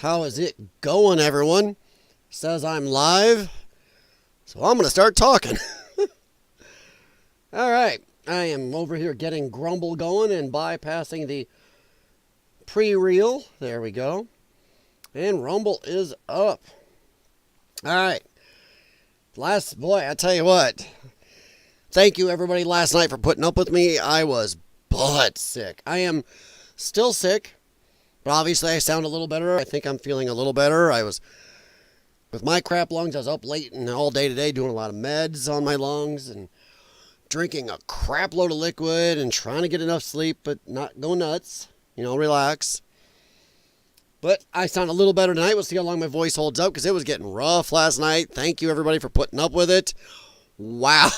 How is it going, everyone? Says I'm live, so I'm going to start talking. All right, I am over here getting Grumble going and bypassing the pre-reel. There we go. And Rumble is up. All right. Boy, I tell you what. Thank you, everybody, last night for putting up with me. I was butt sick. I am still sick, but obviously I sound a little better. I think I'm feeling a little better. With my crap lungs, I was up late and all day today doing a lot of meds on my lungs and drinking a crap load of liquid and trying to get enough sleep, but not go nuts. Relax. But I sound a little better tonight. We'll see how long my voice holds up because it was getting rough last night. Thank you, everybody, for putting up with it. Wow,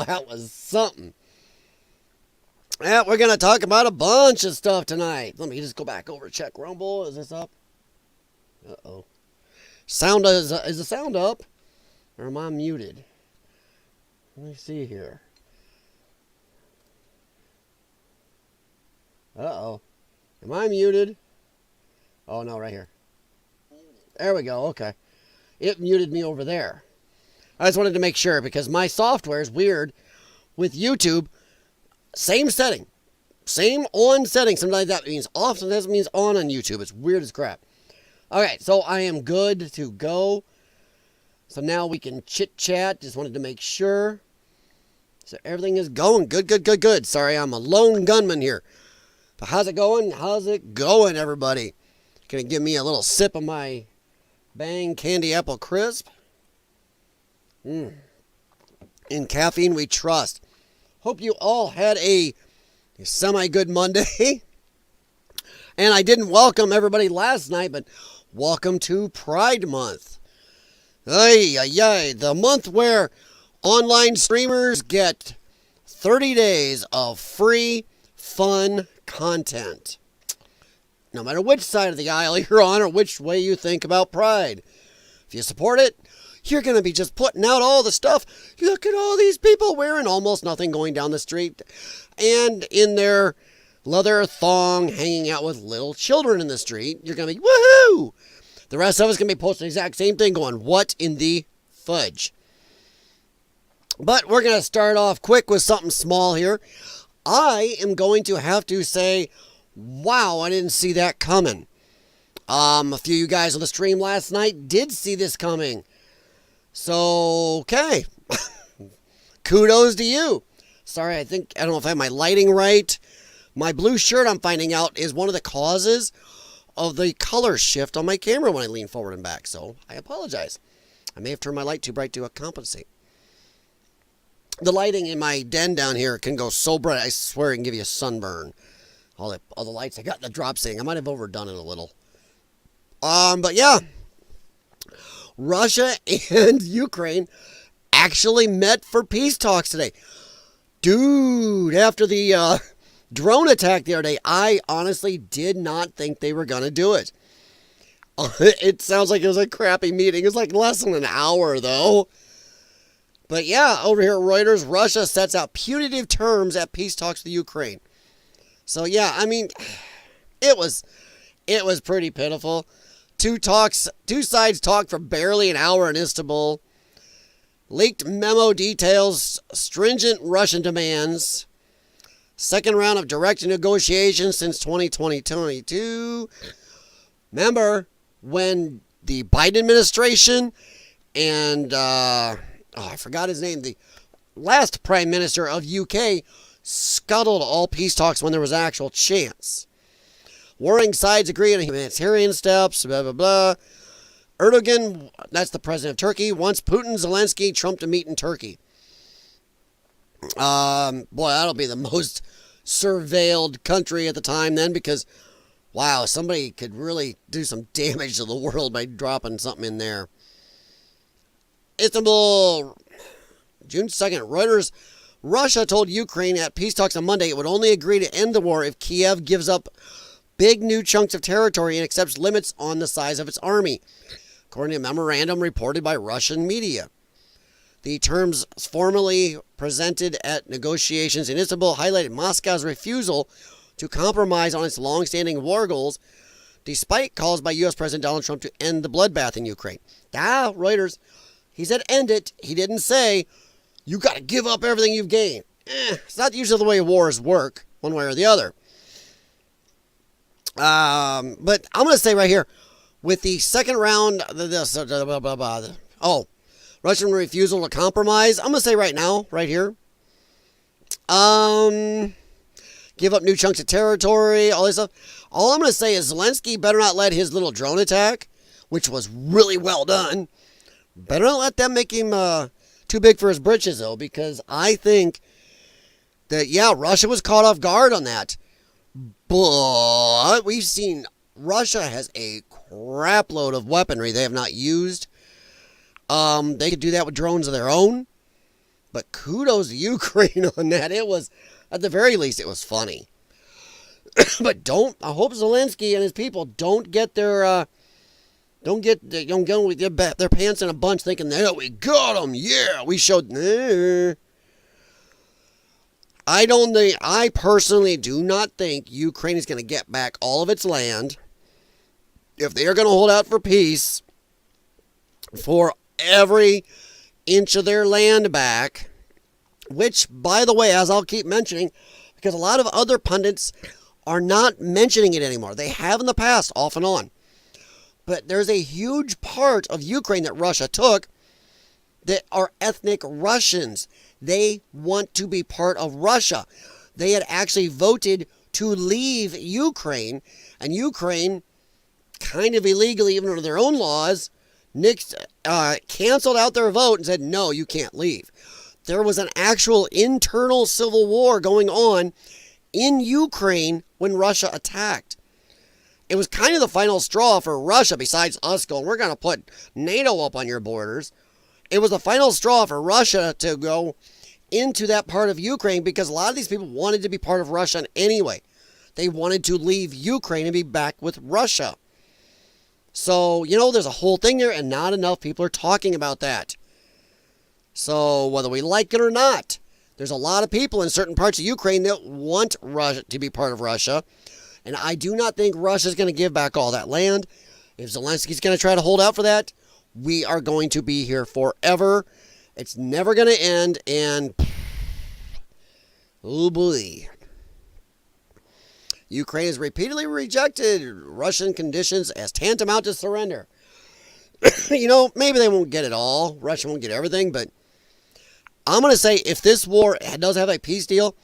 that was something. Yeah, we're going to talk about a bunch of stuff tonight. Let me just go back over and check Rumble. Is this up? Uh-oh. Is the sound up? Or am I muted? Let me see here. Uh-oh. Am I muted? Oh, no, right here. There we go. Okay. It muted me over there. I just wanted to make sure because my software is weird with YouTube. Same setting. Same on setting. Sometimes that means off, sometimes it means on YouTube. It's weird as crap. Okay, so I am good to go. So now we can chit-chat. Just wanted to make sure. So everything is going good. Sorry, I'm a lone gunman here. But how's it going? How's it going, everybody? Gonna give me a little sip of my Bang Candy Apple Crisp. In caffeine we trust. Hope you all had a semi-good Monday. And I didn't welcome everybody last night, but welcome to Pride Month. The month where online streamers get 30 days of free, fun content. No matter which side of the aisle you're on or which way you think about Pride. If you support it, you're going to be just putting out all the stuff. Look at all these people wearing almost nothing going down the street and in their leather thong hanging out with little children in the street. You're going to be, woohoo! The rest of us going to be posting the exact same thing going, what in the fudge? But we're going to start off quick with something small here. I am going to have to say, wow, I didn't see that coming. A few of you guys on the stream last night did see this coming. So, okay. Kudos to you. Sorry, I don't know if I have my lighting right. My blue shirt, I'm finding out, is one of the causes of the color shift on my camera when I lean forward and back. So, I apologize. I may have turned my light too bright to compensate. The lighting in my den down here can go so bright, I swear it can give you a sunburn. All the lights I got in the drop setting. I might have overdone it a little. But yeah. Russia and Ukraine actually met for peace talks today. Dude, after the drone attack the other day, I honestly did not think they were going to do it. It sounds like it was a crappy meeting. It was like less than an hour, though. But yeah, over here at Reuters, Russia sets out punitive terms at peace talks with Ukraine. So yeah, I mean, it was pretty pitiful. Two sides talked for barely an hour in Istanbul. Leaked memo details stringent Russian demands. Second round of direct negotiations since 2022. Remember when the Biden administration and I forgot his name, the last prime minister of UK scuttled all peace talks when there was actual chance. Warring sides agree on humanitarian steps, blah, blah, blah. Erdogan, that's the president of Turkey, wants Putin, Zelensky, Trump to meet in Turkey. Boy, that'll be the most surveilled country at the time then because, wow, somebody could really do some damage to the world by dropping something in there. Istanbul, June 2nd, Reuters, Russia told Ukraine at peace talks on Monday it would only agree to end the war if Kiev gives up big new chunks of territory and accepts limits on the size of its army, according to a memorandum reported by Russian media. The terms formally presented at negotiations in Istanbul highlighted Moscow's refusal to compromise on its long-standing war goals despite calls by U.S. President Donald Trump to end the bloodbath in Ukraine. Reuters. He said end it. He didn't say, you got to give up everything you've gained. It's not usually the way wars work, one way or the other. But I'm going to say right here, with the second round, Russian refusal to compromise, I'm going to say right now, right here, give up new chunks of territory, all this stuff. All I'm going to say is Zelensky better not let his little drone attack, which was really well done, better not let them make him too big for his britches, though, because I think that, yeah, Russia was caught off guard on that. But we've seen Russia has a crap load of weaponry they have not used. They could do that with drones of their own. But kudos to Ukraine on that. It was, at the very least, it was funny. But I hope Zelensky and his people don't get their pants in a bunch thinking, yeah, we got them. Yeah, we showed. I personally do not think Ukraine is going to get back all of its land. If they are going to hold out for peace, for every inch of their land back, which, by the way, as I'll keep mentioning, because a lot of other pundits are not mentioning it anymore. They have in the past, off and on. But there's a huge part of Ukraine that Russia took that are ethnic Russians. They want to be part of Russia. They had actually voted to leave Ukraine, and Ukraine, kind of illegally, even under their own laws, canceled out their vote and said, no, you can't leave. There was an actual internal civil war going on in Ukraine when Russia attacked. It was kind of the final straw for Russia, besides us going, we're going to put NATO up on your borders. It was the final straw for Russia to go into that part of Ukraine because a lot of these people wanted to be part of Russia anyway. They wanted to leave Ukraine and be back with Russia. So, there's a whole thing there, and not enough people are talking about that. So, whether we like it or not, there's a lot of people in certain parts of Ukraine that want Russia to be part of Russia. And I do not think Russia's going to give back all that land. If Zelensky's going to try to hold out for that, we are going to be here forever. It's never going to end, and oh boy. Ukraine has repeatedly rejected Russian conditions as tantamount to surrender. Maybe they won't get it all. Russia won't get everything, but I'm going to say if this war does have a peace deal,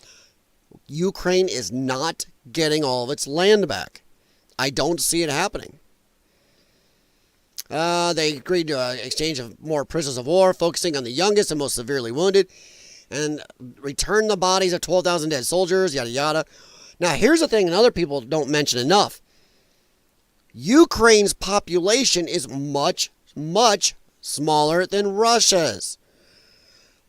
Ukraine is not getting all of its land back. I don't see it happening. They agreed to exchange of more prisoners of war, focusing on the youngest and most severely wounded, and return the bodies of 12,000 dead soldiers, yada yada. Now, here's the thing, and other people don't mention enough. Ukraine's population is much, much smaller than Russia's.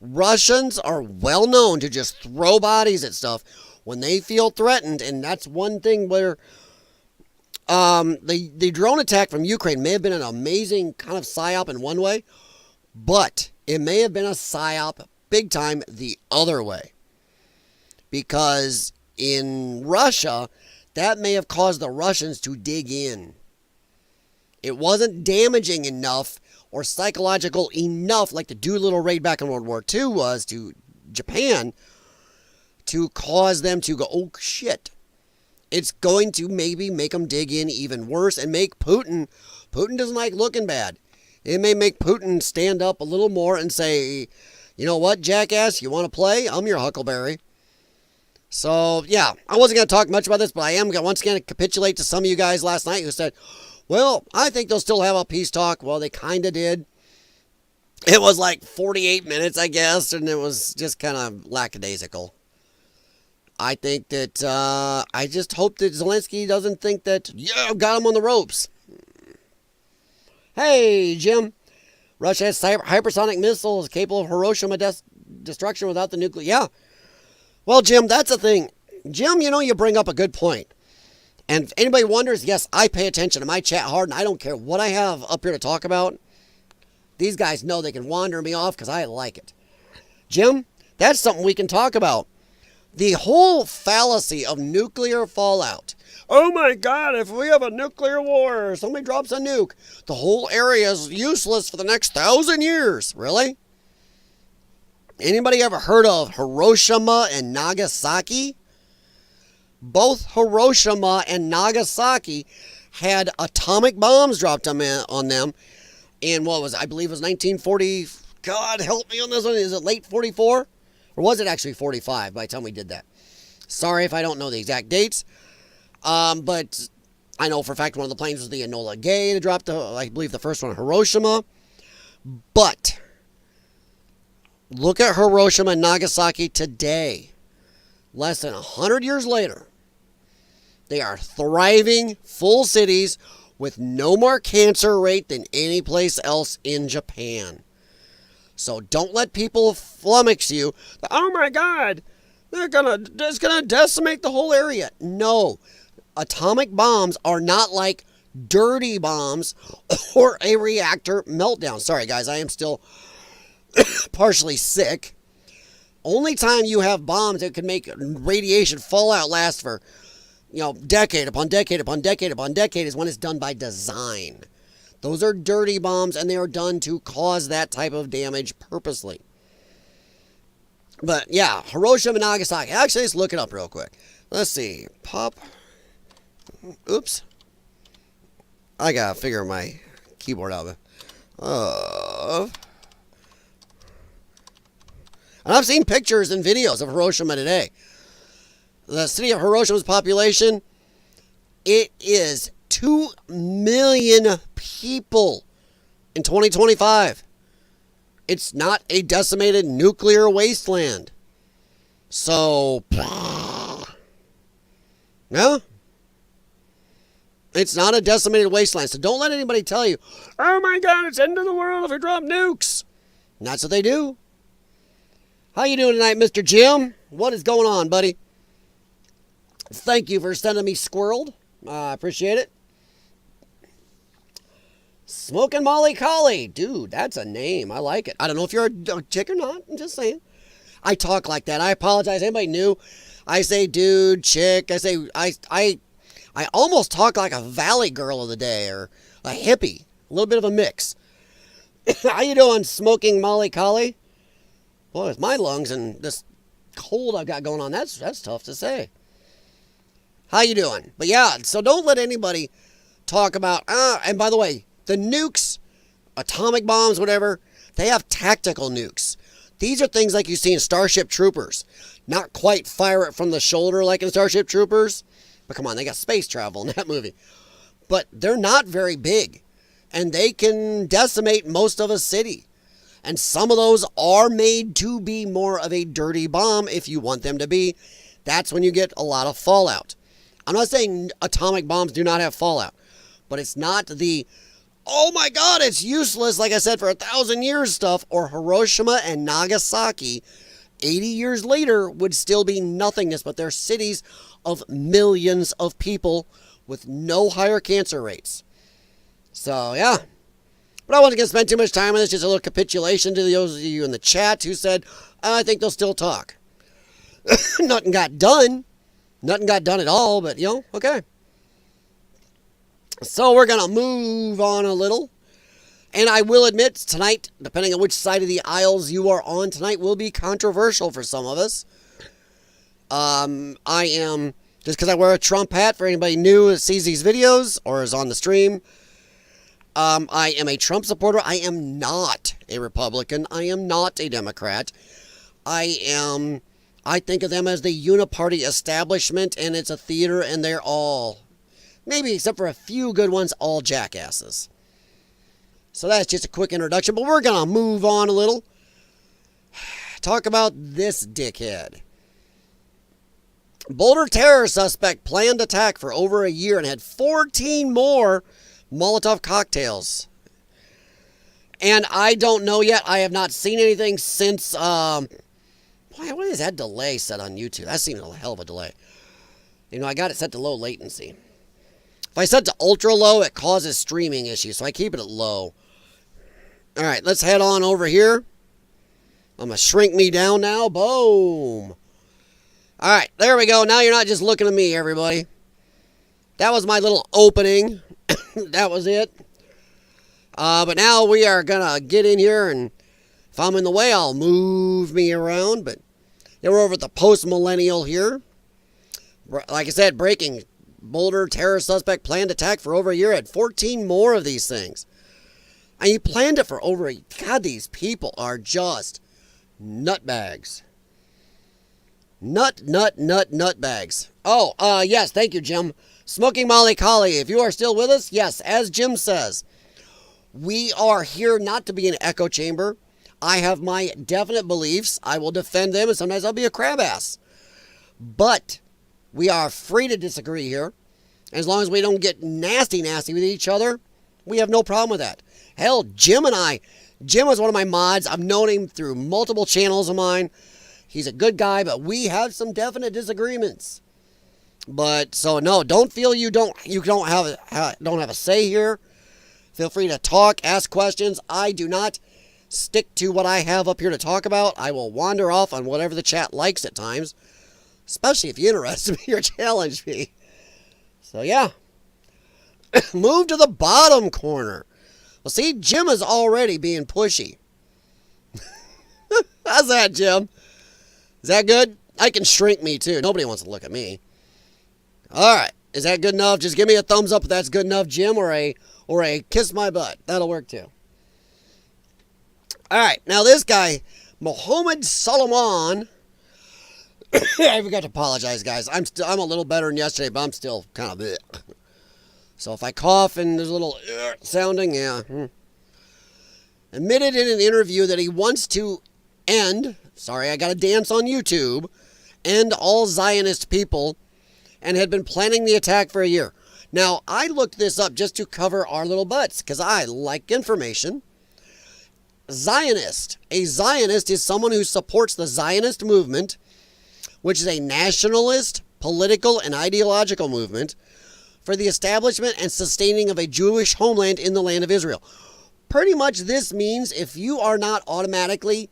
Russians are well known to just throw bodies at stuff when they feel threatened, and that's one thing where the drone attack from Ukraine may have been an amazing kind of psyop in one way, but it may have been a psyop big time the other way. Because in Russia, that may have caused the Russians to dig in. It wasn't damaging enough or psychological enough like the Doolittle raid back in World War II was to Japan to cause them to go, oh shit. It's going to maybe make them dig in even worse and make Putin doesn't like looking bad. It may make Putin stand up a little more and say, you know what, jackass, you want to play? I'm your Huckleberry. So, yeah, I wasn't going to talk much about this, but I am going to once again capitulate to some of you guys last night who said, well, I think they'll still have a peace talk. Well, they kind of did. It was like 48 minutes, I guess, and it was just kind of lackadaisical. I think that, I just hope that Zelensky doesn't think that, yeah, got him on the ropes. Hey, Jim. Russia has hypersonic missiles capable of Hiroshima destruction without the nuclear. Yeah. Well, Jim, that's the thing. Jim, you bring up a good point. And if anybody wonders, yes, I pay attention to my chat hard, and I don't care what I have up here to talk about. These guys know they can wander me off because I like it. Jim, that's something we can talk about. The whole fallacy of nuclear fallout. Oh my God, if we have a nuclear war, or somebody drops a nuke, the whole area is useless for the next 1,000 years. Really? Anybody ever heard of Hiroshima and Nagasaki? Both Hiroshima and Nagasaki had atomic bombs dropped on them in I believe it was 1940. God help me on this one. Is it late 44? Or was it actually 45 by the time we did that? Sorry if I don't know the exact dates. But I know for a fact one of the planes was the Enola Gay that dropped, I believe, the first one in Hiroshima. But look at Hiroshima and Nagasaki today. Less than 100 years later, they are thriving, full cities with no more cancer rate than any place else in Japan. So don't let people flummox you. Oh my God, it's gonna decimate the whole area. No, atomic bombs are not like dirty bombs or a reactor meltdown. Sorry guys, I am still partially sick. Only time you have bombs that can make radiation fallout last for, decade upon decade upon decade upon decade is when it's done by design. Those are dirty bombs, and they are done to cause that type of damage purposely. But yeah, Hiroshima and Nagasaki. Actually, let's look it up real quick. Let's see. Oops. I gotta figure my keyboard out. And I've seen pictures and videos of Hiroshima today. The city of Hiroshima's population, it is 2 million people in 2025. It's not a decimated nuclear wasteland. So, no. It's not a decimated wasteland. So don't let anybody tell you, oh my God, it's the end of the world if we drop nukes. And that's what they do. How you doing tonight, Mr. Jim? What is going on, buddy? Thank you for sending me Squirreled. I appreciate it. Smoking Molly Collie. Dude, that's a name. I like it. I don't know if you're a chick or not. I'm just saying. I talk like that. I apologize. Anybody new? I say dude, chick. I say, I almost talk like a valley girl of the day or a hippie. A little bit of a mix. How you doing, Smoking Molly Collie? Boy, with my lungs and this cold I've got going on, that's tough to say. How you doing? But yeah, so don't let anybody talk about, and by the way, the nukes, atomic bombs, whatever, they have tactical nukes. These are things like you see in Starship Troopers. Not quite fire it from the shoulder like in Starship Troopers, but come on, they got space travel in that movie. But they're not very big, and they can decimate most of a city. And some of those are made to be more of a dirty bomb if you want them to be. That's when you get a lot of fallout. I'm not saying atomic bombs do not have fallout, but it's not the, oh my God, it's useless, like I said, for 1,000 years stuff, or Hiroshima and Nagasaki, 80 years later, would still be nothingness, but they're cities of millions of people with no higher cancer rates. So, yeah. But I wasn't going to spend too much time on this, just a little capitulation to those of you in the chat who said, I think they'll still talk. Nothing got done. Nothing got done at all, but, okay. So we're going to move on a little. And I will admit, tonight, depending on which side of the aisles you are on, tonight will be controversial for some of us. I am, just because I wear a Trump hat, for anybody new that sees these videos or is on the stream, I am a Trump supporter. I am not a Republican. I am not a Democrat. I think of them as the uniparty establishment, and it's a theater, and they're all, maybe except for a few good ones, all jackasses. So that's just a quick introduction, but we're going to move on a little. Talk about this dickhead. Boulder terror suspect planned attack for over a year and had 14 more Molotov cocktails. And I don't know yet. I have not seen anything since, boy, what is that delay set on YouTube? That seems a hell of a delay. I got it set to low latency. If I set to ultra low, it causes streaming issues, so I keep it at low. All right, let's head on over here. I'm going to shrink me down now. Boom. All right, there we go. Now you're not just looking at me, everybody. That was my little opening. That was it. But now we are going to get in here, and if I'm in the way, I'll move me around. But yeah, we're over at the post-millennial here. Like I said, breaking. Boulder terror suspect planned attack for over a year. Had 14 more of these things. And he planned it for over a... God, these people are just nutbags. Nutbags. Oh, yes, thank you, Jim. Smoking Molly Collie, if you are still with us, yes, as Jim says, we are here not to be an echo chamber. I have my definite beliefs. I will defend them, and sometimes I'll be a crab ass. But we are free to disagree here. As long as we don't get nasty with each other, we have no problem with that. Hell, Jim was one of my mods. I've known him through multiple channels of mine. He's a good guy, but we have some definite disagreements. But so no, don't feel you don't have a say here. Feel free to talk, ask questions. I do not stick to what I have up here to talk about. I will wander off on whatever the chat likes at times, especially if you interest me or challenge me. So yeah, move to the bottom corner. Well, see, Jim is already being pushy. How's that, Jim? Is that good? I can shrink me too. Nobody wants to look at me. All right. Is that good enough? Just give me a thumbs up if that's good enough, Jim, or a kiss my butt. That'll work too. All right. Now this guy, Mohamed Soliman. I forgot to apologize, guys. I'm a little better than yesterday, but I'm still kind of bleh. So if I cough and there's a little sounding, yeah. Admitted in an interview that he wants to end, sorry, I got to dance on YouTube, end all Zionist people, and had been planning the attack for a year. Now, I looked this up just to cover our little butts, because I like information. Zionist. A Zionist is someone who supports the Zionist movement, which is a nationalist, political, and ideological movement for the establishment and sustaining of a Jewish homeland in the land of Israel. Pretty much this means if you are not automatically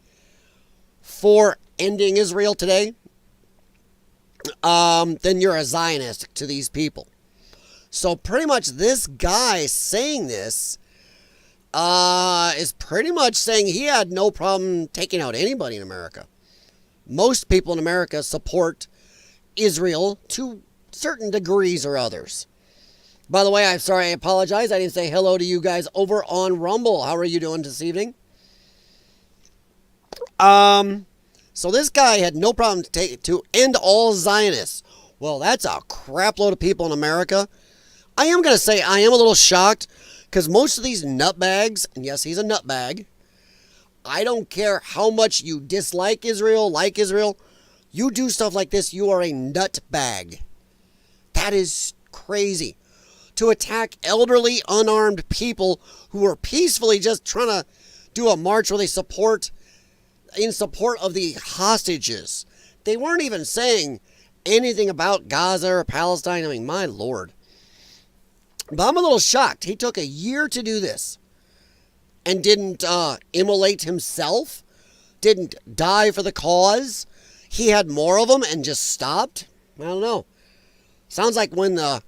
for ending Israel today, then you're a Zionist to these people. So pretty much this guy saying this is pretty much saying he had no problem taking out anybody in America. Most people in America support Israel to certain degrees or others. By the way, I'm sorry, I apologize. I didn't say hello to you guys over on Rumble. How are you doing this evening? So this guy had no problem to end all Zionists. Well, that's a crap load of people in America. I am going to say I am a little shocked because most of these nutbags, and yes, he's a nutbag, I don't care how much you dislike Israel, like Israel, you do stuff like this, you are a nutbag. That is crazy. To attack elderly, unarmed people who are peacefully just trying to do a march where they in support of the hostages. They weren't even saying anything about Gaza or Palestine. I mean, my Lord. But I'm a little shocked. He took a year to do this and didn't immolate himself, didn't die for the cause. He had more of them and just stopped. I don't know. Sounds like when the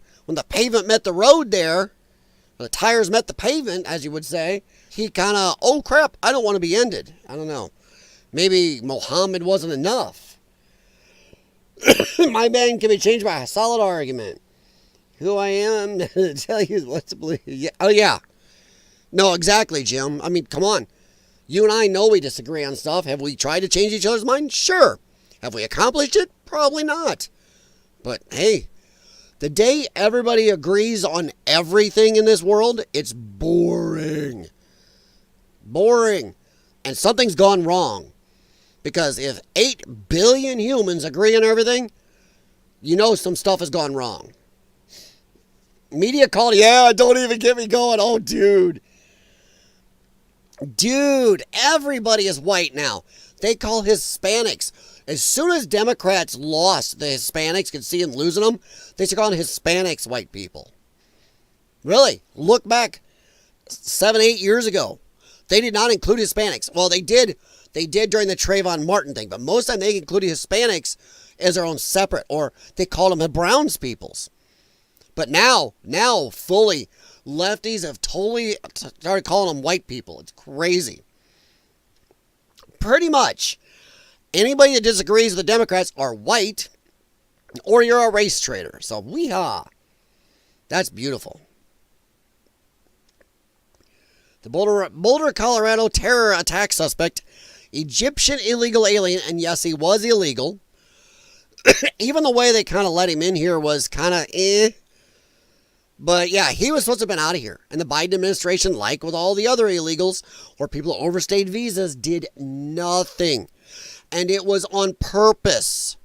pavement met the road there, the tires met the pavement, as you would say, he kind of, oh crap, I don't want to be ended. I don't know. Maybe Mohamed wasn't enough. My man can be changed by a solid argument. Who I am to tell you what to believe. Yeah. Oh, yeah. No, exactly, Jim. I mean, come on. You and I know we disagree on stuff. Have we tried to change each other's minds? Sure. Have we accomplished it? Probably not. But, hey, the day everybody agrees on everything in this world, it's boring. Boring. And something's gone wrong. Because if 8 billion humans agree on everything, you know some stuff has gone wrong. Media called, yeah, don't even get me going. Oh, dude. Dude, everybody is white now. They call Hispanics. As soon as Democrats lost the Hispanics, could see them losing them, they started calling Hispanics white people. Really? Look back 7, 8 years ago. They did not include Hispanics. Well, they did during the Trayvon Martin thing, but most of the time they included Hispanics as their own separate, or they called them the Browns peoples. But now fully, lefties have totally started calling them white people. It's crazy. Pretty much, anybody that disagrees with the Democrats are white, or you're a race traitor. So, weehaw. That's beautiful. The Boulder, Colorado terror attack suspect, Egyptian illegal alien, and yes, he was illegal. Even the way they kind of let him in here was kind of But yeah, he was supposed to have been out of here. And the Biden administration, like with all the other illegals or people who overstayed visas, did nothing. And it was on purpose.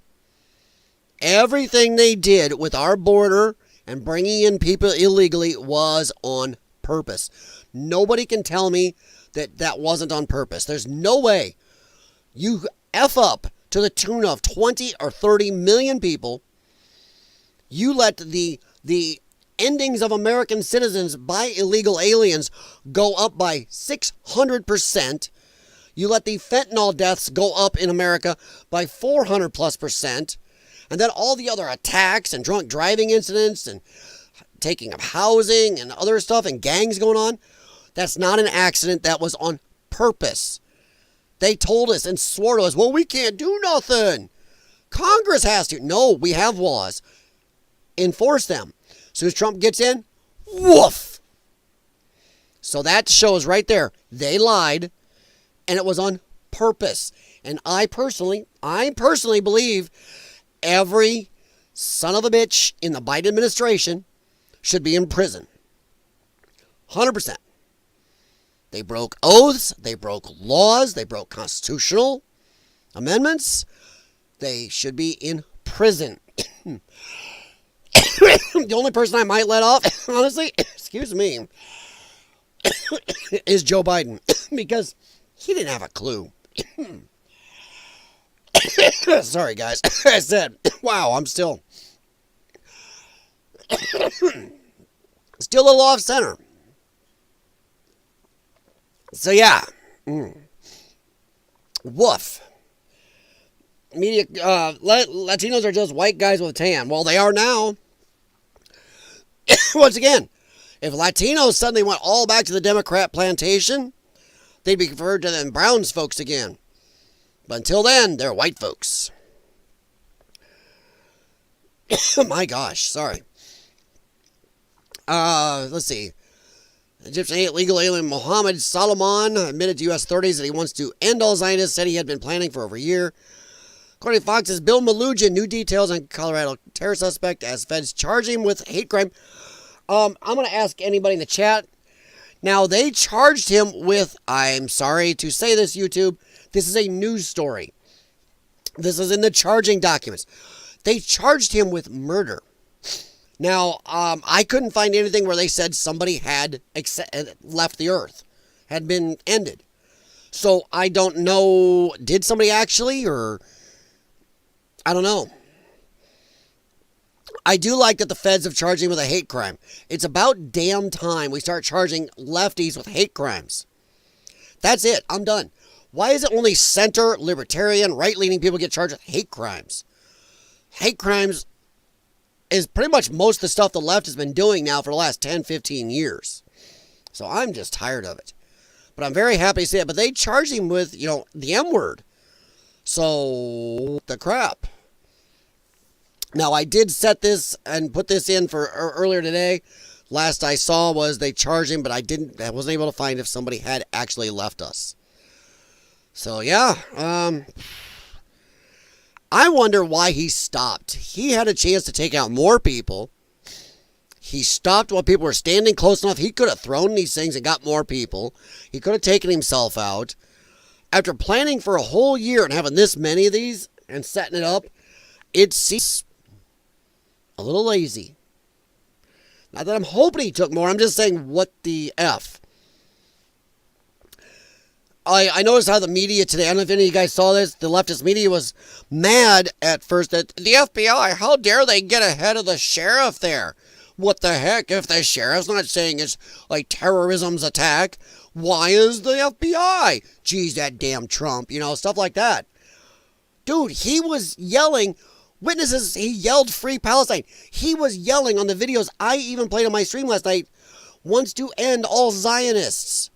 Everything they did with our border and bringing in people illegally was on purpose. Nobody can tell me that that wasn't on purpose. There's no way you F up to the tune of 20 or 30 million people. You let the endings of American citizens by illegal aliens go up by 600%. You let the fentanyl deaths go up in America by 400+%. And then all the other attacks and drunk driving incidents and taking of housing and other stuff and gangs going on. That's not an accident. That was on purpose. They told us and swore to us, well, we can't do nothing. Congress has to. No, we have laws. Enforce them. As soon as Trump gets in, woof. So that shows right there. They lied, and it was on purpose. And I personally believe every son of a bitch in the Biden administration should be in prison. 100%. They broke oaths. They broke laws. They broke constitutional amendments. They should be in prison. The only person I might let off, honestly, excuse me, is Joe Biden. Because he didn't have a clue. Sorry, guys. I said, wow, I'm still a little off center. So, yeah. Woof. Media, Latinos are just white guys with a tan. Well, they are now. Once again, if Latinos suddenly went all back to the Democrat plantation, they'd be referred to them Browns folks again. But until then, they're white folks. My gosh, sorry. Let's see. Egyptian illegal alien Mohamed Soliman admitted to U.S. authorities that he wants to end all Zionists, said he had been planning for over a year. According to Fox's Bill Malugin, new details on Colorado terror suspect as feds charge him with hate crime. I'm going to ask anybody in the chat. Now, they charged him with, I'm sorry to say this, YouTube, this is a news story. This is in the charging documents. They charged him with murder. Now, I couldn't find anything where they said somebody had left the earth, had been ended. So I don't know, did somebody actually, or I don't know. I do like that the feds have charged him with a hate crime. It's about damn time we start charging lefties with hate crimes. That's it. I'm done. Why is it only center, libertarian, right-leaning people get charged with hate crimes? Hate crimes is pretty much most of the stuff the left has been doing now for the last 10, 15 years. So I'm just tired of it. But I'm very happy to see it. But they charged him with, the M word. So, the crap. Now, I did set this and put this in for earlier today. Last I saw was they charged him, but I wasn't able to find if somebody had actually left us. So, yeah. I wonder why he stopped. He had a chance to take out more people. He stopped while people were standing close enough. He could have thrown these things and got more people. He could have taken himself out. After planning for a whole year and having this many of these and setting it up, it seems a little lazy. Not that I'm hoping he took more. I'm just saying, what the F? I noticed how the media today, I don't know if any of you guys saw this, the leftist media was mad at first that the FBI, how dare they get ahead of the sheriff there? What the heck? If the sheriff's not saying it's like terrorism's attack, why is the FBI? Geez, that damn Trump, stuff like that. Dude, he was yelling, Witnesses, he yelled free Palestine. He was yelling on the videos I even played on my stream last night, wants to end all Zionists.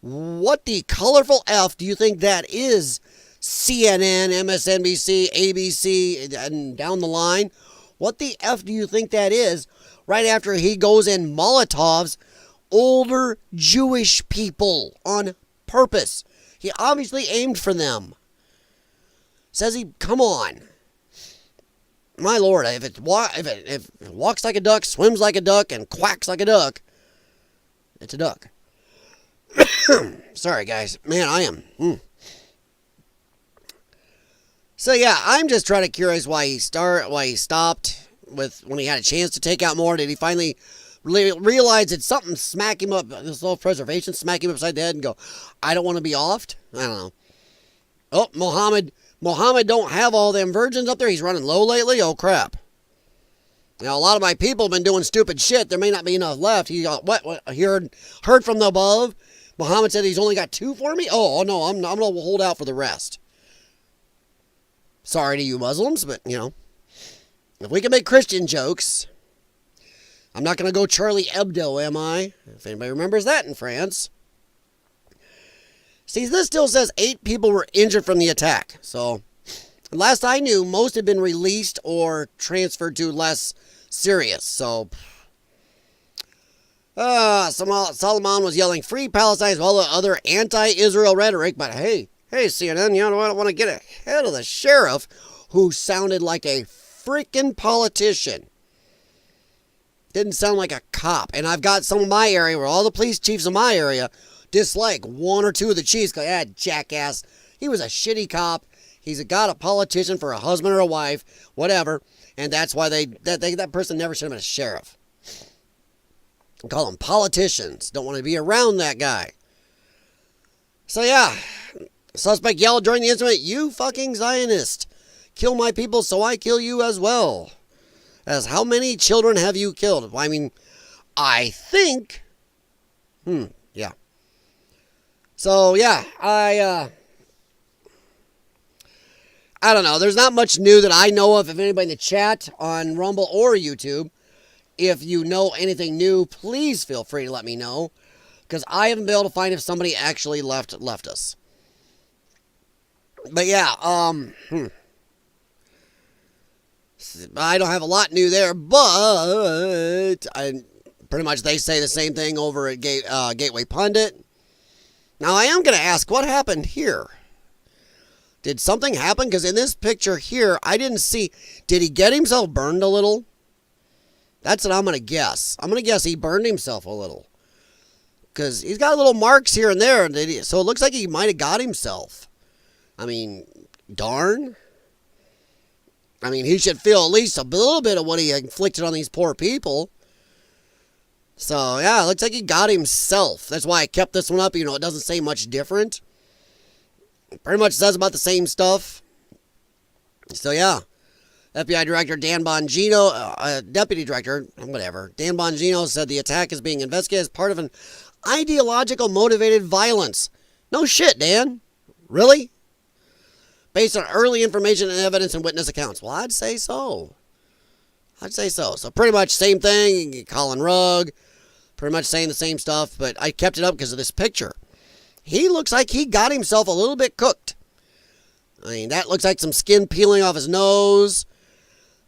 What the colorful F do you think that is? CNN, MSNBC, ABC, and down the line. What the F do you think that is? Right after he goes in Molotovs older Jewish people on purpose. He obviously aimed for them. Says he, come on. My Lord, if it walks like a duck, swims like a duck, and quacks like a duck, it's a duck. Sorry, guys. Man, I am. So yeah, I'm just trying to curious why he stopped with when he had a chance to take out more. Did he finally realize that something smack him up, this self-preservation, smack him upside the head and go, I don't want to be offed? I don't know. Oh, Mohamed don't have all them virgins up there. He's running low lately. Oh, crap. Now, a lot of my people have been doing stupid shit. There may not be enough left. He got, what he heard from the above. Mohamed said he's only got 2 for me. Oh no, I'm going to hold out for the rest. Sorry to you Muslims, but, you know, if we can make Christian jokes, I'm not going to go Charlie Hebdo, am I? If anybody remembers that in France. See, this still says 8 people were injured from the attack. So, last I knew, most had been released or transferred to less serious. So, Soliman was yelling free Palestine while the other anti-Israel rhetoric. But hey, CNN, you know, I don't want to get ahead of the sheriff who sounded like a freaking politician. Didn't sound like a cop. And I've got some of my area where all the police chiefs in my area dislike 1 or 2 of the chiefs. Go, yeah, jackass. He was a shitty cop. He's got a politician for a husband or a wife, whatever. And that's why that person never should have been a sheriff. I call them politicians. Don't want to be around that guy. So yeah, suspect yelled during the incident, "You fucking Zionist. Kill my people so I kill you as well." As how many children have you killed? I mean, I think... yeah. So, yeah, I don't know. There's not much new that I know of. If anybody in the chat on Rumble or YouTube, if you know anything new, please feel free to let me know. Because I haven't been able to find if somebody actually left us. But yeah, I don't have a lot new there, but pretty much they say the same thing over at Gateway Pundit. Now, I am going to ask, what happened here? Did something happen? Because in this picture here, I didn't see... Did he get himself burned a little? That's what I'm going to guess. I'm going to guess he burned himself a little. Because he's got little marks here and there, so it looks like he might have got himself. I mean, darn. I mean, he should feel at least a little bit of what he inflicted on these poor people. So, yeah, it looks like he got himself. That's why I kept this one up. You know, it doesn't say much different. It pretty much says about the same stuff. So, yeah. FBI Director Dan Bongino, Deputy Director, whatever, Dan Bongino said the attack is being investigated as part of an ideological motivated violence. No shit, Dan. Really? Based on early information and evidence and witness accounts. Well, I'd say so. So pretty much same thing. Colin Rugg, pretty much saying the same stuff, but I kept it up because of this picture. He looks like he got himself a little bit cooked. I mean, that looks like some skin peeling off his nose.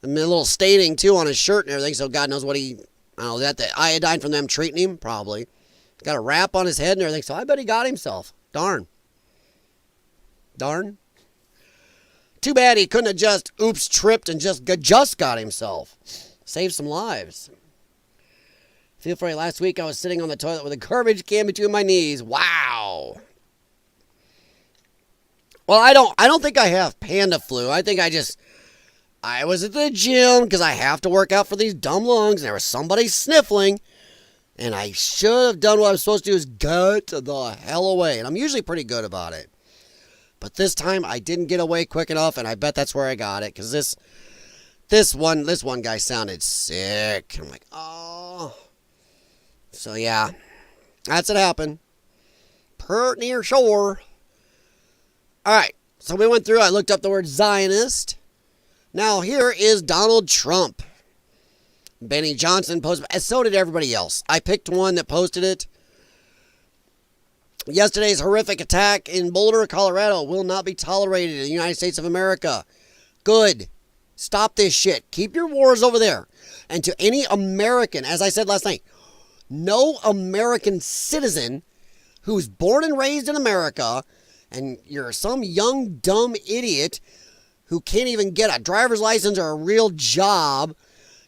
And a little staining, too, on his shirt and everything, so God knows what I don't know, is that the iodine from them treating him? Probably. Got a wrap on his head and everything, so I bet he got himself. Darn. Too bad he couldn't have just tripped and just got himself. Saved some lives. Feel free, last week I was sitting on the toilet with a garbage can between my knees. Wow. Well, I don't think I have panda flu. I think I was at the gym because I have to work out for these dumb lungs, and there was somebody sniffling, and I should have done what I was supposed to do, is get the hell away. And I'm usually pretty good about it. But this time I didn't get away quick enough, and I bet that's where I got it, because this one guy sounded sick. I'm like, oh. So yeah, that's what happened. Pert near shore. All right, so we went through. I looked up the word Zionist. Now, here is Donald Trump. Benny Johnson posted, and so did everybody else. I picked one that posted it. Yesterday's horrific attack in Boulder, Colorado will not be tolerated in the United States of America. Good. Stop this shit. Keep your wars over there. And to any American, as I said last night, no American citizen who's born and raised in America, and you're some young, dumb idiot who can't even get a driver's license or a real job,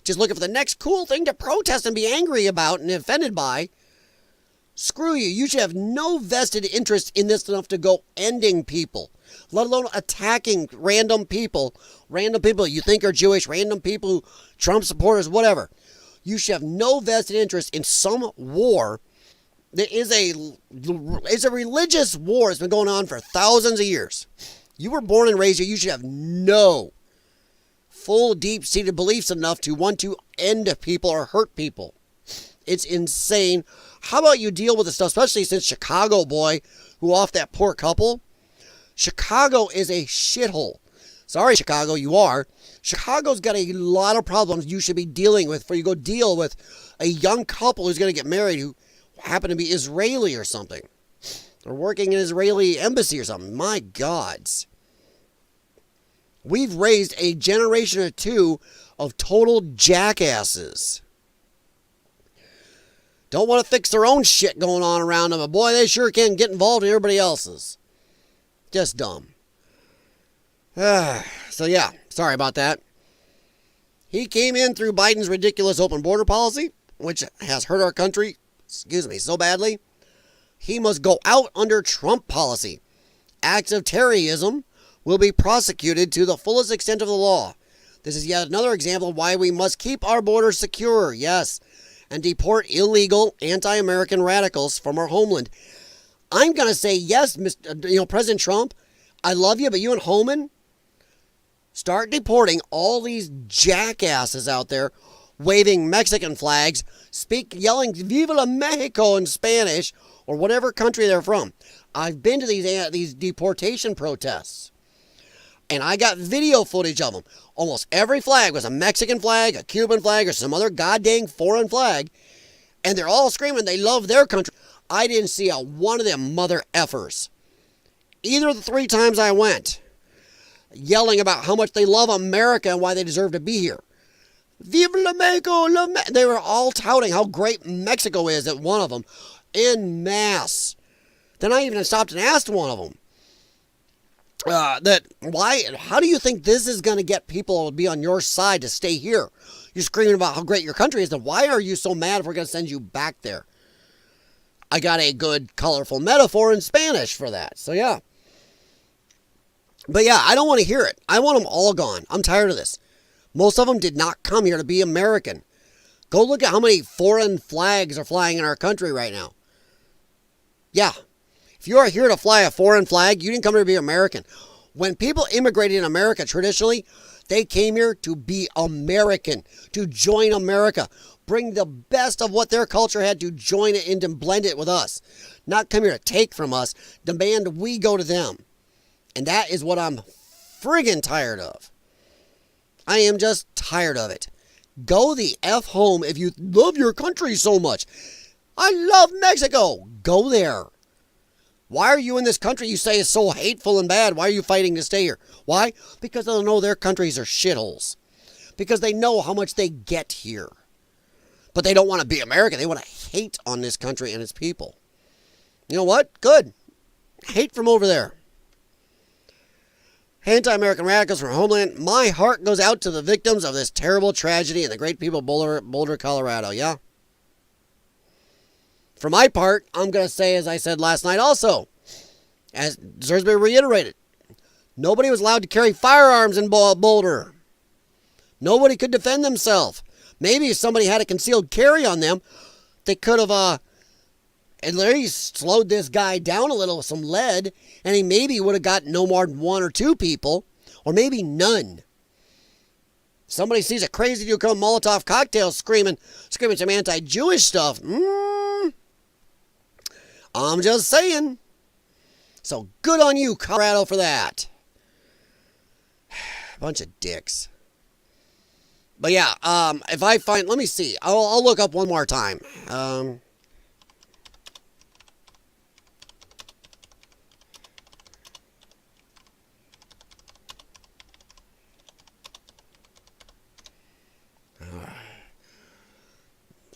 just looking for the next cool thing to protest and be angry about and offended by, screw you. You should have no vested interest in this enough to go ending people, let alone attacking random people you think are Jewish, random people, Trump supporters, whatever. You should have no vested interest in some war that is a religious war that's been going on for thousands of years. You were born and raised here. You should have no full, deep-seated beliefs enough to want to end people or hurt people. It's insane. How about you deal with this stuff, especially since Chicago boy, who off that poor couple? Chicago is a shithole. Sorry, Chicago, you are. Chicago's got a lot of problems you should be dealing with before you go deal with a young couple who's going to get married who happen to be Israeli or something. Or working in an Israeli embassy or something. My gods. We've raised a generation or two of total jackasses. Don't want to fix their own shit going on around them, but boy, they sure can get involved in everybody else's. Just dumb. So yeah, sorry about that. He came in through Biden's ridiculous open border policy, which has hurt our country, so badly. He must go out under Trump policy. Acts of terrorism will be prosecuted to the fullest extent of the law. This is yet another example of why we must keep our borders secure, yes, and deport illegal anti-American radicals from our homeland. I'm going to say yes, President Trump, I love you, but you and Homan, start deporting all these jackasses out there waving Mexican flags, yelling Viva la Mexico in Spanish, or whatever country they're from. I've been to these deportation protests, and I got video footage of them. Almost every flag was a Mexican flag, a Cuban flag, or some other goddamn foreign flag, and they're all screaming they love their country. I didn't see one of them mother effers, either of the 3 times I went, yelling about how much they love America and why they deserve to be here. Viva la Mexico! They were all touting how great Mexico is at one of them, en masse. Then I even stopped and asked one of them, how do you think this is going to get people to be on your side to stay here? You're screaming about how great your country is, then why are you so mad if we're going to send you back there? I got a good, colorful metaphor in Spanish for that, so yeah. But yeah, I don't want to hear it. I want them all gone. I'm tired of this. Most of them did not come here to be American. Go look at how many foreign flags are flying in our country right now. Yeah. If you are here to fly a foreign flag, you didn't come here to be American. When people immigrated in America, traditionally, they came here to be American, to join America, bring the best of what their culture had to join it in and blend it with us. Not come here to take from us, demand we go to them. And that is what I'm friggin' tired of. I am just tired of it. Go the F home if you love your country so much. I love Mexico. Go there. Why are you in this country you say is so hateful and bad? Why are you fighting to stay here? Why? Because they know their countries are shitholes. Because they know how much they get here. But they don't want to be American. They want to hate on this country and its people. You know what? Good. Hate from over there. Anti-American radicals from Homeland. My heart goes out to the victims of this terrible tragedy and the great people of Boulder, Colorado. Yeah. For my part, I'm going to say, as I said last night also, as deserves to be reiterated, nobody was allowed to carry firearms in Boulder. Nobody could defend themselves. Maybe if somebody had a concealed carry on them, they could have at least slowed this guy down a little with some lead, and he maybe would have got no more than 1 or 2 people, or maybe none. Somebody sees a crazy dude come Molotov cocktail screaming some anti-Jewish stuff. I'm just saying. So good on you, Colorado, for that. Bunch of dicks. But yeah, if I find, let me see. I'll look up one more time.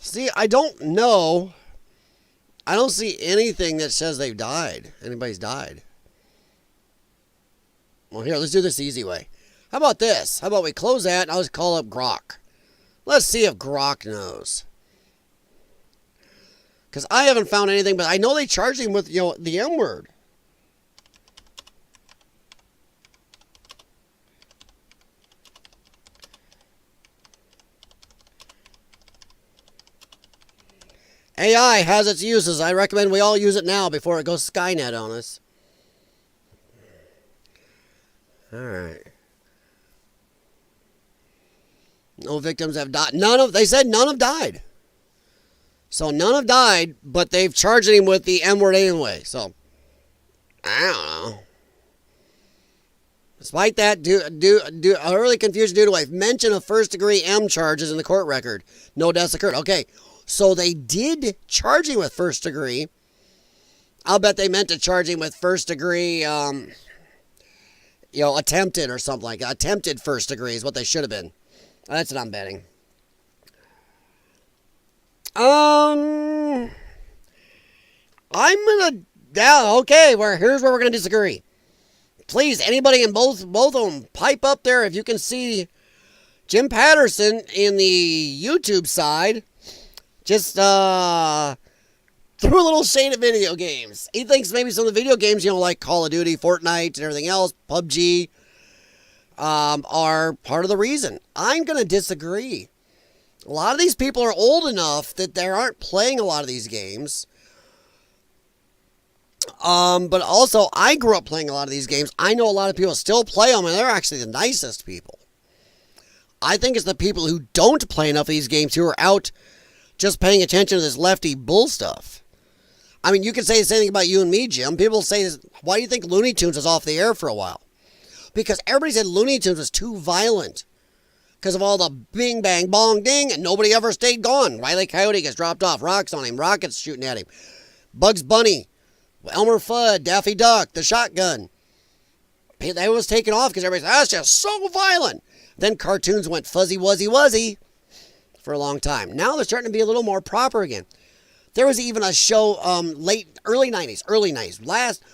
See, I don't know. I don't see anything that says they've died. Anybody's died. Well, here, let's do this the easy way. How about this? How about we close that and I'll just call up Grok. Let's see if Grok knows. Because I haven't found anything, but I know they charged him with, the M word. AI has its uses. I recommend we all use it now before it goes Skynet on us. Alright. No victims have died. They said none have died. So none have died, but they've charged him with the M word anyway. So, I don't know. Despite that, early confusion due to a mention of first-degree M charges in the court record. No deaths occurred. Okay, so they did charge him with first-degree. I'll bet they meant to charge him with first-degree, attempted or something like that. Attempted first-degree is what they should have been. That's what I'm betting. I'm gonna. Yeah, okay. Here's where we're gonna disagree. Please, anybody in both of them, pipe up there if you can see Jim Patterson in the YouTube side. Just threw a little shade at video games. He thinks maybe some of the video games, like Call of Duty, Fortnite, and everything else, PUBG, are part of the reason. I'm gonna disagree. A lot of these people are old enough that they aren't playing a lot of these games. But also, I grew up playing a lot of these games. I know a lot of people still play them, and they're actually the nicest people. I think it's the people who don't play enough of these games who are out just paying attention to this lefty bull stuff. I mean, you could say the same thing about you and me, Jim. People say, why do you think Looney Tunes was off the air for a while? Because everybody said Looney Tunes was too violent. Because of all the bing, bang, bong, ding, and nobody ever stayed gone. Wile E. Coyote gets dropped off, rocks on him, rockets shooting at him. Bugs Bunny, Elmer Fudd, Daffy Duck, the shotgun. That was taken off because everybody said, that's just so violent. Then cartoons went fuzzy, wuzzy, wuzzy for a long time. Now they're starting to be a little more proper again. There was even a show early 90s,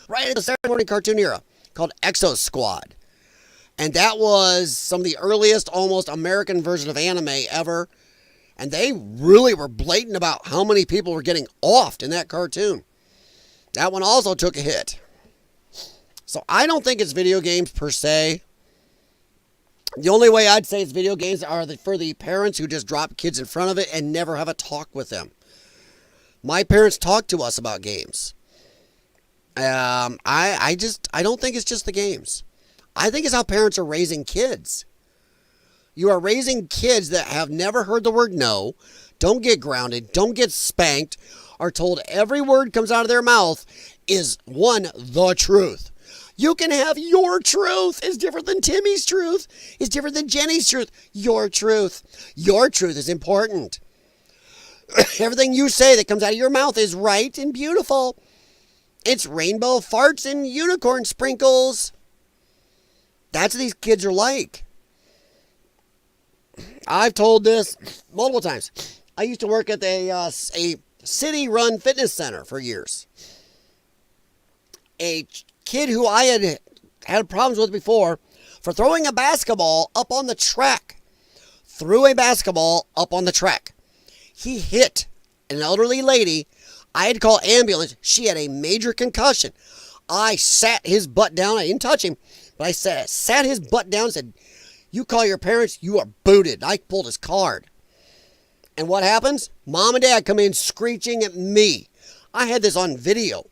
right at the Saturday morning cartoon era, called Exo Squad. And that was some of the earliest, almost American version of anime ever. And they really were blatant about how many people were getting offed in that cartoon. That one also took a hit. So I don't think it's video games per se. The only way I'd say it's video games are for the parents who just drop kids in front of it and never have a talk with them. My parents talk to us about games. I don't think it's just the games. I think it's how parents are raising kids. You are raising kids that have never heard the word no, don't get grounded, don't get spanked, are told every word comes out of their mouth is, the truth. You can have your truth. It's different than Timmy's truth. It's different than Jenny's truth. Your truth. Your truth is important. Everything you say that comes out of your mouth is right and beautiful. It's rainbow farts and unicorn sprinkles. That's what these kids are like. I've told this multiple times. I used to work at a city-run fitness center for years. A kid who I had problems with before for throwing a basketball up on the track. Threw a basketball up on the track. He hit an elderly lady. I had to call ambulance. She had a major concussion. I sat his butt down. I didn't touch him. But I sat his butt down and said, you call your parents, you are booted. I pulled his card. And what happens? Mom and Dad come in screeching at me. I had this on video.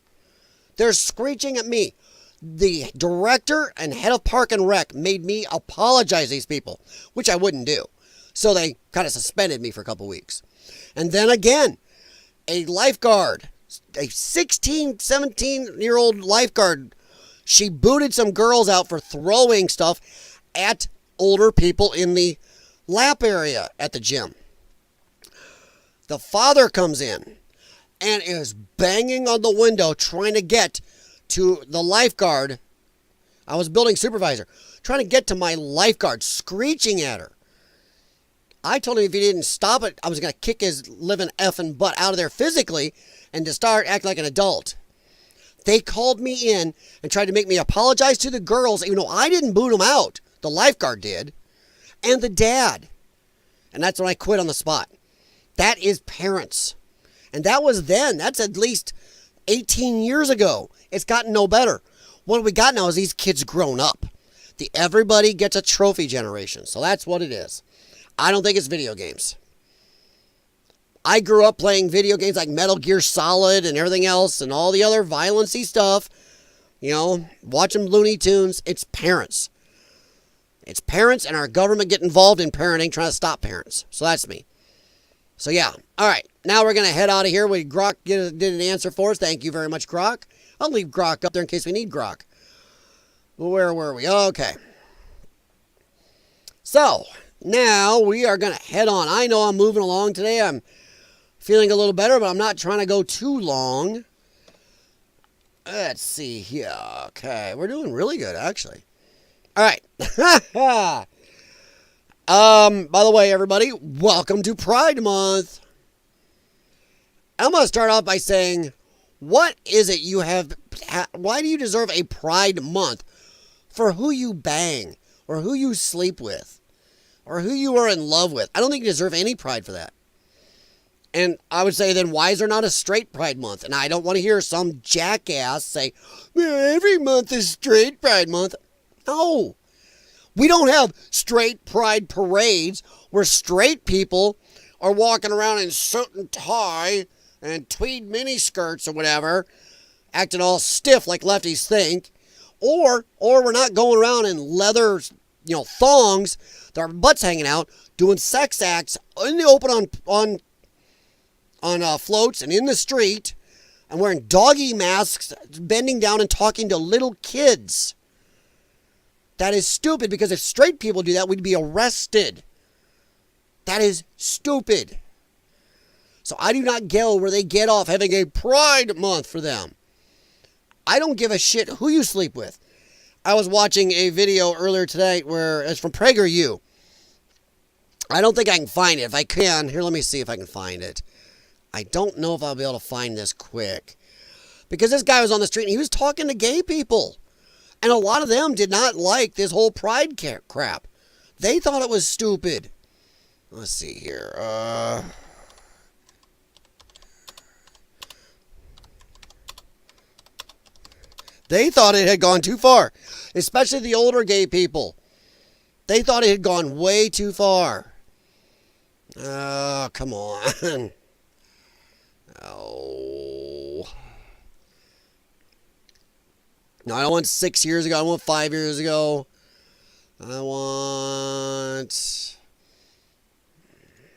They're screeching at me. The director and head of Park and Rec made me apologize to these people, which I wouldn't do. So they kind of suspended me for a couple weeks. And then again, a lifeguard, a 16, 17-year-old lifeguard, she booted some girls out for throwing stuff at older people in the lap area at the gym. The father comes in and is banging on the window trying to get to the lifeguard. I was building supervisor, trying to get to my lifeguard, screeching at her. I told him if he didn't stop it, I was going to kick his living effing butt out of there physically and to start acting like an adult. They called me in and tried to make me apologize to the girls, even though I didn't boot them out. The lifeguard did. And the dad. And that's when I quit on the spot. That is parents. And that was then. That's at least 18 years ago. It's gotten no better. What we got now is these kids grown up. The everybody gets a trophy generation. So that's what it is. I don't think it's video games. I grew up playing video games like Metal Gear Solid and everything else and all the other violence-y stuff. You know, watching Looney Tunes. It's parents. It's parents and our government get involved in parenting, trying to stop parents. So that's me. So yeah. All right. Now we're going to head out of here. Grok did an answer for us. Thank you very much, Grok. I'll leave Grok up there in case we need Grok. Well, where were we? Okay. So now we are going to head on. I know I'm moving along today. I'm feeling a little better, but I'm not trying to go too long. Let's see here. Okay. We're doing really good, actually. All right. By the way, everybody, welcome to Pride Month. I'm going to start off by saying, what is it you have, why do you deserve a Pride Month? For who you bang, or who you sleep with, or who you are in love with. I don't think you deserve any pride for that. And I would say, then why is there not a straight Pride Month? And I don't want to hear some jackass say, every month is straight Pride Month. No. We don't have straight pride parades where straight people are walking around in suit and tie and tweed miniskirts or whatever, acting all stiff like lefties think. Or we're not going around in leather, thongs, their butts hanging out, doing sex acts in the open on floats and in the street, and wearing doggy masks, bending down and talking to little kids. That is stupid, because if straight people do that, we'd be arrested. That is stupid. So I do not go where they get off having a Pride Month for them. I don't give a shit who you sleep with. I was watching a video earlier today where it's from PragerU. I don't think I can find it. If I can, here, let me see if I can find it. I don't know if I'll be able to find this quick. Because this guy was on the street and he was talking to gay people. And a lot of them did not like this whole pride crap. They thought it was stupid. Let's see here. They thought it had gone too far. Especially the older gay people. They thought it had gone way too far. Oh, come on. Oh. No, I don't want 6 years ago. I want 5 years ago. I want...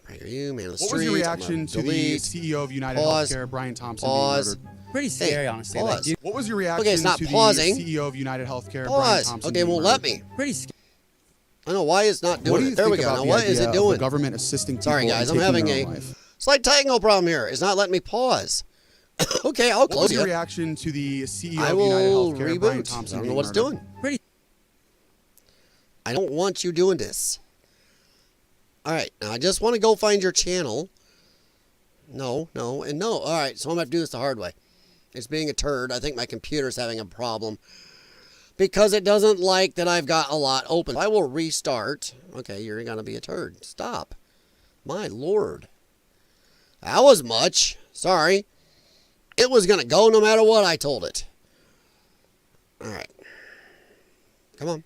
PragerU, man of the street. What was your reaction to the CEO of United Healthcare, Brian Thompson, being murdered? Pretty scary, honestly. Pause. Like, What was your reaction Okay, it's not to pausing. the CEO of United Healthcare, Brian Pause. Thompson? Okay, it won't let me. pretty scary. I know why it's not What doing do you it. There think we go. about Now, the what is idea it of doing? the government assisting people Sorry, guys. in I'm taking having their a own life? slight technical problem here. It's not letting me pause. Okay, I'll What close was your it. reaction to the CEO I of United will Healthcare, Brian reboot. Thompson? I don't know being what it's murdered? doing. Pretty. I don't want you doing this. All right, now I just want to go find your channel. No, and no. All right, so I'm going to have to do this the hard way. It's being a turd. I think my computer's having a problem because it doesn't like that I've got a lot open. I will restart. Okay, you're going to be a turd. Stop. My Lord. That was much. Sorry. It was going to go no matter what I told it. All right. Come on.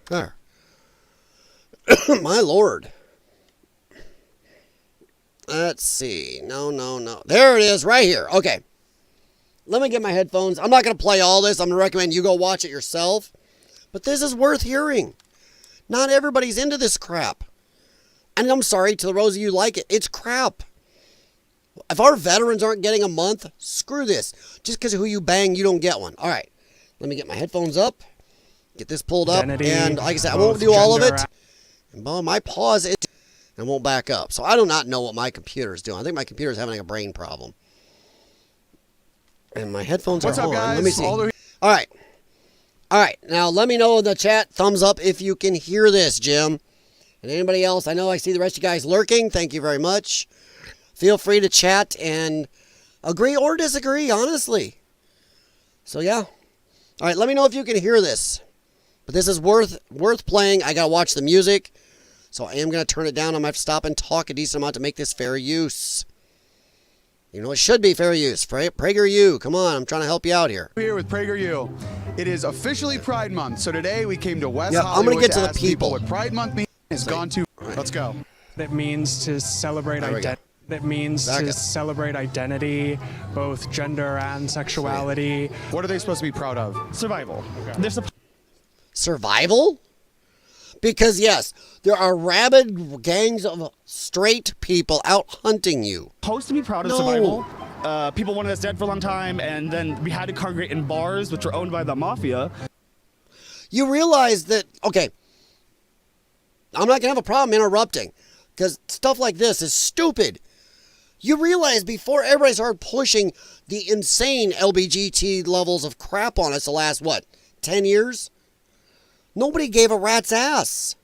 There. My Lord. Let's see. No. There it is right here. Okay. Let me get my headphones. I'm not going to play all this. I'm going to recommend you go watch it yourself. But this is worth hearing. Not everybody's into this crap. And I'm sorry to those of you who like it. It's crap. If our veterans aren't getting a month, screw this. Just because of who you bang, you don't get one. All right. Let me get my headphones up. Get this pulled up. Identity, and like I said, I won't do all of gender, it. And well, my pause it and won't back up. So I do not know what my computer is doing. I think my computer is having a brain problem. And my headphones What's are up, on. guys? Let me see. All right. All right. Now, let me know in the chat. Thumbs up if you can hear this, Jim. And anybody else, I know I see the rest of you guys lurking. Thank you very much. Feel free to chat and agree or disagree, honestly. So, yeah. All right. Let me know if you can hear this. But this is worth playing. I got to watch the music. So I am going to turn it down. I'm going to have to stop and talk a decent amount to make this fair use. You know, it should be fair use. PragerU, come on. I'm trying to help you out here. We're here with PragerU. It is officially Pride Month. So today we came to West Hollywood I'm going to get to the ask people. what Pride Month means. It's gone too. Right. Let's go. That means to celebrate identity. That means to celebrate identity, both gender and sexuality. What are they supposed to be proud of? Survival. Okay. They're Survival? Because, yes, there are rabid gangs of straight people out hunting you. supposed to be proud of survival. People wanted us dead for a long time, and then we had to congregate in bars, which are owned by the mafia. You realize that, okay, I'm not going to have a problem interrupting because stuff like this is stupid. You realize before everybody started pushing the insane LBGT levels of crap on us the last, 10 years? Nobody gave a rat's ass.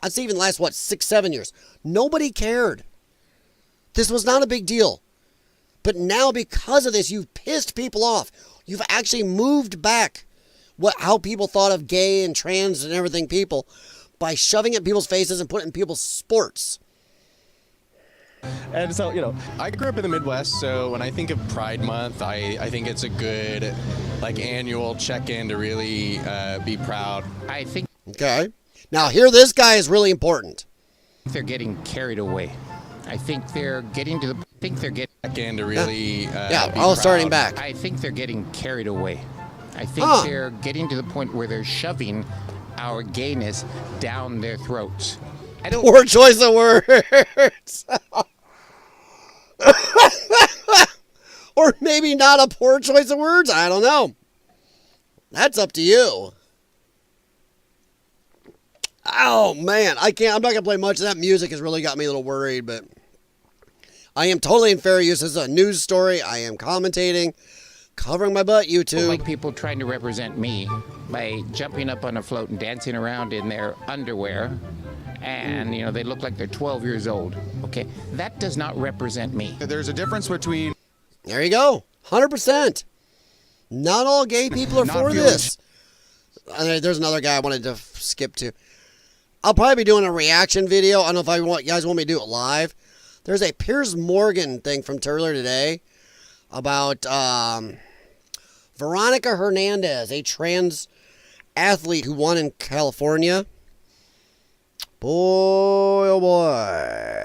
I'd say even the last, 6, 7 years. Nobody cared. This was not a big deal. But now because of this, you've pissed people off. You've actually moved back how people thought of gay and trans and everything people by shoving it in people's faces and putting it in people's sports. And so, I grew up in the Midwest, so when I think of Pride Month, I think it's a good, annual check-in to really be proud. I think Okay. Now, here, this guy is really important. they're getting carried away. I think they're getting to the. Check-in to really be all starting proud. back. I think they're getting carried away. I think they're getting to the point where they're shoving our gayness down their throats. I don't. Poor choice of words. Or maybe not a poor choice of words. I don't know. That's up to you. Oh, man. I'm not going to play much. That music has really got me a little worried, but I am totally in fair use. This is a news story. I am commentating, covering my butt, YouTube. Like people trying to represent me by jumping up on a float and dancing around in their underwear. And, they look like they're 12 years old. Okay? That does not represent me. There's a difference between... There you go. 100%. Not all gay people are for this. There's another guy I wanted to skip to. I'll probably be doing a reaction video. I don't know if you guys want me to do it live. There's a Piers Morgan thing from earlier today about Veronica Hernandez, a trans athlete who won in California. Boy, oh boy,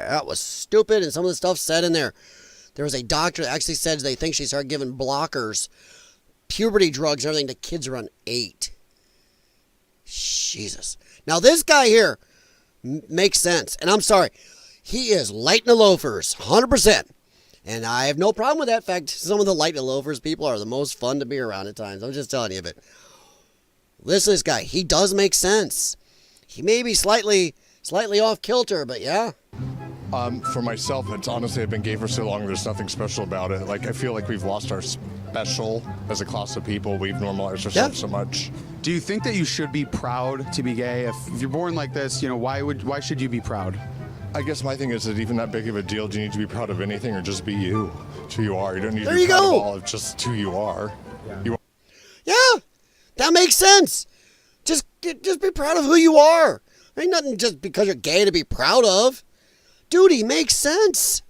that was stupid. And some of the stuff said in there. There was a doctor that actually said they think she started giving blockers, puberty drugs, and everything to kids around 8. Jesus. Now, this guy here makes sense. And I'm sorry. He is lighting the loafers, 100%. And I have no problem with that. In fact, some of the lighting the loafers people are the most fun to be around at times. I'm just telling you. But listen to this guy. He does make sense. He may be slightly off kilter, but yeah. For myself, it's honestly, I've been gay for so long, there's nothing special about it. I feel like we've lost our special as a class of people. We've normalized ourselves so much. Do you think that you should be proud to be gay? If you're born like this, why should you be proud? I guess my thing is that even that big of a deal, do you need to be proud of anything or just be you? It's who you are. You don't need to be proud of all of just who you are. Yeah, that makes sense. Just be proud of who you are. Ain't nothing just because you're gay to be proud of. Dude, he makes sense.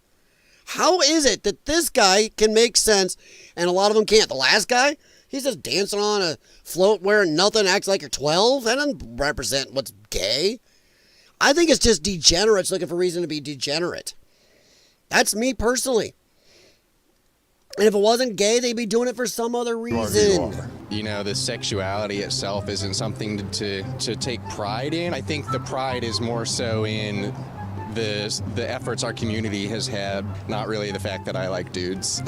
How is it that this guy can make sense and a lot of them can't? The last guy, he's just dancing on a float wearing nothing, acts like you're 12. That doesn't represent what's gay. I think it's just degenerates looking for a reason to be degenerate. That's me personally. And if it wasn't gay, they'd be doing it for some other reason. The sexuality itself isn't something to take pride in. I think the pride is more so in the efforts our community has had, not really the fact that I like dudes.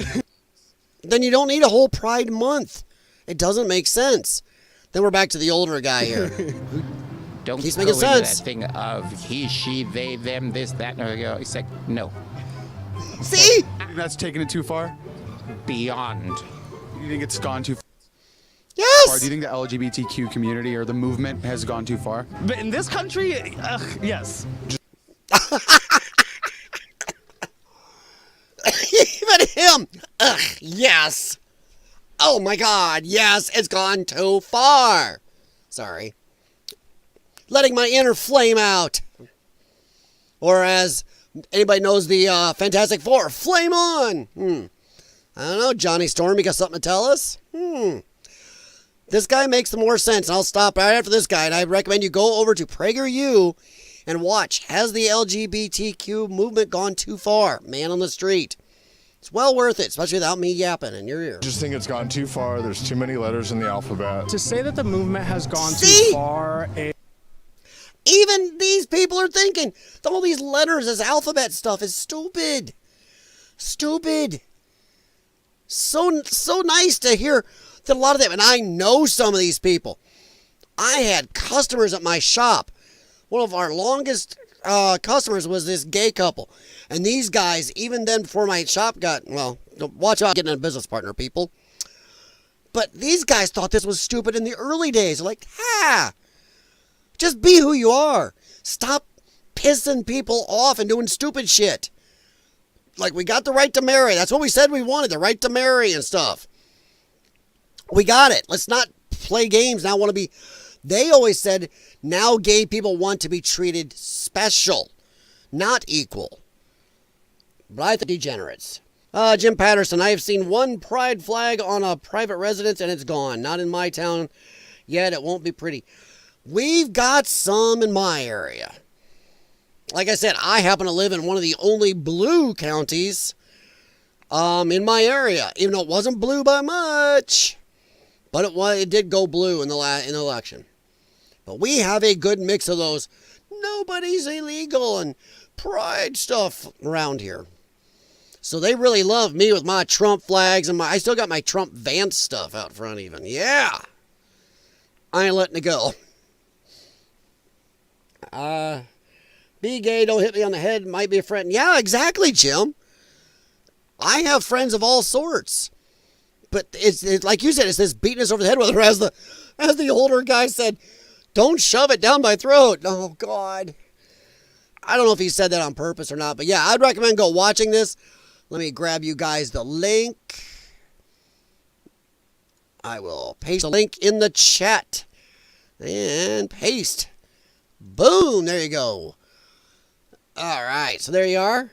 Then you don't need a whole Pride Month. It doesn't make sense. Then we're back to the older guy here. Don't He's go making into sense. that thing of he, she, they, them, this, that. No, it's like, no. See? That's taking it too far? Beyond. You think it's gone too far? Yes! Do you think the LGBTQ community or the movement has gone too far? But in this country, yes. Even him. Ugh, yes. Oh my God, yes, it's gone too far. Sorry. Letting my inner flame out. Or as anybody knows the Fantastic Four, flame on. I don't know, Johnny Storm, you got something to tell us? This guy makes more sense, and I'll stop right after this guy, and I recommend you go over to PragerU and watch. Has the LGBTQ movement gone too far? Man on the Street. It's well worth it, especially without me yapping in your ear. I just think it's gone too far. There's too many letters in the alphabet. To say that the movement has gone See? too far, Even these people are thinking all these letters as alphabet stuff is stupid. Stupid. So nice to hear that a lot of them, and I know some of these people. I had customers at my shop. One of our longest customers was this gay couple. And these guys, even then before my shop got, well, watch out getting a business partner, people. But these guys thought this was stupid in the early days. They're like, just be who you are. Stop pissing people off and doing stupid shit. Like, we got the right to marry. That's what we said we wanted, the right to marry and stuff. We got it. Let's not play games. Now want to be... They always said, now gay people want to be treated special, not equal. But I think degenerates. Jim Patterson, I have seen one pride flag on a private residence and it's gone. Not in my town yet. It won't be pretty. We've got some in my area. Like I said, I happen to live in one of the only blue counties in my area, even though it wasn't blue by much. But it did go blue in the election. But we have a good mix of those nobody's illegal and pride stuff around here. So they really love me with my Trump flags and I still got my Trump Vance stuff out front even. Yeah. I ain't letting it go. Be gay, don't hit me on the head, might be a friend. Yeah, exactly, Jim. I have friends of all sorts. But it's like you said, it's this beating us over the head with her, as the older guy said, don't shove it down my throat. Oh, God. I don't know if he said that on purpose or not, but yeah, I'd recommend go watching this. Let me grab you guys the link. I will paste the link in the chat. And paste. Boom, there you go. All right, so there you are.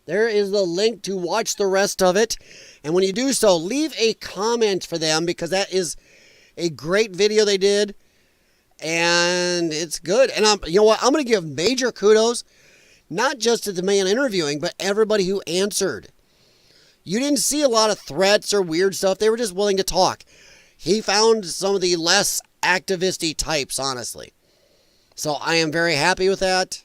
There is the link to watch the rest of it. And when you do so, leave a comment for them because that is a great video they did. And it's good. And you know what? I'm going to give major kudos, not just to the man interviewing, but everybody who answered. You didn't see a lot of threats or weird stuff. They were just willing to talk. He found some of the less activisty types, honestly. So I am very happy with that.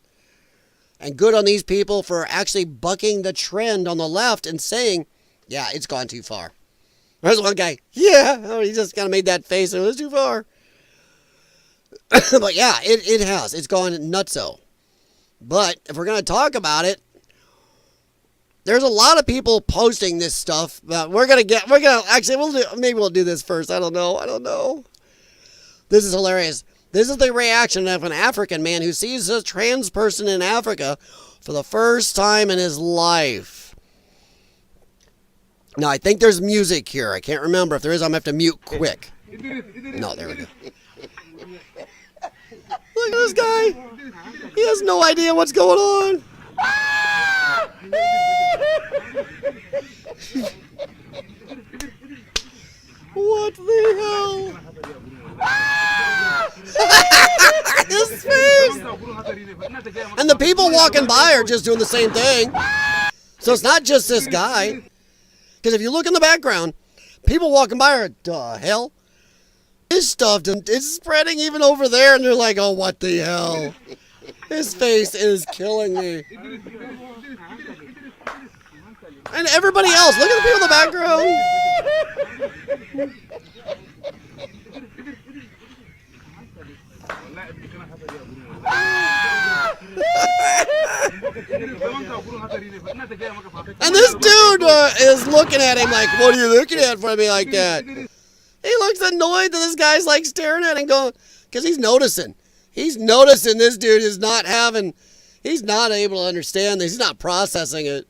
And good on these people for actually bucking the trend on the left and saying, yeah, it's gone too far. There's one guy, yeah, he just kind of made that face and it was too far. But yeah, it has. It's gone nutso. But if we're going to talk about it, there's a lot of people posting this stuff. Maybe we'll do this first. I don't know. This is hilarious. This is the reaction of an African man who sees a trans person in Africa for the first time in his life. Now, I think there's music here. I can't remember. If there is, I'm going to have to mute quick. No, there we go. Look at this guy. He has no idea what's going on. What the hell? His face. And the people walking by are just doing the same thing. So it's not just this guy. Because if you look in the background, people walking by are, the hell? This stuff is spreading even over there, and they're like, oh, what the hell? His face is killing me. And everybody else, look at the people in the background. And this dude is looking at him like, what are you looking at for me like that? He looks annoyed that this guy's like staring at him going, because he's noticing. He's noticing this dude is not having, he's not able to understand this. He's not processing it.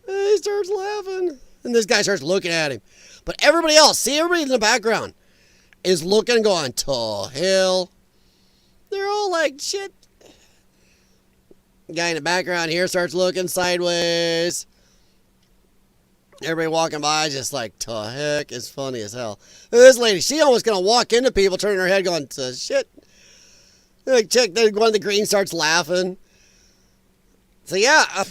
And he starts laughing. And this guy starts looking at him. But everybody else, see everybody in the background, is looking and going, to hell. They're all like, shit. Guy in the background here starts looking sideways. Everybody walking by is just like, to heck, it's funny as hell. And this lady, she almost gonna walk into people, turning her head going, to shit. Like, check, then one of the green starts laughing. So yeah, I'm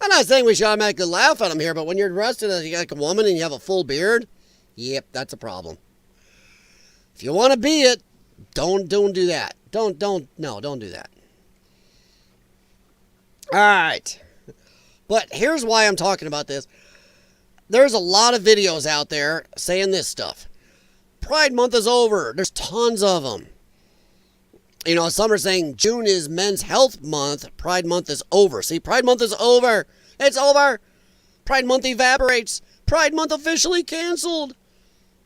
not saying we should automatically laugh at him here, but when you're dressed as like a woman and you have a full beard, yep, that's a problem. If you want to be it, don't do that. Don't do that. All right. But here's why I'm talking about this. There's a lot of videos out there saying this stuff. Pride Month is over. There's tons of them. You know, some are saying June is Men's Health Month. Pride Month is over. See, Pride Month is over. It's over. Pride Month evaporates. Pride Month officially canceled.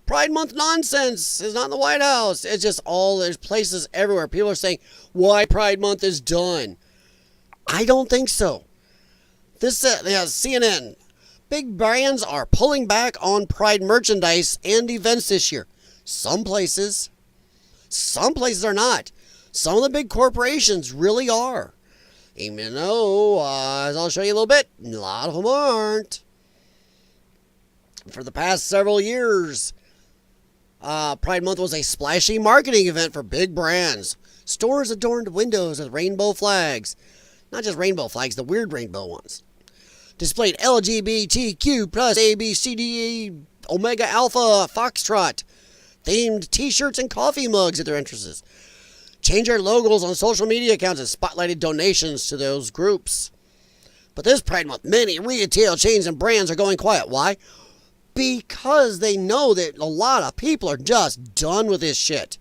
Pride Month nonsense is not in the White House. It's just there's places everywhere. People are saying, why Pride Month is done. I don't think so. This CNN. Big brands are pulling back on Pride merchandise and events this year. Some places are not. Some of the big corporations really are. Even though, as I'll show you a little bit, a lot of them aren't. For the past several years, Pride Month was a splashy marketing event for big brands. Stores adorned windows with rainbow flags. Not just rainbow flags, the weird rainbow ones. Displayed LGBTQ plus ABCDE Omega Alpha Foxtrot themed t-shirts and coffee mugs at their entrances. Changed their logos on social media accounts and spotlighted donations to those groups. But this Pride Month, many retail chains and brands are going quiet. Why? Because they know that a lot of people are just done with this shit.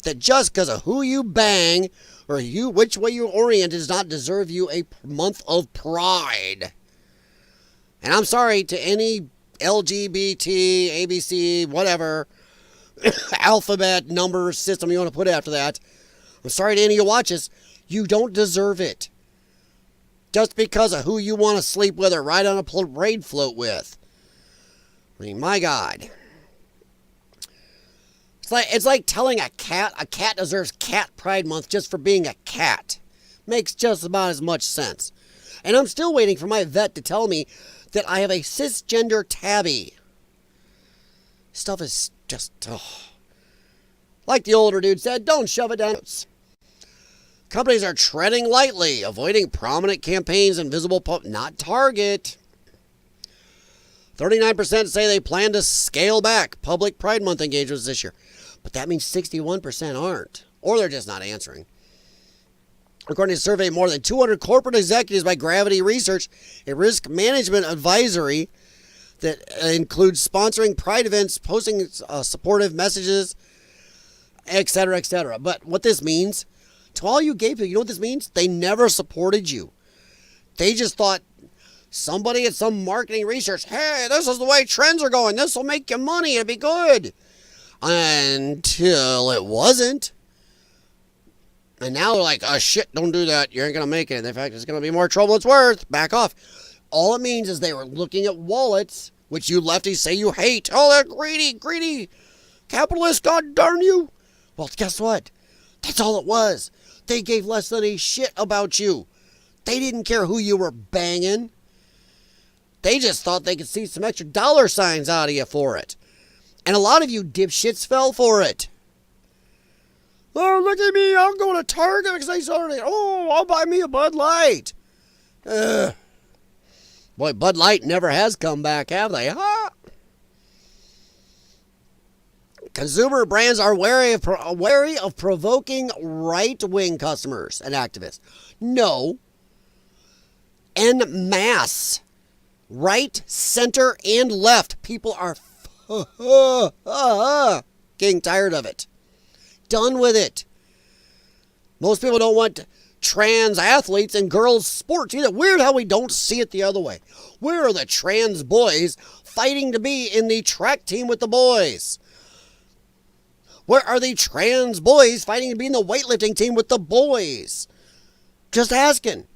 That just because of who you bang or which way you orient does not deserve you a month of pride. And I'm sorry to any LGBT, ABC, whatever, alphabet number system you want to put after that. I'm sorry to any of you watches. You don't deserve it. Just because of who you want to sleep with or ride on a parade float with. I mean, my God. It's like telling a cat deserves Cat Pride Month just for being a cat. Makes just about as much sense. And I'm still waiting for my vet to tell me that I have a cisgender tabby. Stuff is just, like the older dude said, don't shove it down. Companies are treading lightly, avoiding prominent campaigns and visible not Target. 39% say they plan to scale back public Pride Month engagements this year. But that means 61% aren't. Or they're just not answering. According to a survey of more than 200 corporate executives by Gravity Research, a risk management advisory that includes sponsoring Pride events, posting supportive messages, etc., etc. But what this means, to all you gay people, you know what this means? They never supported you. They just thought somebody at some marketing research, hey, this is the way trends are going. This will make you money. It'll be good. Until it wasn't. And now they're like, oh shit, don't do that. You ain't going to make it. In fact, it's going to be more trouble it's worth. Back off. All it means is they were looking at wallets, which you lefties say you hate. Oh, they're greedy capitalists, god darn you. Well, guess what? That's all it was. They gave less than a shit about you. They didn't care who you were banging. They just thought they could see some extra dollar signs out of you for it. And a lot of you dipshits fell for it. Oh, look at me. I'll go to Target because they saw it. Oh, I'll buy me a Bud Light. Boy, Bud Light never has come back, have they? Huh? Consumer brands are wary of provoking right-wing customers and activists. No. En masse. Right, center, and left. People are getting tired of it. Done with it. Most people don't want trans athletes in girls' sports either. Weird how we don't see it the other way. Where are the trans boys fighting to be in the track team with the boys? Where are the trans boys fighting to be in the weightlifting team with the boys? Just asking.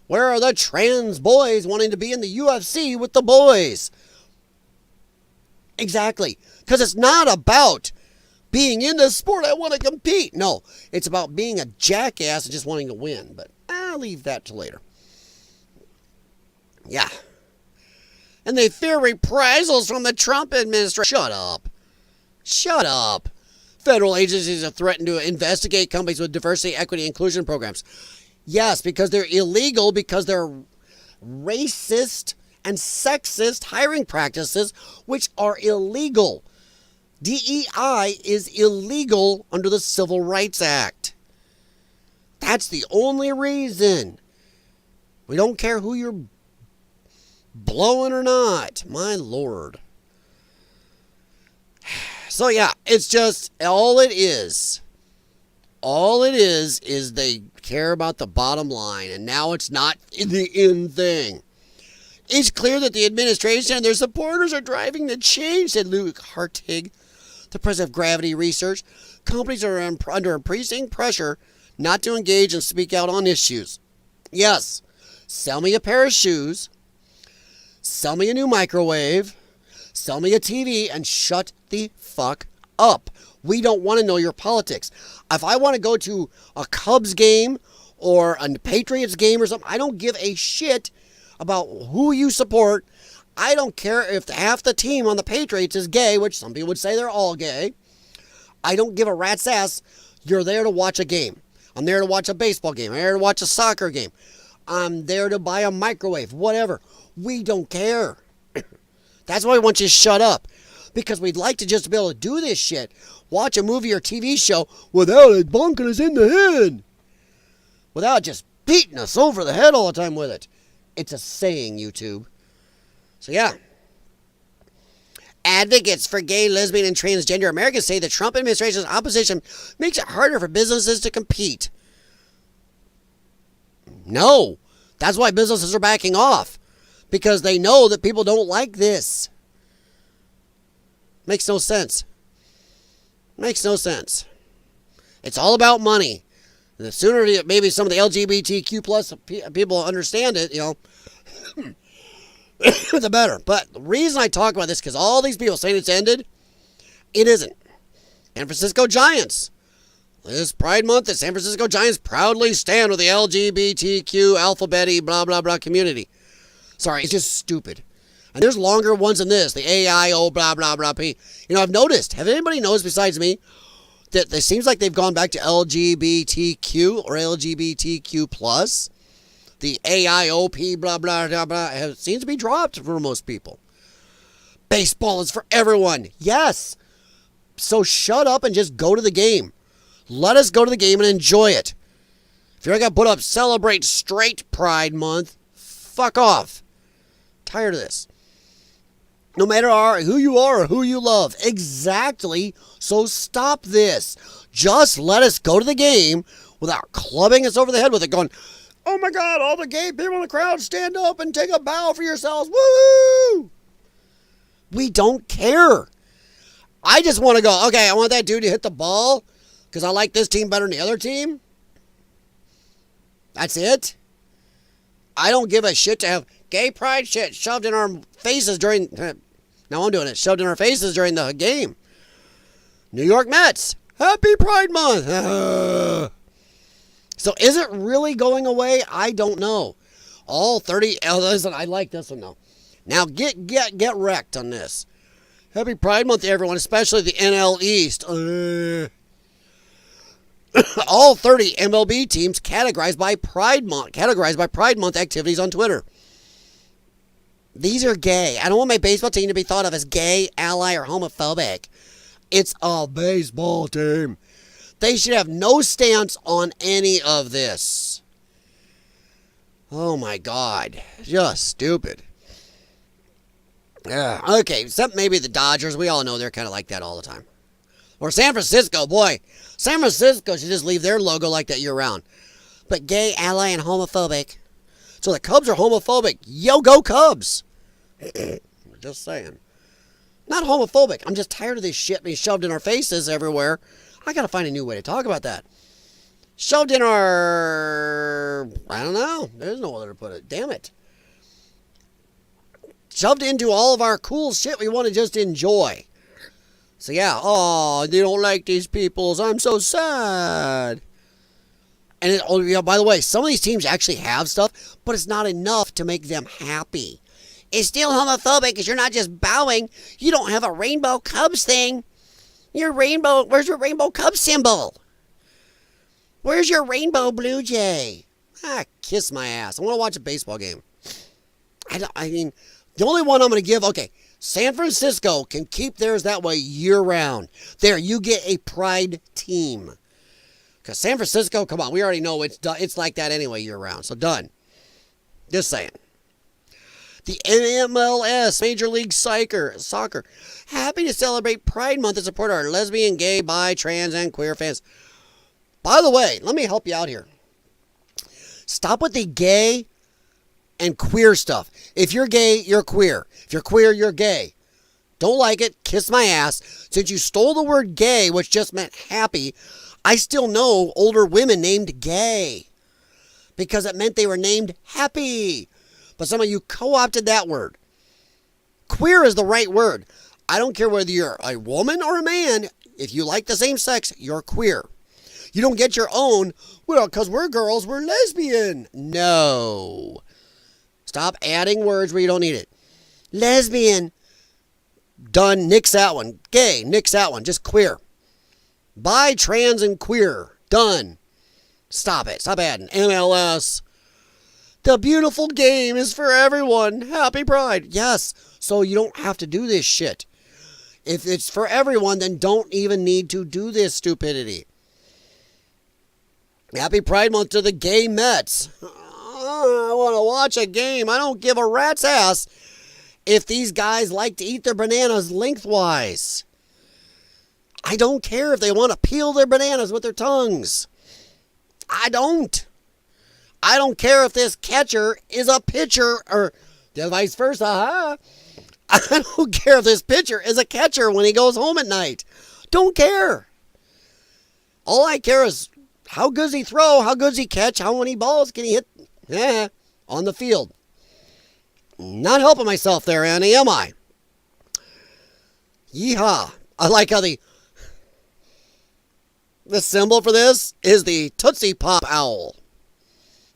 Where are the trans boys wanting to be in the UFC with the boys? Exactly. Because it's not about being in the sport. I want to compete. No, it's about being a jackass and just wanting to win. But I'll leave that till later. Yeah. And they fear reprisals from the Trump administration. Shut up. Shut up. Federal agencies have threatened to investigate companies with diversity, equity, inclusion programs. Yes, because they're illegal, because they're racist and sexist hiring practices, which are illegal. DEI is illegal under the Civil Rights Act. That's the only reason. We don't care who you're blowing or not. My Lord. So yeah, it's just all it is. All it is they care about the bottom line, and now it's not the in thing. It's clear that the administration and their supporters are driving the change, said Luke Hartig, the president of Gravity Research. Companies are under increasing pressure not to engage and speak out on issues. Yes, sell me a pair of shoes, sell me a new microwave, sell me a TV, and shut the fuck up. We don't want to know your politics. If I want to go to a Cubs game or a Patriots game or something, I don't give a shit about who you support. I don't care if half the team on the Patriots is gay, which some people would say they're all gay. I don't give a rat's ass. You're there to watch a game. I'm there to watch a baseball game. I'm there to watch a soccer game. I'm there to buy a microwave, whatever. We don't care. That's why we want you to shut up. Because we'd like to just be able to do this shit. Watch a movie or TV show without it bonking us in the head. Without just beating us over the head all the time with it. It's a saying, YouTube. So yeah. Advocates for gay, lesbian, and transgender Americans say the Trump administration's opposition makes it harder for businesses to compete. No. That's why businesses are backing off. Because they know that people don't like this. Makes no sense. Makes no sense. It's all about money. And the sooner maybe some of the LGBTQ plus people understand it, the better. But the reason I talk about this, because all these people saying it's ended, it isn't. San Francisco Giants. This Pride Month, the San Francisco Giants proudly stand with the LGBTQ alphabeti blah blah blah community. Sorry, it's just stupid. And there's longer ones than this. The AIO blah blah blah P. I've noticed. Have anybody noticed besides me that it seems like they've gone back to LGBTQ or LGBTQ plus? The AIOP blah blah blah blah seems to be dropped for most people. Baseball is for everyone. Yes. So shut up and just go to the game. Let us go to the game and enjoy it. If you're going to put up celebrate straight Pride Month, fuck off. Tired of this. No matter who you are or who you love. Exactly. So stop this. Just let us go to the game without clubbing us over the head with it going, oh my God, all the gay people in the crowd, stand up and take a bow for yourselves. Woo! We don't care. I just want to go, okay, I want that dude to hit the ball because I like this team better than the other team. That's it. I don't give a shit to have gay pride shit shoved in our faces during... Now I'm doing it. Shoved in our faces during the game. New York Mets. Happy Pride Month. So is it really going away? I don't know. All 30... listen, I like this one though. Now get wrecked on this. Happy Pride Month to everyone, especially the NL East. All 30 MLB teams categorized by Pride Month activities on Twitter. These are gay. I don't want my baseball team to be thought of as gay, ally, or homophobic. It's a baseball team. They should have no stance on any of this. Oh my God. Just stupid. Yeah. Okay, except maybe the Dodgers. We all know they're kind of like that all the time. Or San Francisco, boy. San Francisco should just leave their logo like that year-round. But gay, ally, and homophobic. So the Cubs are homophobic. Yo, go Cubs. Just saying. Not homophobic. I'm just tired of this shit being shoved in our faces everywhere. I gotta find a new way to talk about that. Shoved in our... I don't know. There's no other to put it. Damn it. Shoved into all of our cool shit we want to just enjoy. So yeah, oh, they don't like these peoples. I'm so sad. And by the way, some of these teams actually have stuff, but it's not enough to make them happy. It's still homophobic because you're not just bowing. You don't have a rainbow Cubs thing. Where's your rainbow Cubs symbol? Where's your rainbow Blue Jay? Kiss my ass. I want to watch a baseball game. I mean, the only one I'm going to give, okay, San Francisco can keep theirs that way year-round. There, you get a pride team. Because San Francisco, come on, we already know it's like that anyway year-round. So done. Just saying. The MLS, Major League Soccer, happy to celebrate Pride Month and support our lesbian, gay, bi, trans, and queer fans. By the way, let me help you out here. Stop with the gay and queer stuff. If you're gay, you're queer. If you're queer, you're gay. Don't like it, kiss my ass. Since you stole the word gay, which just meant happy, I still know older women named gay because it meant they were named happy. But some of you co-opted that word. Queer is the right word. I don't care whether you're a woman or a man. If you like the same sex, you're queer. You don't get your own, well, because we're girls, we're lesbian. No. Stop adding words where you don't need it. Lesbian. Done. Nix that one. Gay. Nix that one. Just queer. Bi, trans, and queer. Done. Stop it. Stop adding. MLS. The beautiful game is for everyone. Happy Pride. Yes. So you don't have to do this shit. If it's for everyone, then don't even need to do this stupidity. Happy Pride Month to the gay Mets. I want to watch a game. I don't give a rat's ass if these guys like to eat their bananas lengthwise. I don't care if they want to peel their bananas with their tongues. I don't. I don't care if this catcher is a pitcher or the vice versa. Huh? I don't care if this pitcher is a catcher when he goes home at night. Don't care. All I care is how good does he throw, how good does he catch, how many balls can he hit on the field. Not helping myself there, Annie, am I? Yeehaw. I like how the symbol for this is the Tootsie Pop Owl.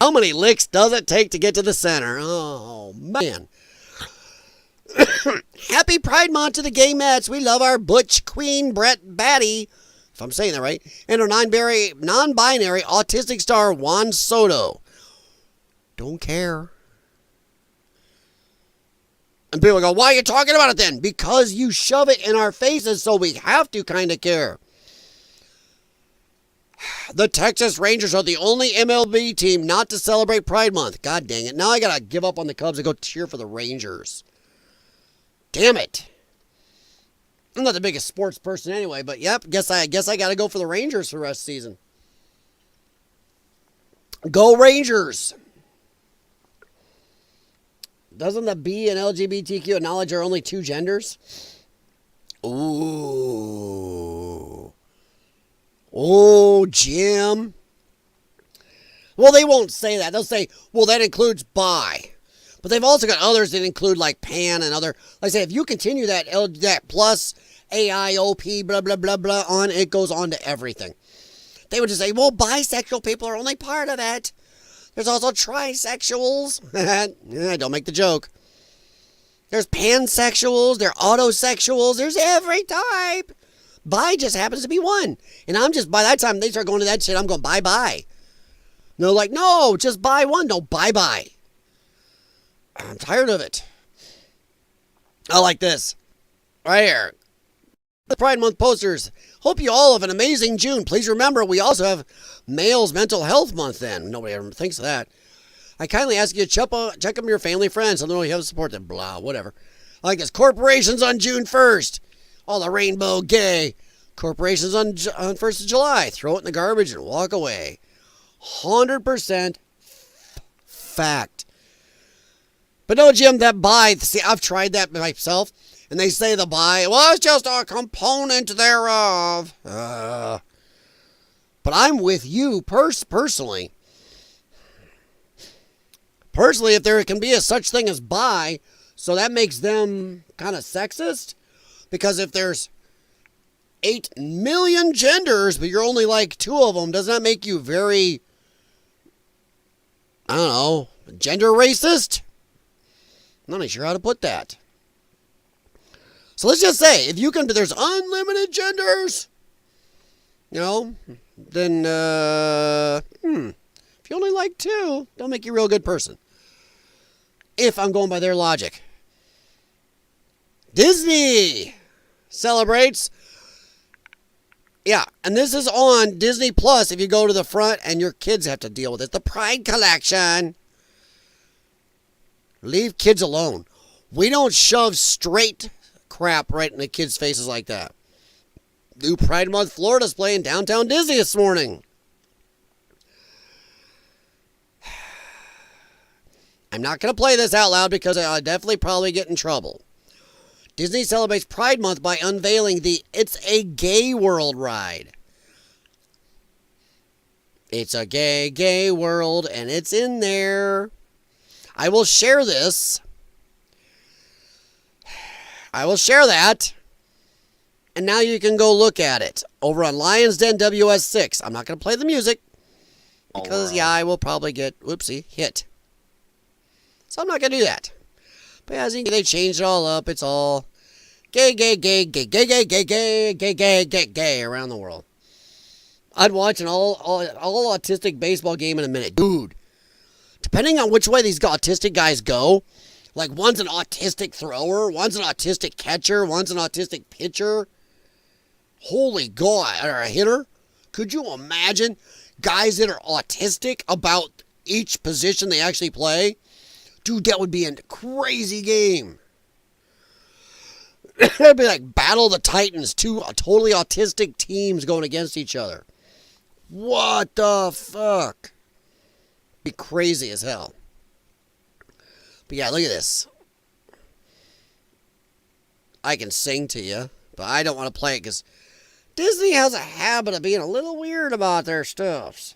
How many licks does it take to get to the center? Oh, man. Happy Pride Month to the gay Mets. We love our Butch Queen Brett Batty, if I'm saying that right, and our non-binary autistic star Juan Soto. Don't care. And people go, why are you talking about it then? Because you shove it in our faces, so we have to kind of care. The Texas Rangers are the only MLB team not to celebrate Pride Month. God dang it. Now I got to give up on the Cubs and go cheer for the Rangers. Damn it. I'm not the biggest sports person anyway, but yep, guess I got to go for the Rangers for the rest of the season. Go Rangers. Doesn't the B and LGBTQ acknowledge there are only two genders? Ooh. Oh, Jim. Well, they won't say that. They'll say, well, that includes bi. But they've also got others that include like pan and other. Like I say, if you continue that plus AIOP, blah, blah, blah, blah on, it goes on to everything. They would just say, well, bisexual people are only part of it. There's also trisexuals. Don't make the joke. There's pansexuals. There's autosexuals. There's every type. Bi just happens to be one. And I'm just, by that time they start going to that shit, I'm going, bye-bye. And they're like, no, just buy one. No, bye-bye. I'm tired of it. I like this. Right here. The Pride Month posters. Hope you all have an amazing June. Please remember, we also have Males Mental Health Month then. Nobody ever thinks of that. I kindly ask you to check on your family, friends. I don't know you have support them. Blah, whatever. I like this. Corporations on June 1st. All the rainbow gay. Corporations on 1st of July. Throw it in the garbage and walk away. 100% fact. But no, Jim, that buy, see, I've tried that myself, and they say the buy was just a component thereof. But I'm with you personally. Personally, if there can be a such thing as buy, so that makes them kind of sexist, because if there's 8 million genders, but you're only like 2 of them, doesn't that make you very, I don't know, gender racist? I'm not sure how to put that. So let's just say, if you can, there's unlimited genders, you know, then, if you only like 2, don't make you a real good person. If I'm going by their logic. Disney celebrates. Yeah, and this is on Disney Plus if you go to the front, and your kids have to deal with it. The Pride Collection. Leave kids alone. We don't shove straight crap right in the kids' faces like that. New Pride Month Florida's playing downtown Disney this morning. I'm not going to play this out loud because I'll definitely probably get in trouble. Disney celebrates Pride Month by unveiling the It's a Gay World ride. It's a gay, gay world, and it's in there. I will share this. I will share that. And now you can go look at it over on Lyons Den WS6. I'm not going to play the music because, yeah, I will probably get, whoopsie, hit. So I'm not going to do that. But as you can see, they changed it all up. It's all gay, gay, gay, gay, gay, gay, gay, gay, gay, gay, gay, gay around the world. I'd watch an all autistic baseball game in a minute. Dude, depending on which way these autistic guys go, like one's an autistic thrower, one's an autistic catcher, one's an autistic pitcher. Holy God, or a hitter. Could you imagine guys that are autistic about each position they actually play? Dude, that would be a crazy game. That'd be like Battle of the Titans, 2 totally autistic teams going against each other. What the fuck? Be crazy as hell. But yeah, look at this. I can sing to you, but I don't want to play it because Disney has a habit of being a little weird about their stuffs.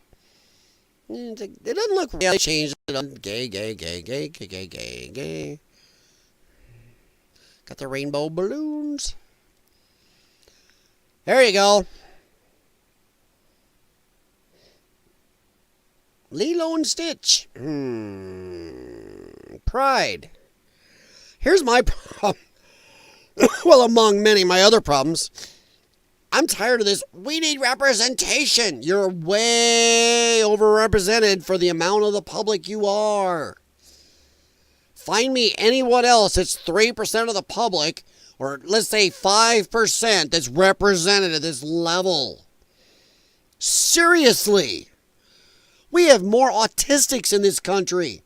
It doesn't look real. They changed it on gay, gay, gay, gay, gay, gay, gay, gay. Got the rainbow balloons. There you go. Lilo and Stitch. Pride. Here's my problem. Well, among many of my other problems. I'm tired of this. We need representation. You're way overrepresented for the amount of the public you are. Find me anyone else that's 3% of the public, or let's say 5% that's represented at this level. Seriously. We have more autistics in this country.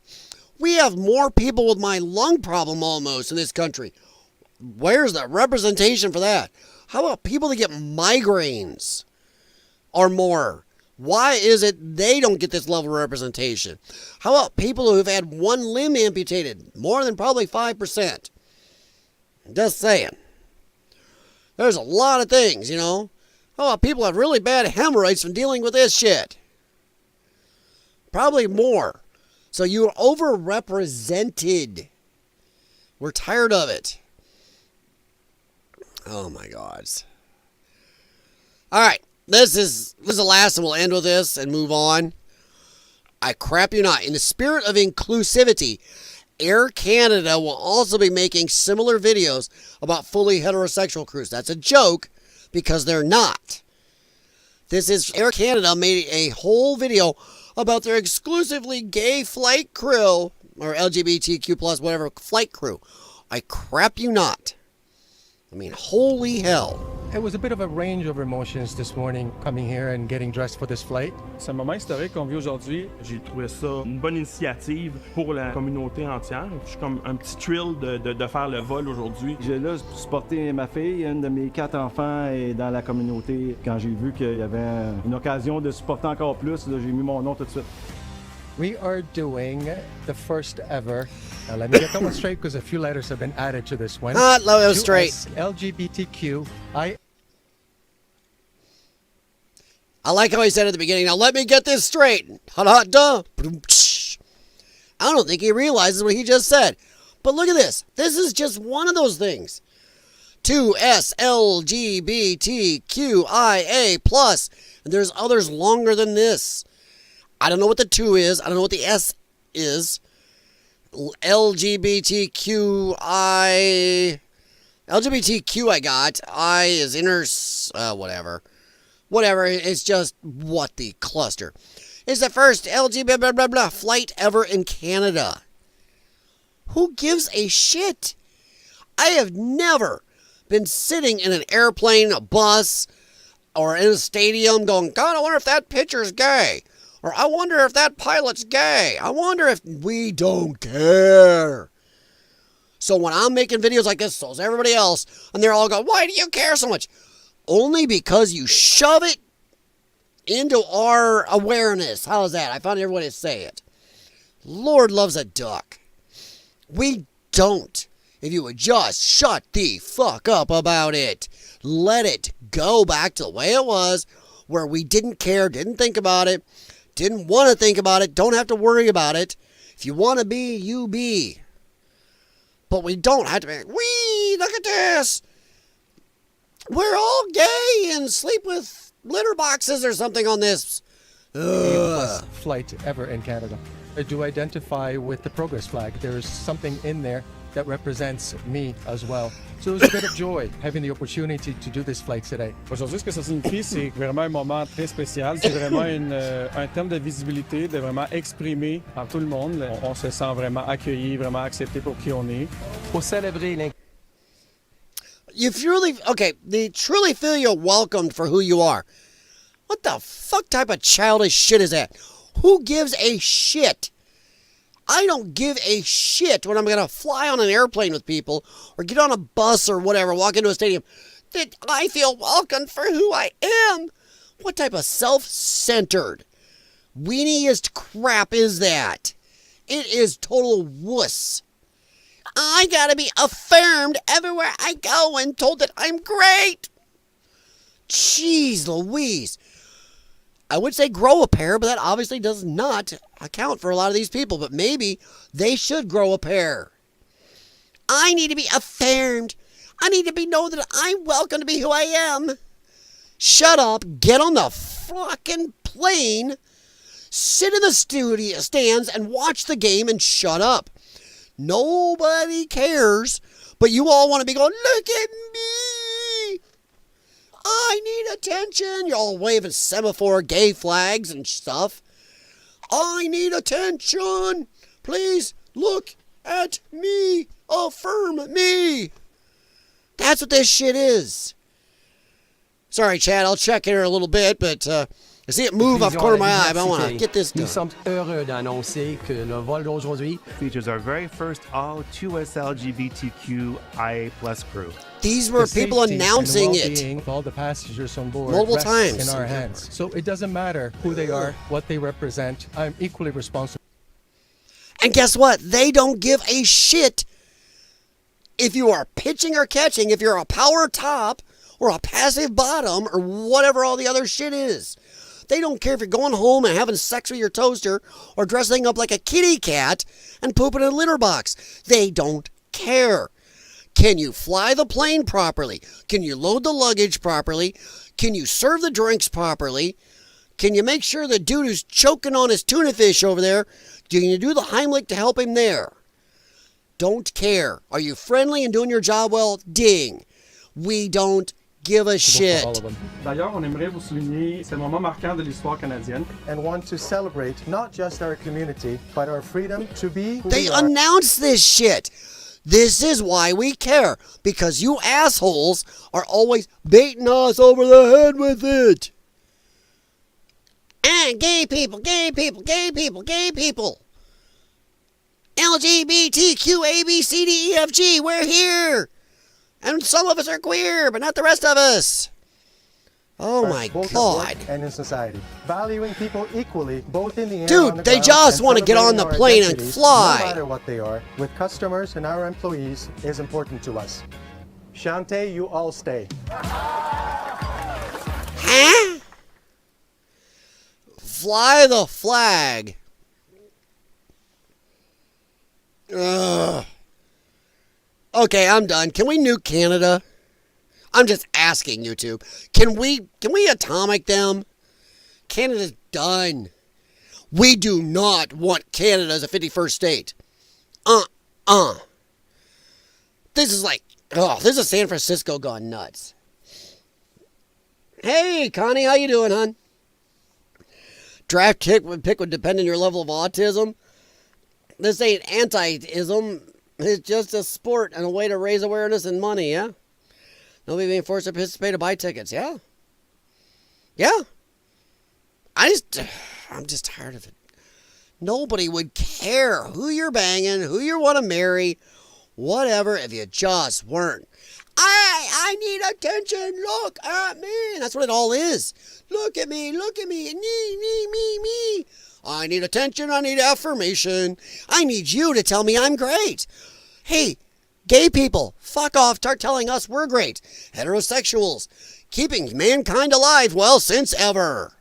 We have more people with my lung problem almost in this country. Where's the representation for that? How about people that get migraines or more? Why is it they don't get this level of representation? How about people who've had one limb amputated? More than probably 5%. Just saying. There's a lot of things, you know. How about people who have really bad hemorrhoids from dealing with this shit? Probably more. So you're overrepresented. We're tired of it. Oh my God. All right. This is the last, and we'll end with this and move on. I crap you not. In the spirit of inclusivity, Air Canada will also be making similar videos about fully heterosexual crews. That's a joke because they're not. This is Air Canada made a whole video about their exclusively gay flight crew, or LGBTQ plus whatever flight crew. I crap you not. I mean, holy hell. It was a bit of a range of emotions this morning coming here and getting dressed for this flight. C'est un moment historique qu'on vit aujourd'hui. J'ai trouvé ça une bonne initiative pour la communauté entière. Je suis comme un petit thrill de faire le vol aujourd'hui. J'ai là pour supporter ma fille, une de mes 4 enfants est dans la communauté. Quand j'ai vu qu'il y avait une occasion de supporter encore plus, là, j'ai mis mon nom tout de suite. We are doing the first ever. Now let me get that one straight because a few letters have been added to this one. Not low straight. LGBTQ. I like how he said at the beginning, now let me get this straight. Duh. I don't think he realizes what he just said. But look at this. This is just one of those things. 2S LGBTQIA plus. And there's others longer than this. I don't know what the 2 is. I don't know what the S is. LGBTQ I got. I is whatever. Whatever, it's just what the cluster. It's the first LGBT blah, blah, blah, flight ever in Canada. Who gives a shit? I have never been sitting in an airplane, a bus, or in a stadium going, God, I wonder if that pitcher's gay. Or I wonder if that pilot's gay. I wonder if we don't care. So when I'm making videos like this, so is everybody else, and they're all going, why do you care so much? Only because you shove it into our awareness. How's that? I found everybody to say it. Lord loves a duck. We don't. If you would just shut the fuck up about it. Let it go back to the way it was, where we didn't care, didn't think about it, didn't want to think about it, don't have to worry about it. If you want to be, you be. But we don't have to be, wee, look at this. We're all gay and sleep with litter boxes or something on this. Flight ever in Canada. I do identify with the progress flag. There's something in there that represents me as well. So it was a bit of joy having the opportunity to do this flight today. Aujourd'hui, ce que ça signifie, c'est vraiment un moment très spécial. C'est vraiment un terme de visibilité, de vraiment exprimer par tout le monde. On se sent vraiment accueilli, vraiment accepté pour qui on est. Pour célébrer they truly feel you're welcomed for who you are. What the fuck type of childish shit is that? Who gives a shit? I don't give a shit when I'm going to fly on an airplane with people or get on a bus or whatever, walk into a stadium, that I feel welcomed for who I am. What type of self-centered, weeniest crap is that? It is total wuss. I gotta be affirmed everywhere I go and told that I'm great. Jeez Louise. I would say grow a pair, but that obviously does not account for a lot of these people. But maybe they should grow a pair. I need to be affirmed. I need to know that I'm welcome to be who I am. Shut up, get on the fucking plane, sit in the studio stands and watch the game and shut up. Nobody cares, but you all want to be going, look at me. I need attention. You're all waving semaphore gay flags and stuff. I need attention. Please look at me. Affirm me. That's what this shit is. Sorry, Chad, I'll check here a little bit, but I see it move off the corner of my eye, but I want to get this done. Nous sommes heureux d'annoncer que le vol d'aujourd'hui features our very first all 2S LGBTQIA+ crew. These were people announcing it. Of all the passengers on board multiple times in our hands. So it doesn't matter who they are, what they represent. I'm equally responsible. And guess what? They don't give a shit if you are pitching or catching, if you're a power top or a passive bottom or whatever all the other shit is. They don't care if you're going home and having sex with your toaster or dressing up like a kitty cat and pooping in a litter box. They don't care. Can you fly the plane properly? Can you load the luggage properly? Can you serve the drinks properly? Can you make sure the dude who's choking on his tuna fish over there, can you do the Heimlich to help him there? Don't care. Are you friendly and doing your job well? Ding. We don't give a shit. D'ailleurs, on aimerait vous souligner ce moment marquant de l'histoire canadienne. And want to celebrate not just our community, but our freedom to be who They we are. announce this shit. This is why we care, because you assholes are always baiting us over the head with it. And gay people, gay people, gay people, gay people. LGBTQ, A, B, C, D, E, F, G, we're here. And some of us are queer, but not the rest of us. Oh my God. And in society. Valuing people equally, both in the air. Dude, they just want to get on the plane and fly. No matter what they are, with customers and our employees, is important to us. Shante, you all stay. Huh? Fly the flag. Ugh. Okay, I'm done. Can we nuke Canada? I'm just asking you two. Can we atomic them? Canada's done. We do not want Canada as a 51st state. This is like, this is San Francisco gone nuts. Hey, Connie, how you doing, hon? Draft pick would depend on your level of autism. This ain't anti-ism. It's just a sport and a way to raise awareness and money, yeah? Nobody being forced to participate or buy tickets, yeah? Yeah? I'm just tired of it. Nobody would care who you're banging, who you want to marry, whatever, if you just weren't. I need attention, look at me. That's what it all is. Look at me, me. I need attention, I need affirmation. I need you to tell me I'm great. Hey, gay people, fuck off, start telling us we're great. Heterosexuals, keeping mankind alive, well, since ever.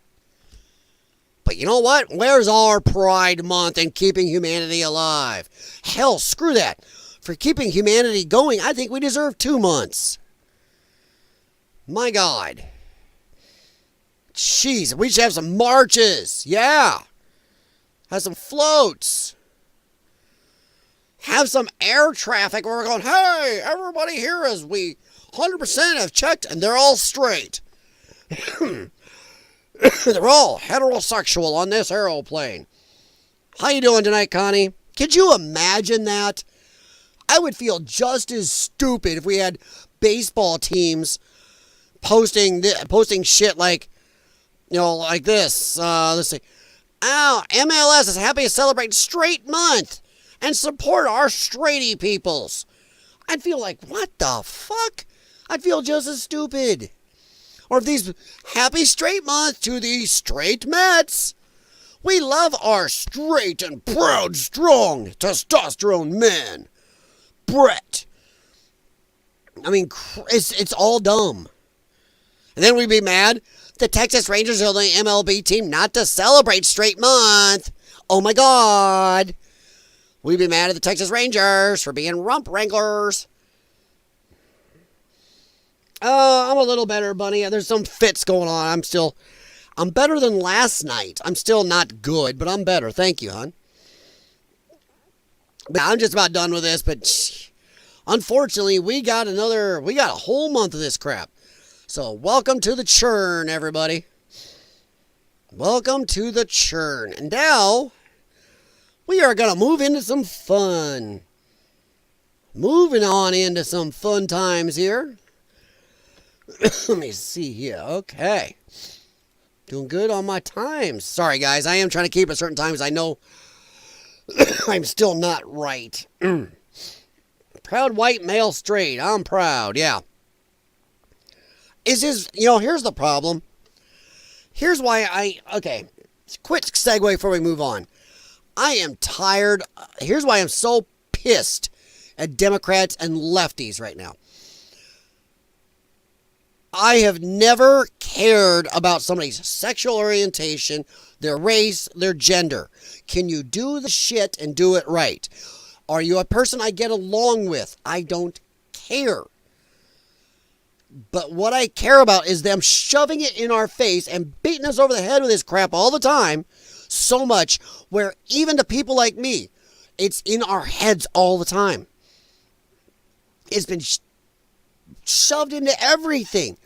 But you know what? Where's our Pride Month and keeping humanity alive? Hell, screw that. For keeping humanity going, I think we deserve 2 months. My God. Jeez, we should have some marches. Yeah. Have some floats. Have some air traffic where we're going, hey, everybody here is we 100% have checked and they're all straight. They're all heterosexual on this aeroplane. How you doing tonight, Connie? Could you imagine that? I would feel just as stupid if we had baseball teams posting shit like, like this. Let's see. Oh, MLS is happy to celebrate Straight Month and support our straighty peoples. I'd feel like, what the fuck? I'd feel just as stupid. Or if these happy Straight Month to the straight Mets. We love our straight and proud, strong, testosterone men. Brett. I mean, it's all dumb. And then we'd be mad. The Texas Rangers are the MLB team not to celebrate Straight Month. Oh my God. We'd be mad at the Texas Rangers for being rump wranglers. I'm a little better, Bunny. There's some fits going on. I'm better than last night. I'm still not good, but I'm better. Thank you, hon. I'm just about done with this, but unfortunately, we got a whole month of this crap. So welcome to the churn, everybody. Welcome to the churn. And now, we are going to move into some fun. Moving on into some fun times here. Let me see here. Okay. Doing good on my times. Sorry, guys. I am trying to keep a certain time because I know I'm still not right. Proud white male straight. I'm proud. Yeah. Here's the problem. Here's why okay. Quick segue before we move on. I am tired. Here's why I'm so pissed at Democrats and lefties right now. I have never cared about somebody's sexual orientation, their race, their gender. Can you do the shit and do it right? Are you a person I get along with? I don't care. But what I care about is them shoving it in our face and beating us over the head with this crap all the time, so much where even to people like me, it's in our heads all the time. It's been shoved into everything.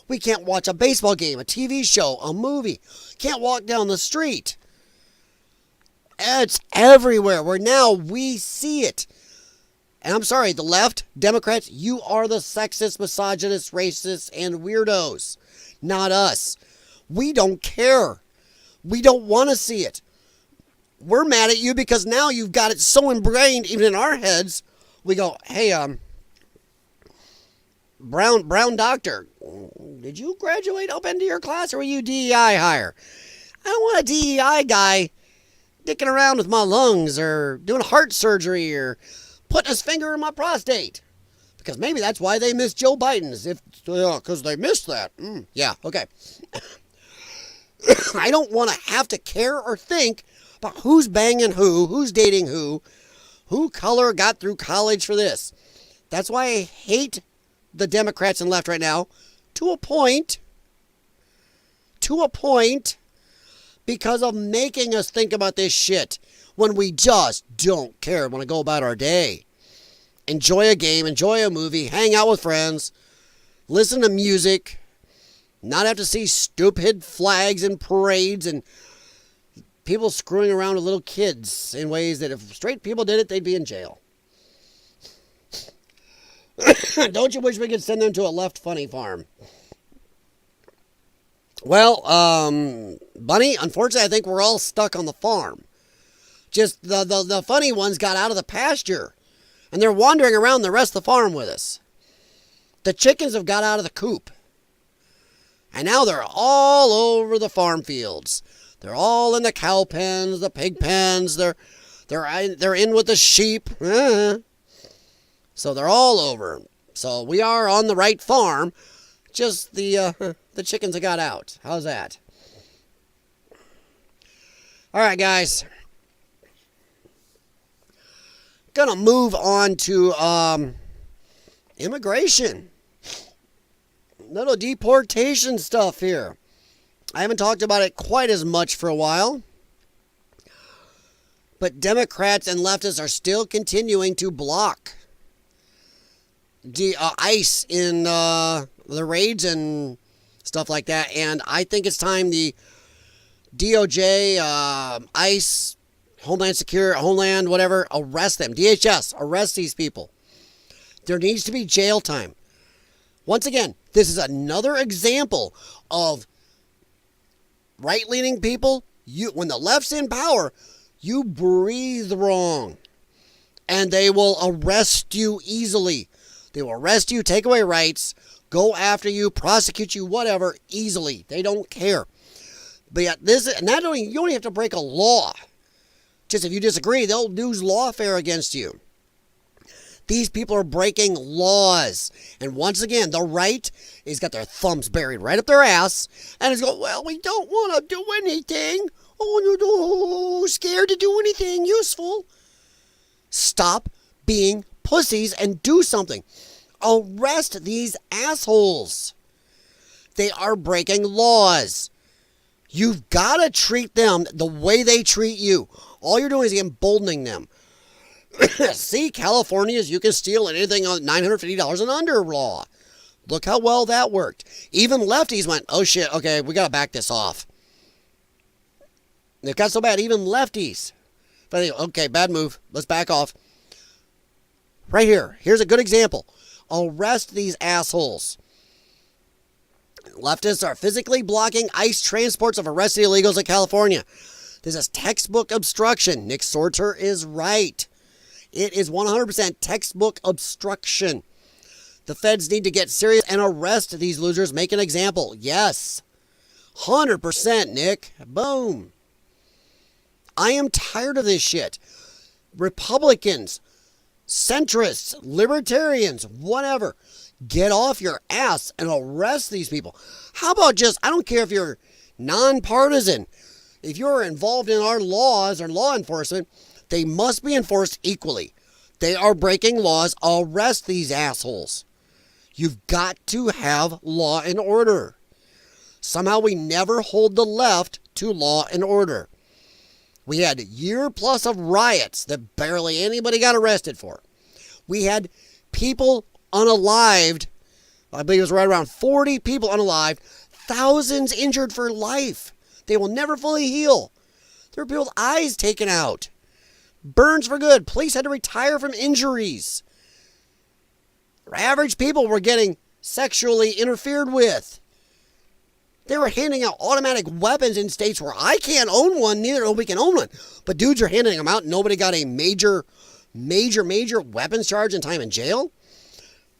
We can't watch a baseball game, a TV show, a movie. Can't walk down the street. It's everywhere. Where now we see it. And I'm sorry, the left, Democrats, you are the sexist, misogynist, racist, and weirdos. Not us. We don't care. We don't want to see it. We're mad at you because now you've got it so ingrained, even in our heads. We go, hey, brown doctor, did you graduate up into your class or were you DEI hire? I don't want a DEI guy dicking around with my lungs or doing heart surgery or putting his finger in my prostate. Because maybe that's why they missed Joe Biden's. Because they missed that. Yeah, okay. I don't want to have to care or think about who's banging who's dating who color got through college for this. That's why I hate the Democrats and left right now to a point, because of making us think about this shit when we just don't care, want to go about our day. Enjoy a game, enjoy a movie, hang out with friends, listen to music, not have to see stupid flags and parades and people screwing around with little kids in ways that if straight people did it, they'd be in jail. Don't you wish we could send them to a left funny farm? Well, Bunny, unfortunately, I think we're all stuck on the farm. Just the funny ones got out of the pasture, and they're wandering around the rest of the farm with us. The chickens have got out of the coop, and now they're all over the farm fields. They're all in the cow pens, the pig pens. They're in with the sheep. So they're all over. So we are on the right farm. Just the chickens have got out. How's that? All right, guys. Gonna move on to immigration. Little deportation stuff here. I haven't talked about it quite as much for a while. But Democrats and leftists are still continuing to block ICE in the raids and stuff like that. And I think it's time the DOJ, ICE, Homeland, whatever, arrest them. DHS, arrest these people. There needs to be jail time. Once again, this is another example of right-leaning people. When the left's in power, you breathe wrong, and they will arrest you easily. They will arrest you, take away rights, go after you, prosecute you, whatever, easily. They don't care. But yet you don't have to break a law. Just if you disagree, they'll use lawfare against you. These people are breaking laws. And once again, the right has got their thumbs buried right up their ass. And it's going, well, we don't want to do anything. Oh, no, scared to do anything useful. Stop being pussies and do something. Arrest these assholes. They are breaking laws. You've got to treat them the way they treat you. All you're doing is emboldening them. See, California's you can steal anything on $950 and under law. Look how well that worked. Even lefties went, oh shit, okay, we got to back this off. It got so bad, even lefties. But they, okay, bad move. Let's back off. Right here. Here's a good example. Arrest these assholes. Leftists are physically blocking ICE transports of arrested illegals in California. This is textbook obstruction. Nick Sorter is right. It is 100% textbook obstruction. The feds need to get serious and arrest these losers. Make an example. Yes. 100%, Nick. Boom. I am tired of this shit. Republicans, centrists, libertarians, whatever. Get off your ass and arrest these people. How about just, I don't care if you're nonpartisan. If you're involved in our laws or law enforcement, they must be enforced equally. They are breaking laws. Arrest these assholes. You've got to have law and order. Somehow we never hold the left to law and order. We had a year plus of riots that barely anybody got arrested for. We had people unalived. I believe it was right around 40 people unalived. Thousands injured for life. They will never fully heal. There were people's eyes taken out. Burns for good. Police had to retire from injuries. Average people were getting sexually interfered with. They were handing out automatic weapons in states where I can't own one, neither nobody can own one. But dudes are handing them out and nobody got a major weapons charge and time in jail.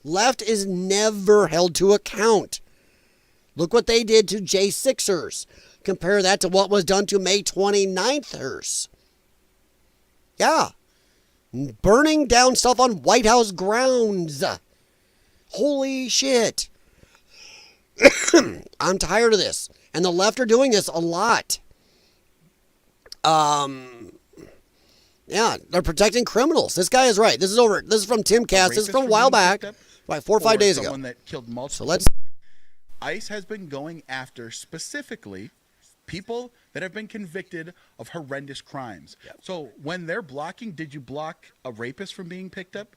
Left is never held to account. Look what they did to J6ers. Compare that to what was done to May 29thers. Yeah. Burning down stuff on White House grounds. Holy shit. I'm tired of this. And the left are doing this a lot. Yeah, they're protecting criminals. This guy is right. This is from Tim Cass. This is from a while back. Right, 4 or 5 days ago. Someone that killed multiple. So let's. ICE has been going after specifically people that have been convicted of horrendous crimes. Yep. So when they're blocking, did you block a rapist from being picked up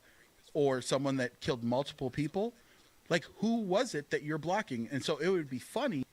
or someone that killed multiple people? Like, who was it that you're blocking? And so it would be funny.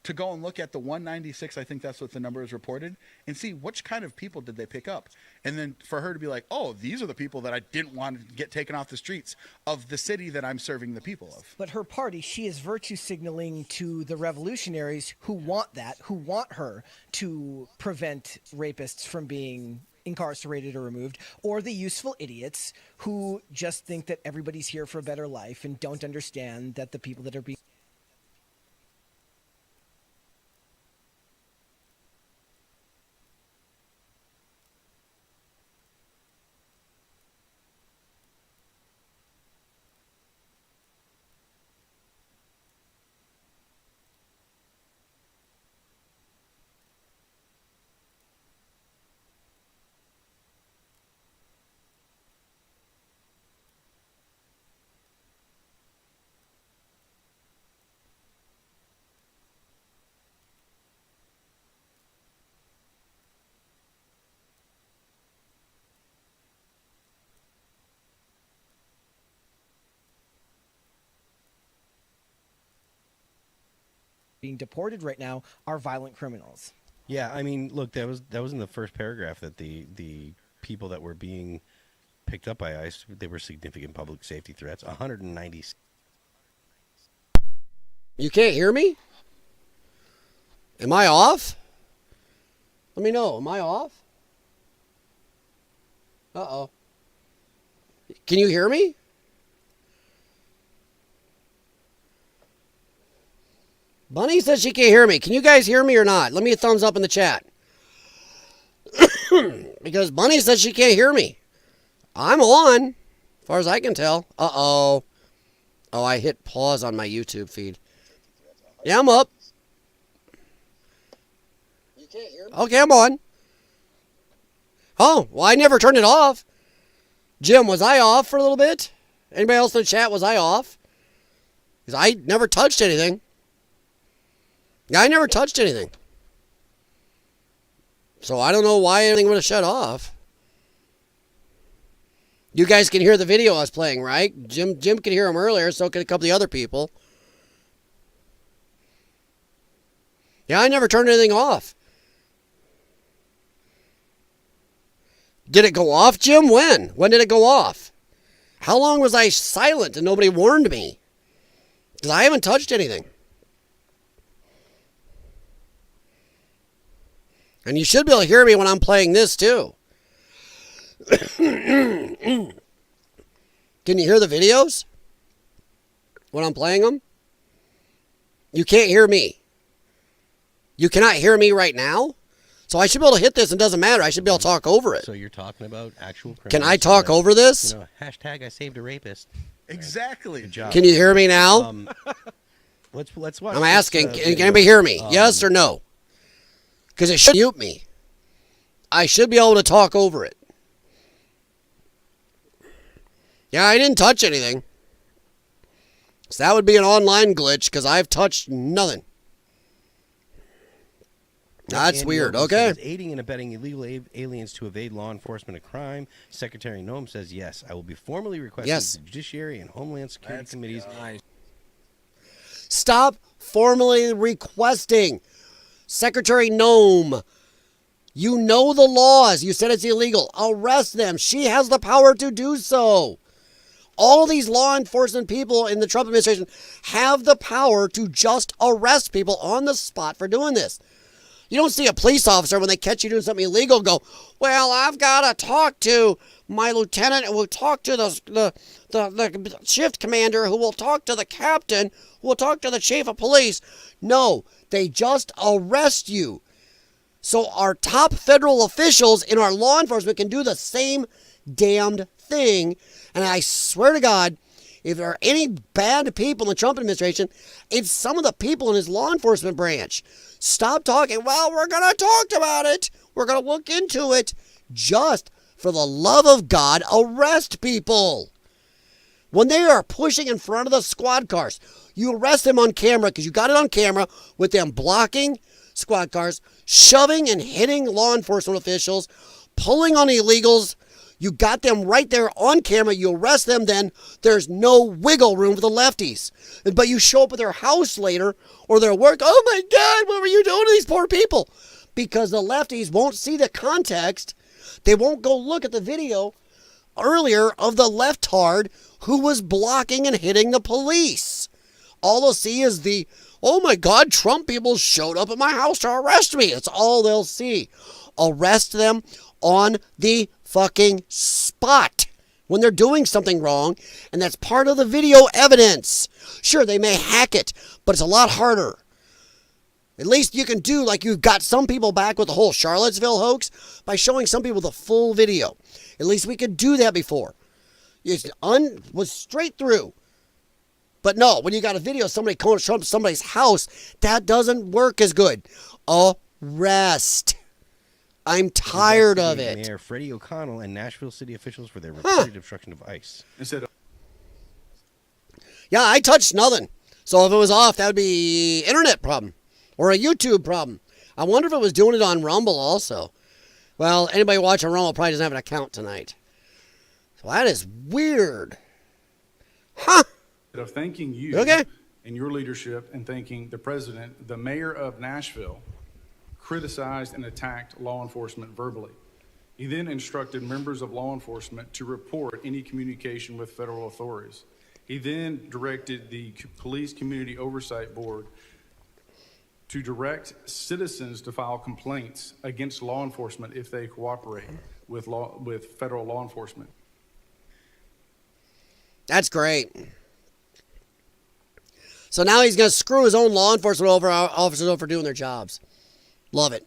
To go and look at the 196, I think that's what the number is reported, and see which kind of people did they pick up. And then for her to be like, oh, these are the people that I didn't want to get taken off the streets of the city that I'm serving the people of. But her party, she is virtue signaling to the revolutionaries who want that, who want her to prevent rapists from being incarcerated or removed, or the useful idiots who just think that everybody's here for a better life and don't understand that the people that are being being deported right now are violent criminals. Yeah, I mean, look, that was in the first paragraph that the people that were being picked up by ICE, they were significant public safety threats. 190. You can't hear me? Am I off? Let me know. Am I off? Uh-oh. Can you hear me? Bunny says she can't hear me. Can you guys hear me or not? Let me a thumbs up in the chat. Because Bunny says she can't hear me. I'm on, as far as I can tell. Uh-oh. Oh, I hit pause on my YouTube feed. Yeah, I'm up. You can't hear me? Okay, I'm on. Oh, well, I never turned it off. Jim, was I off for a little bit? Anybody else in the chat, was I off? Because I never touched anything. I never touched anything. So I don't know why anything would have shut off. You guys can hear the video I was playing, right? Jim could hear him earlier, so could a couple of the other people. Yeah, I never turned anything off. Did it go off, Jim? When? When did it go off? How long was I silent and nobody warned me? Because I haven't touched anything. And you should be able to hear me when I'm playing this, too. Can you hear the videos? When I'm playing them? You can't hear me. You cannot hear me right now? So I should be able to hit this, and it doesn't matter. I should be able to talk over it. So you're talking about actual criminals. Can I talk over this? You know, hashtag I saved a rapist. Exactly. Good job. Can you hear me now? Let's watch. I'm asking, can anybody hear me? Yes or no? Because it should mute me. I should be able to talk over it. Yeah, I didn't touch anything. So that would be an online glitch because I've touched nothing. That's Andy weird. Ogle Okay. says, aiding and abetting illegal aliens to evade law enforcement a crime. Secretary Noem says, yes, I will be formally requesting the Judiciary and Homeland Security Committees. Stop formally requesting. Secretary Noem, you know the laws. You said it's illegal. Arrest them. She has the power to do so. All these law enforcement people in the Trump administration have the power to just arrest people on the spot for doing this. You don't see a police officer when they catch you doing something illegal go, well, I've got to talk to my lieutenant and we'll talk to the shift commander who will talk to the captain who will talk to the chief of police. No, they just arrest you. So our top federal officials in our law enforcement can do the same damned thing. And I swear to God, if there are any bad people in the Trump administration, it's some of the people in his law enforcement branch. Stop talking. Well, we're going to talk about it. We're going to look into it. Just for the love of God, arrest people. When they are pushing in front of the squad cars, you arrest them on camera because you got it on camera with them blocking squad cars, shoving and hitting law enforcement officials, pulling on illegals. You got them right there on camera. You arrest them, then there's no wiggle room for the lefties. But you show up at their house later or their work. Oh my God, what were you doing to these poor people? Because the lefties won't see the context. They won't go look at the video earlier of the leftard who was blocking and hitting the police. All they'll see is the, oh my God, Trump people showed up at my house to arrest me. That's all they'll see. Arrest them on the fucking spot when they're doing something wrong, and that's part of the video evidence. Sure, they may hack it, but it's a lot harder. At least you can do like you've got some people back with the whole Charlottesville hoax by showing some people the full video. At least we could do that before. It was straight through. But no, when you got a video of somebody going to Trump somebody's house, that doesn't work as good. Arrest. I'm tired of it. Mayor Freddie O'Connell and Nashville city officials for their reported obstruction of ICE. Yeah, I touched nothing. So if it was off, that would be internet problem or a YouTube problem. I wonder if it was doing it on Rumble also. Well, anybody watching Rumble probably doesn't have an account tonight. So that is weird. Huh. Of thanking you and your leadership and thanking the president, the mayor of Nashville criticized and attacked law enforcement verbally. He then instructed members of law enforcement to report any communication with federal authorities. He then directed the Police Community Oversight Board to direct citizens to file complaints against law enforcement if they cooperate with federal law enforcement. That's great. So now he's going to screw his own law enforcement officers over for doing their jobs. Love it.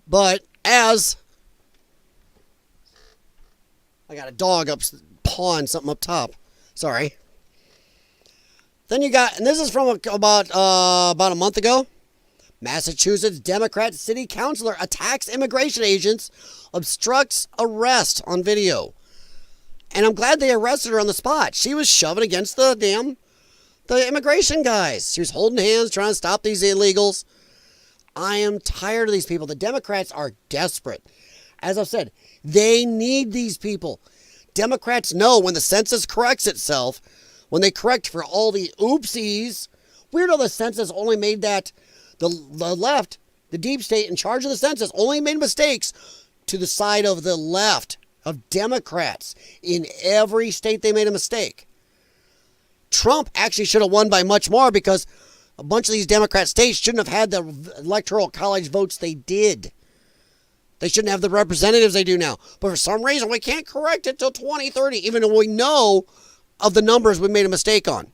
But as I got a dog up pawing something up top. Sorry. Then you got, and this is from about a month ago. Massachusetts Democrat city councilor attacks immigration agents, obstructs arrest on video. And I'm glad they arrested her on the spot. She was shoving against the immigration guys. She was holding hands, trying to stop these illegals. I am tired of these people. The Democrats are desperate. As I've said, they need these people. Democrats know when the census corrects itself, when they correct for all the oopsies. Weird how the census only made that, the left, the deep state in charge of the census, only made mistakes to the side of the left, of Democrats. In every state they made a mistake. Trump actually should have won by much more because a bunch of these Democrat states shouldn't have had the electoral college votes they did. They shouldn't have the representatives they do now. But for some reason, we can't correct it till 2030, even though we know of the numbers we made a mistake on.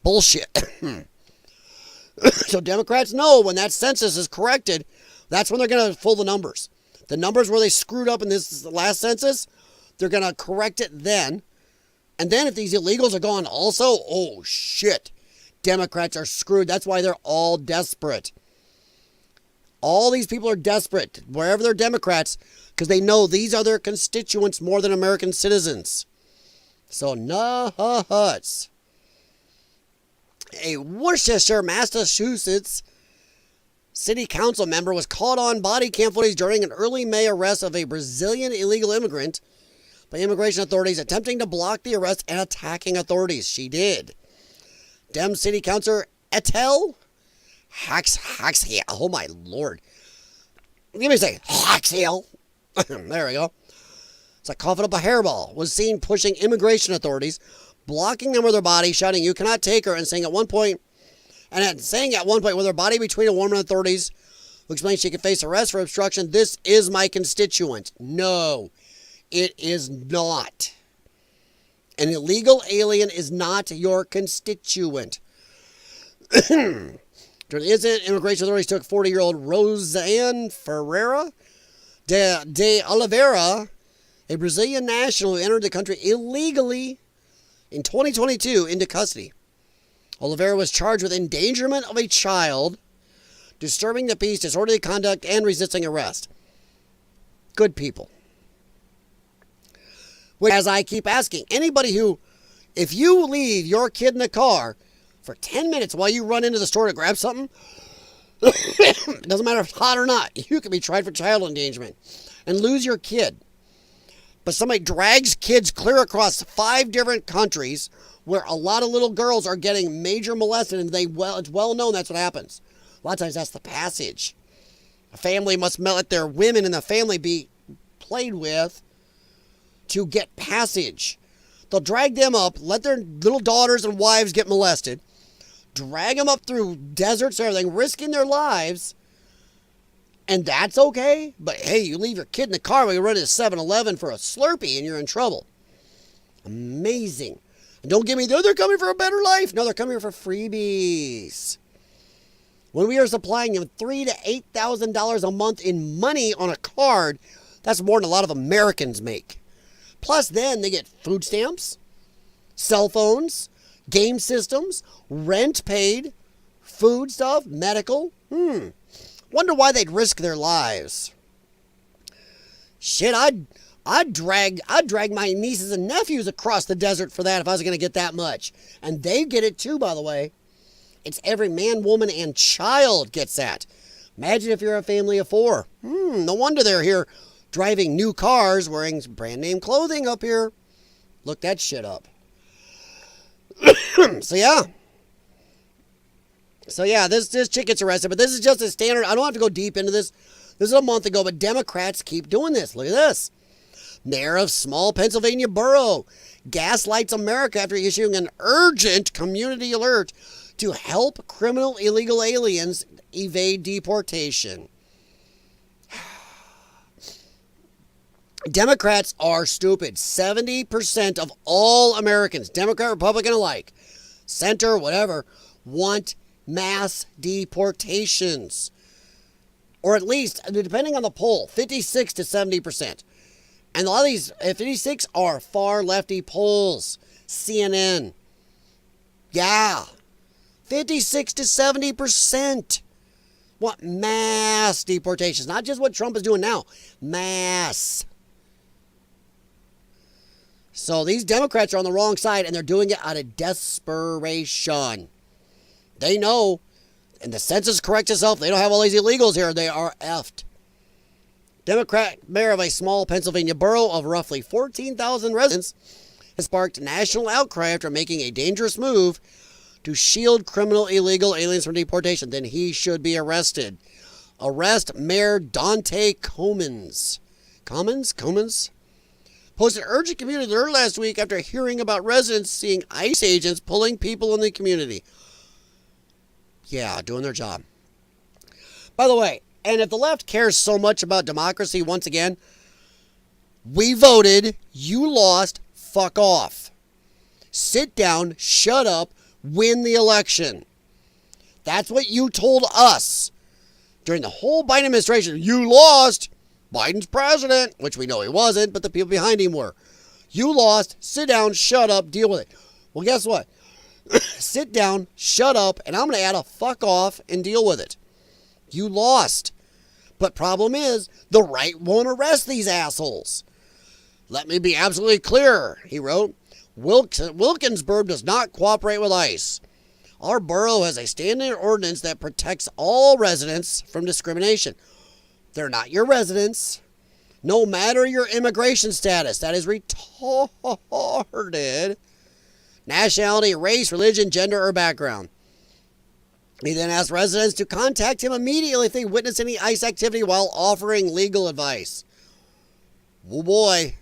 Bullshit. So Democrats know when that census is corrected, that's when they're going to pull the numbers. The numbers where they screwed up in this last census, they're going to correct it then. And then if these illegals are gone also, oh shit. Democrats are screwed. That's why they're all desperate. All these people are desperate, wherever they're Democrats, because they know these are their constituents more than American citizens. So, nuts. A Worcester, Massachusetts city council member was caught on body cam footage during an early May arrest of a Brazilian illegal immigrant by immigration authorities attempting to block the arrest and attacking authorities. She did. Dems city councilor Etel Haxhill. Oh my lord. Let me say Haxhill. There we go. It's like coughing up a hairball. Was seen pushing immigration authorities, blocking them with her body, shouting, "You cannot take her," and saying at one point with her body between a woman and authorities, who explained she could face arrest for obstruction, "This is my constituent." No, it is not. An illegal alien is not your constituent. During the incident, immigration authorities took 40-year-old Roseanne Ferreira de Oliveira, a Brazilian national who entered the country illegally in 2022, into custody. Oliveira was charged with endangerment of a child, disturbing the peace, disorderly conduct, and resisting arrest. Good people. Which, as I keep asking, anybody who, if you leave your kid in the car for 10 minutes while you run into the store to grab something, it doesn't matter if it's hot or not, you can be tried for child endangerment and lose your kid. But somebody drags kids clear across 5 different countries where a lot of little girls are getting major molested, and it's well known that's what happens. A lot of times that's the passage. A family must let their women in the family be played with to get passage. They'll drag them up, let their little daughters and wives get molested, drag them up through deserts and everything, risking their lives, and that's okay? But hey, you leave your kid in the car while you run to 7-Eleven for a Slurpee and you're in trouble. Amazing. And don't give me, they're coming for a better life. No, they're coming here for freebies. When we are supplying them $3,000 to $8,000 a month in money on a card, that's more than a lot of Americans make. Plus then they get food stamps, cell phones, game systems, rent paid, food stuff, medical. Wonder why they'd risk their lives. Shit, I'd drag my nieces and nephews across the desert for that if I was going to get that much. And they get it too, by the way. It's every man, woman, and child gets that. Imagine if you're a family of 4. No wonder they're here driving new cars, wearing brand name clothing up here. Look that shit up. So yeah, this chick gets arrested, but this is just a standard. I don't have to go deep into this. This is a month ago, but Democrats keep doing this. Look at this. Mayor of small Pennsylvania borough gaslights America after issuing an urgent community alert to help criminal illegal aliens evade deportation. Democrats are stupid. 70% of all Americans, Democrat, Republican alike, center, whatever, want mass deportations. Or at least, depending on the poll, 56 to 70%. And a lot of these 56 are far lefty polls. CNN. Yeah. 56 to 70% want mass deportations. Not just what Trump is doing now. Mass. So these Democrats are on the wrong side, and they're doing it out of desperation. They know, and the census corrects itself, they don't have all these illegals here. They are effed. Democrat mayor of a small Pennsylvania borough of roughly 14,000 residents has sparked national outcry after making a dangerous move to shield criminal illegal aliens from deportation. Then he should be arrested. Arrest Mayor Dante Comins. Comins? Posted urgent community alert last week after hearing about residents seeing ICE agents pulling people in the community. Yeah, doing their job. By the way, and if the left cares so much about democracy, once again, we voted, you lost, fuck off. Sit down, shut up, win the election. That's what you told us during the whole Biden administration. You lost. Biden's president, which we know he wasn't, but the people behind him were. You lost. Sit down, shut up, deal with it. Well, guess what? Sit down, shut up, and I'm going to add a fuck off and deal with it. You lost. But problem is, the right won't arrest these assholes. Let me be absolutely clear, he wrote. Wilkinsburg does not cooperate with ICE. Our borough has a standing ordinance that protects all residents from discrimination. They're not your residents. No matter your immigration status. That is retarded. Nationality, race, religion, gender, or background. He then asked residents to contact him immediately if they witness any ICE activity while offering legal advice. Oh boy.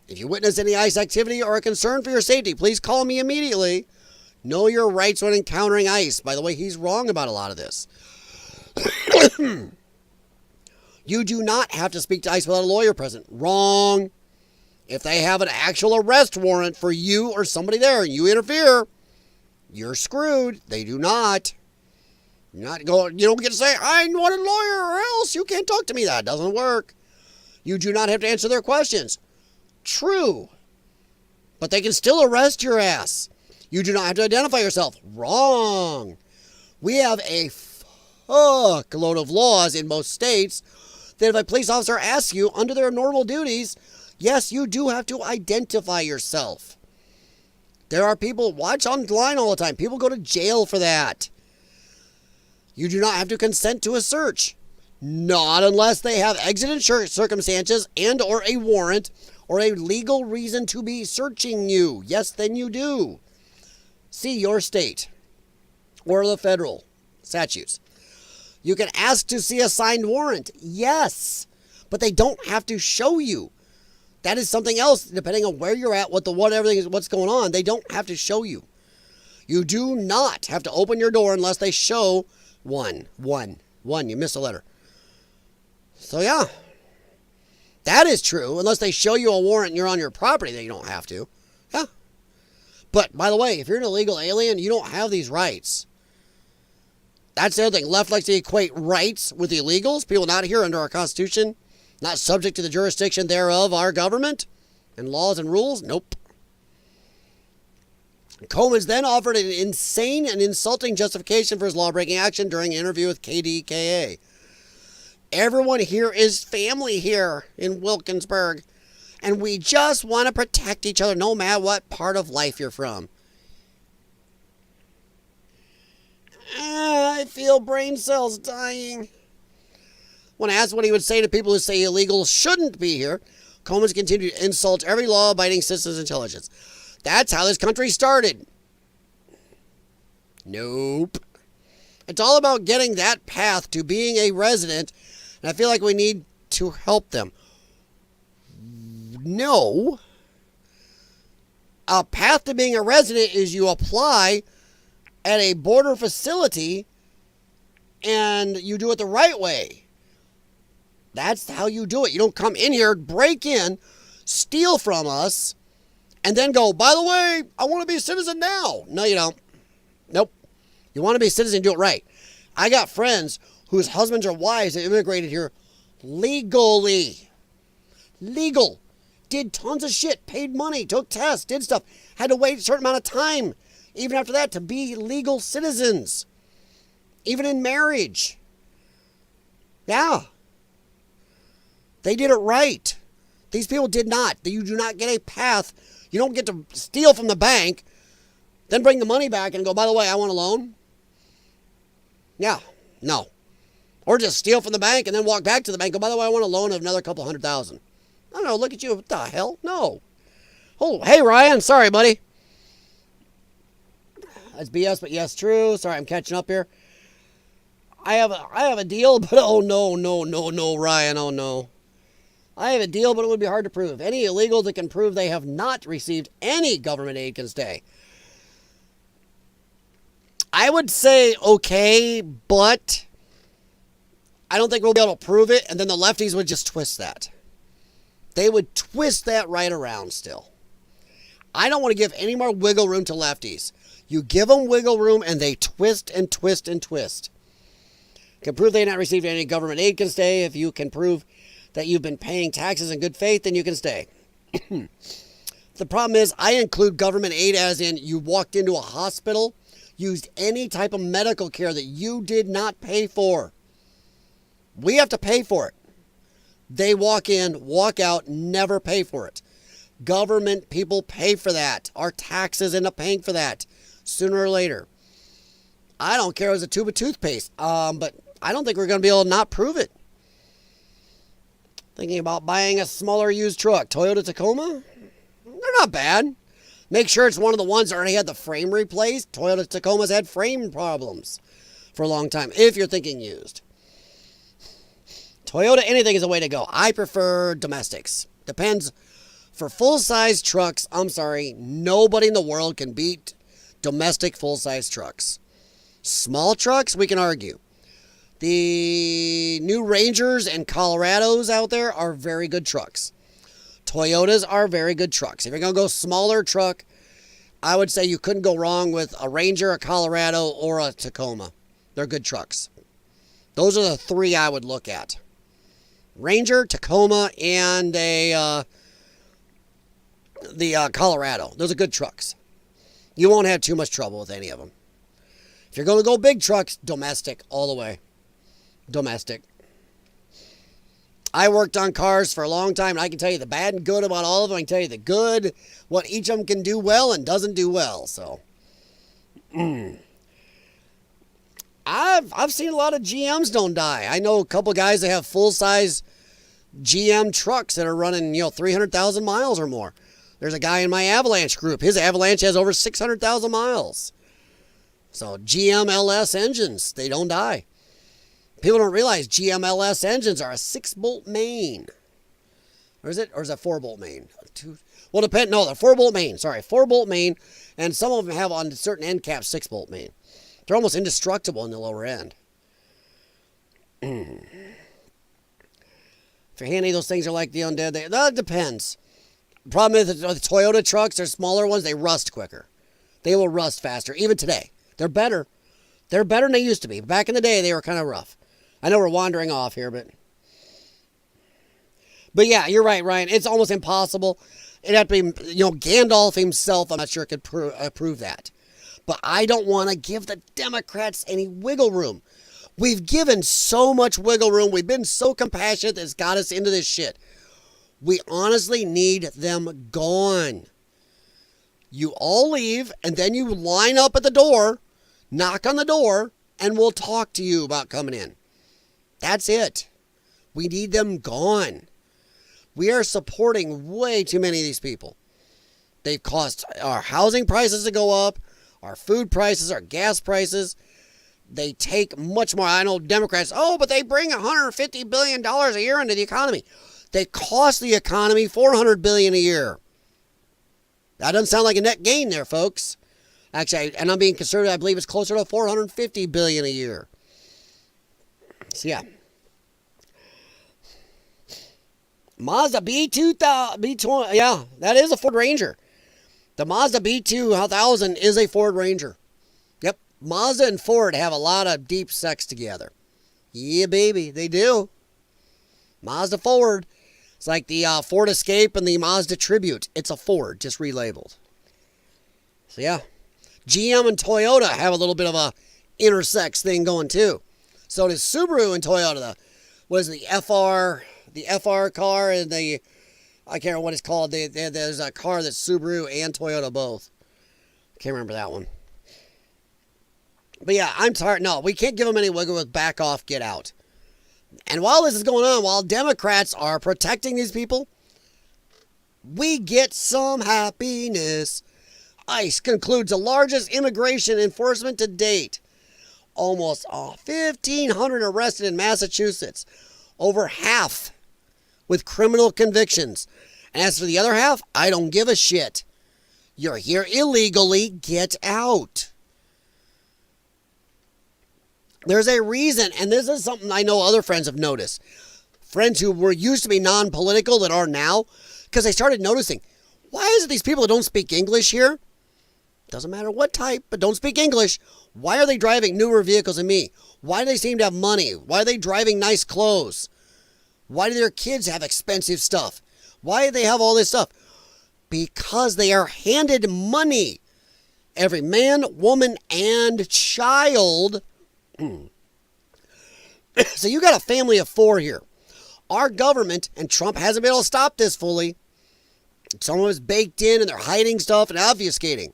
If you witness any ICE activity or are concerned for your safety, please call me immediately. Know your rights when encountering ICE. By the way, he's wrong about a lot of this. You do not have to speak to ICE without a lawyer present. Wrong. If they have an actual arrest warrant for you or somebody there and you interfere, you're screwed. They do not. You don't get to say, I want a lawyer or else you can't talk to me. That doesn't work. You do not have to answer their questions. True. But they can still arrest your ass. You do not have to identify yourself. Wrong. We have a fuckload of laws in most states that if a police officer asks you under their normal duties, yes, you do have to identify yourself. There are people, watch online all the time. People go to jail for that. You do not have to consent to a search. Not unless they have exigent circumstances and or a warrant or a legal reason to be searching you. Yes, then you do. See your state or the federal statutes. You can ask to see a signed warrant. Yes, but they don't have to show you. That is something else, depending on where you're at, what's going on. They don't have to show you. You do not have to open your door unless they show one. You missed a letter. So yeah, that is true. Unless they show you a warrant and you're on your property, then you don't have to. Yeah. But by the way, if you're an illegal alien, you don't have these rights. That's the other thing. Left likes to equate rights with illegals. People not here under our Constitution, not subject to the jurisdiction thereof our government and laws and rules. Nope. Comans then offered an insane and insulting justification for his law-breaking action during an interview with KDKA. Everyone here is family here in Wilkinsburg, and we just want to protect each other no matter what part of life you're from. I feel brain cells dying. When asked what he would say to people who say illegals shouldn't be here, Comans continued to insult every law-abiding citizen's intelligence. That's how this country started. Nope. It's all about getting that path to being a resident, and I feel like we need to help them. No. A path to being a resident is you apply at a border facility and you do it the right way. That's how you do it. You don't come in here, break in, steal from us, and then go, by the way, I want to be a citizen now. No, you don't. Nope. You want to be a citizen, do it right. I got friends whose husbands or wives that immigrated here legally. Legal. Did tons of shit, paid money, took tests, did stuff, had to wait a certain amount of time, even after that, to be legal citizens. Even in marriage. Yeah. They did it right. These people did not. You do not get a path. You don't get to steal from the bank, then bring the money back and go, by the way, I want a loan. Yeah. No. Or just steal from the bank and then walk back to the bank and go, by the way, I want a loan of another couple $100,000. I don't know, look at you. What the hell? No. Oh, hey, Ryan. Sorry, buddy. That's BS, but yes, true. Sorry, I'm catching up here. I have a deal, but oh, no, Ryan. Oh, no. I have a deal, but it would be hard to prove. Any illegal that can prove they have not received any government aid can stay. I would say okay, but I don't think we'll be able to prove it, and then the lefties would just twist that. They would twist that right around still. I don't want to give any more wiggle room to lefties. You give them wiggle room, and they twist and twist and twist. Can prove they have not received any government aid can stay. If you can prove that you've been paying taxes in good faith, then you can stay. The problem is I include government aid as in you walked into a hospital, used any type of medical care that you did not pay for. We have to pay for it. They walk in, walk out, never pay for it. Government people pay for that. Our taxes end up paying for that sooner or later. I don't care if it's a tube of toothpaste, but I don't think we're going to be able to not prove it. Thinking about buying a smaller used truck. Toyota Tacoma? They're not bad. Make sure it's one of the ones that already had the frame replaced. Toyota Tacoma's had frame problems for a long time, if you're thinking used. Toyota, anything is a way to go. I prefer domestics. Depends. For full-size trucks, I'm sorry, nobody in the world can beat domestic full-size trucks. Small trucks, we can argue. The new Rangers and Colorados out there are very good trucks. Toyotas are very good trucks. If you're going to go smaller truck, I would say you couldn't go wrong with a Ranger, a Colorado, or a Tacoma. They're good trucks. Those are the three I would look at. Ranger, Tacoma, and the Colorado. Those are good trucks. You won't have too much trouble with any of them. If you're going to go big trucks, domestic all the way. Domestic. I worked on cars for a long time, and I can tell you the bad and good about all of them. I can tell you the good, what each of them can do well and doesn't do well. So, I've seen a lot of GMs don't die. I know a couple guys that have full-size GM trucks that are running, 300,000 miles or more. There's a guy in my Avalanche group. His Avalanche has over 600,000 miles. So GM LS engines, they don't die. People don't realize GM LS engines are a 6-bolt main. Or is that 4-bolt main? Well, depend. No, they're 4-bolt main. Sorry, 4-bolt main. And some of them have on certain end caps 6-bolt main. They're almost indestructible in the lower end. If you're handy, those things are like the undead. That depends. The problem is the Toyota trucks, they're smaller ones, they rust quicker. They will rust faster, even today. They're better. They're better than they used to be. Back in the day, they were kind of rough. I know we're wandering off here, but yeah, you're right, Ryan. It's almost impossible. It'd have to be, Gandalf himself, I'm not sure could prove that. But I don't want to give the Democrats any wiggle room. We've given so much wiggle room. We've been so compassionate that it's got us into this shit. We honestly need them gone. You all leave, and then you line up at the door, knock on the door, and we'll talk to you about coming in. That's it. We need them gone. We are supporting way too many of these people. They've caused our housing prices to go up, our food prices, our gas prices. They take much more. I know Democrats, but they bring $150 billion a year into the economy. They cost the economy $400 billion a year. That doesn't sound like a net gain there, folks. Actually, and I'm being conservative, I believe it's closer to $450 billion a year. So, yeah. Mazda B2000, yeah, that is a Ford Ranger. The Mazda B2000 is a Ford Ranger. Yep, Mazda and Ford have a lot of deep sex together. Yeah, baby, they do. Mazda Ford. It's like the Ford Escape and the Mazda Tribute. It's a Ford, just relabeled. So, yeah. GM and Toyota have a little bit of a intersex thing going, too. So does Subaru and Toyota. The FR car and I can't remember what it's called. There's a car that's Subaru and Toyota both. Can't remember that one. But yeah, I'm tired. No, we can't give them any wiggle with back off, get out. And while this is going on, while Democrats are protecting these people, we get some happiness. ICE concludes the largest immigration enforcement to date. Almost 1,500 arrested in Massachusetts. Over half with criminal convictions. And as for the other half, I don't give a shit. You're here illegally, get out. There's a reason, and this is something I know other friends have noticed. Friends who were used to be non-political that are now, because they started noticing, why is it these people that don't speak English here? Doesn't matter what type, but don't speak English. Why are they driving newer vehicles than me? Why do they seem to have money? Why are they driving nice clothes? Why do their kids have expensive stuff? Why do they have all this stuff? Because they are handed money. Every man, woman, and child So you got a family of 4 here. Our government, and Trump hasn't been able to stop this fully. Some of it's baked in, and they're hiding stuff and obfuscating.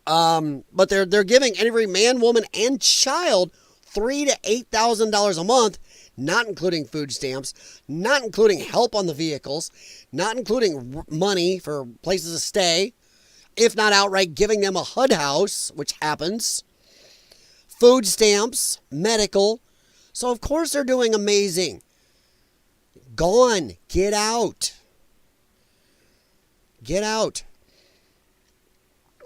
But they're giving every man, woman, and child $3,000 to $8,000 a month, not including food stamps, not including help on the vehicles, not including money for places to stay, if not outright giving them a HUD house, which happens, food stamps, medical. So of course they're doing amazing. Gone. Get out. Get out.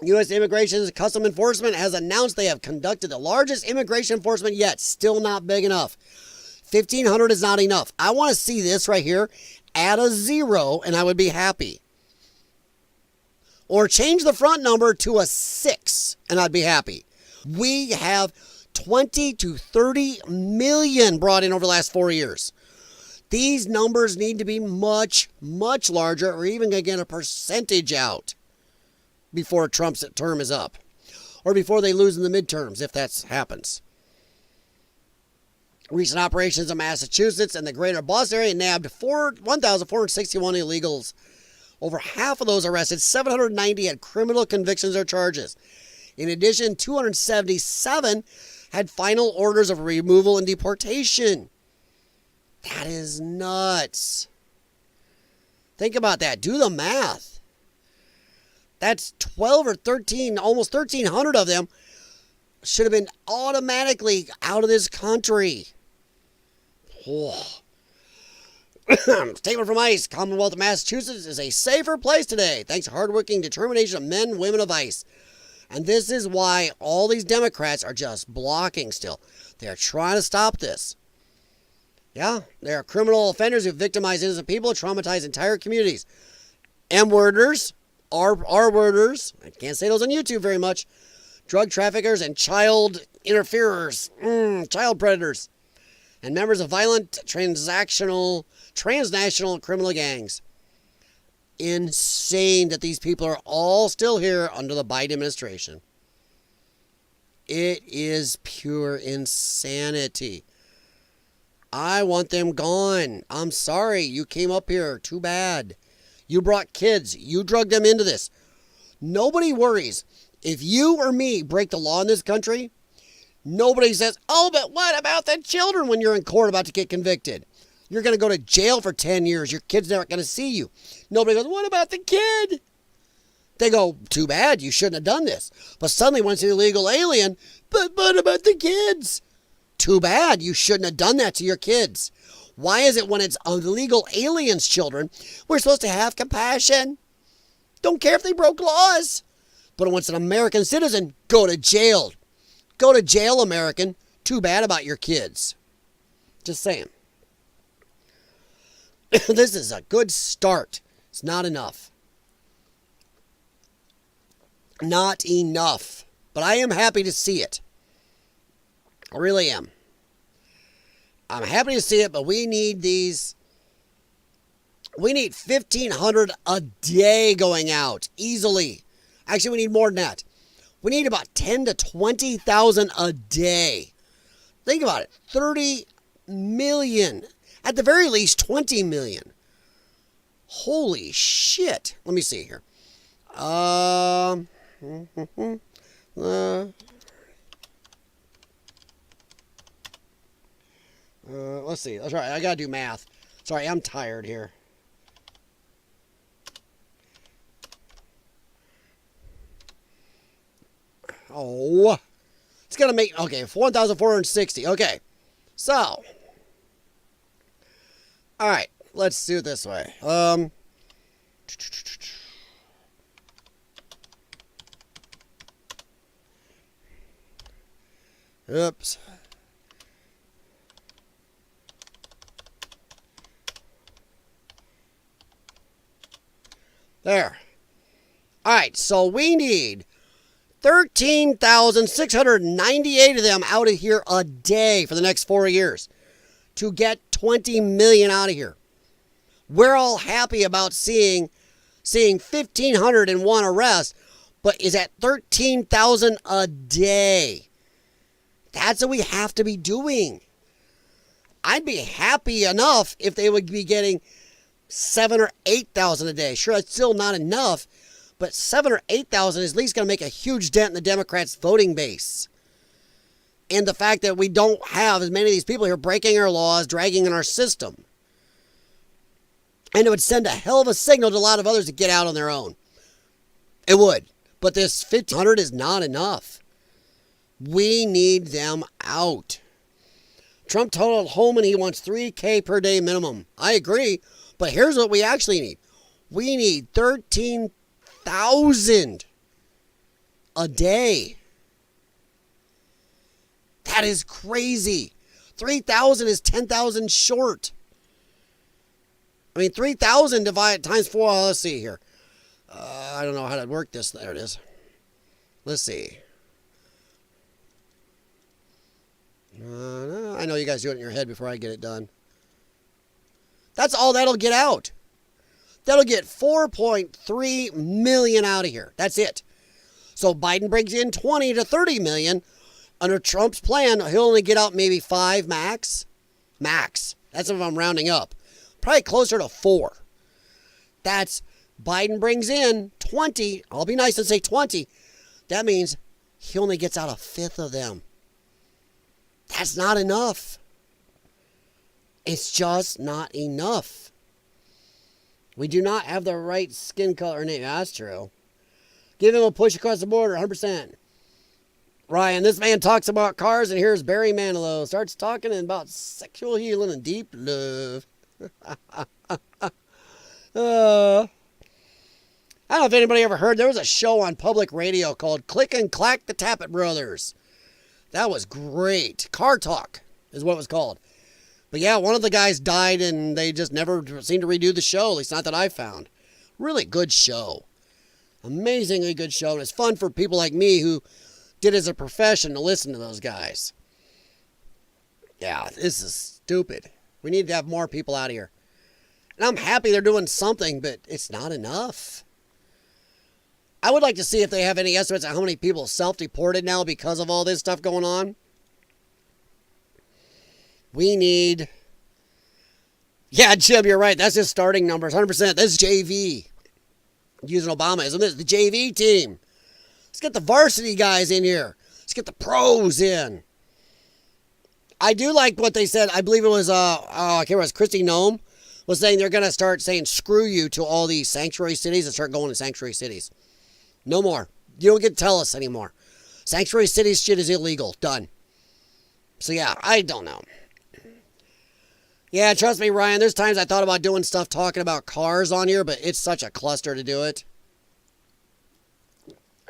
U.S. Immigration and Customs Enforcement has announced they have conducted the largest immigration enforcement yet. Still not big enough. 1,500 is not enough. I want to see this right here. Add a 0 and I would be happy. Or change the front number to a 6 and I'd be happy. We have 20 to 30 million brought in over the last 4 years. These numbers need to be much, much larger, or even going to get a percentage out before Trump's term is up, or before they lose in the midterms, if that happens. Recent operations in Massachusetts and the greater Boston area nabbed 1,461 illegals. Over half of those arrested, 790 had criminal convictions or charges. In addition, 277 had final orders of removal and deportation. That is nuts. Think about that. Do the math. That's 12 or 13, almost 1,300 of them should have been automatically out of this country. Oh. Statement from ICE. Commonwealth of Massachusetts is a safer place today, thanks to hardworking determination of men and women of ICE. And this is why all these Democrats are just blocking still. They're trying to stop this. Yeah, there are criminal offenders who victimize innocent people, traumatize entire communities. M-worders, R-worders, I can't say those on YouTube very much, drug traffickers and child interferers, child predators, and members of violent transnational criminal gangs. Insane that these people are all still here under the Biden administration. It is pure insanity. I want them gone. I'm sorry. You came up here. Too bad. You brought kids. You drugged them into this. Nobody worries. If you or me break the law in this country, nobody says, oh, but what about the children when you're in court about to get convicted? You're going to go to jail for 10 years. Your kid's not going to see you. Nobody goes, what about the kid? They go, too bad. You shouldn't have done this. But suddenly when it's an illegal alien, but what about the kids? Too bad. You shouldn't have done that to your kids. Why is it when it's illegal aliens' children, we're supposed to have compassion? Don't care if they broke laws. But when it's an American citizen, go to jail. Go to jail, American. Too bad about your kids. Just saying. This is a good start. It's not enough. Not enough. But I am happy to see it. I really am. I'm happy to see it, but we need these. We need 1,500 a day going out easily. Actually, we need more than that. We need about 10 to 20,000 a day. Think about it. 30 million. At the very least, 20 million. Holy shit. Let me see here. Let's see. That's right. I gotta do math. Sorry, I'm tired here. Oh, it's gonna make 1,460. Okay, so, all right. Let's do it this way. Oops. There. All right, so we need 13,698 of them out of here a day for the next 4 years to get 20 million out of here. We're all happy about seeing 1,501 arrests, but is at 13,000 a day. That's what we have to be doing. I'd be happy enough if they would be getting 7,000 or 8,000 a day. Sure, that's still not enough, but 7,000 or 8,000 is at least going to make a huge dent in the Democrats' voting base. And the fact that we don't have as many of these people here breaking our laws, dragging in our system. And it would send a hell of a signal to a lot of others to get out on their own. It would. But this 1,500 is not enough. We need them out. Trump told Holman he wants $3,000 per day minimum. I agree. But here's what we actually need. We need 13,000 a day. That is crazy. 3,000 is 10,000 short. I mean, 3,000 divided times 4. Let's see here. I don't know how to work this. There it is. Let's see. I know you guys do it in your head before I get it done. That's all that'll get out. That'll get 4.3 million out of here. That's it. So Biden brings in 20 to 30 million. Under Trump's plan, he'll only get out maybe 5 max. Max. That's if I'm rounding up. Probably closer to 4. That's Biden brings in 20. I'll be nice and say 20. That means he only gets out a fifth of them. That's not enough. It's just not enough. We do not have the right skin color name. That's true. Give him a push across the border, 100%. Ryan, this man talks about cars, and here's Barry Manilow. Starts talking about sexual healing and deep love. I don't know if anybody ever heard. There was a show on public radio called Click and Clack the Tappet Brothers. That was great. Car Talk is what it was called. But yeah, one of the guys died, and they just never seemed to redo the show, at least not that I found. Really good show. Amazingly good show. And it's fun for people like me who did it as a profession to listen to those guys. Yeah, this is stupid. We need to have more people out of here. And I'm happy they're doing something, but it's not enough. I would like to see if they have any estimates on how many people self-deported now because of all this stuff going on. We need... Yeah, Jim, you're right. That's his starting numbers, 100%. This is JV. Using Obamaism. This is the JV team. Let's get the varsity guys in here. Let's get the pros in. I do like what they said. I believe it was, I can't remember, it was Kristi Noem was saying they're going to start saying screw you to all these sanctuary cities and start going to sanctuary cities. No more. You don't get to tell us anymore. Sanctuary cities shit is illegal. Done. So yeah, I don't know. Yeah, trust me, Ryan, there's times I thought about doing stuff talking about cars on here, but it's such a cluster to do it.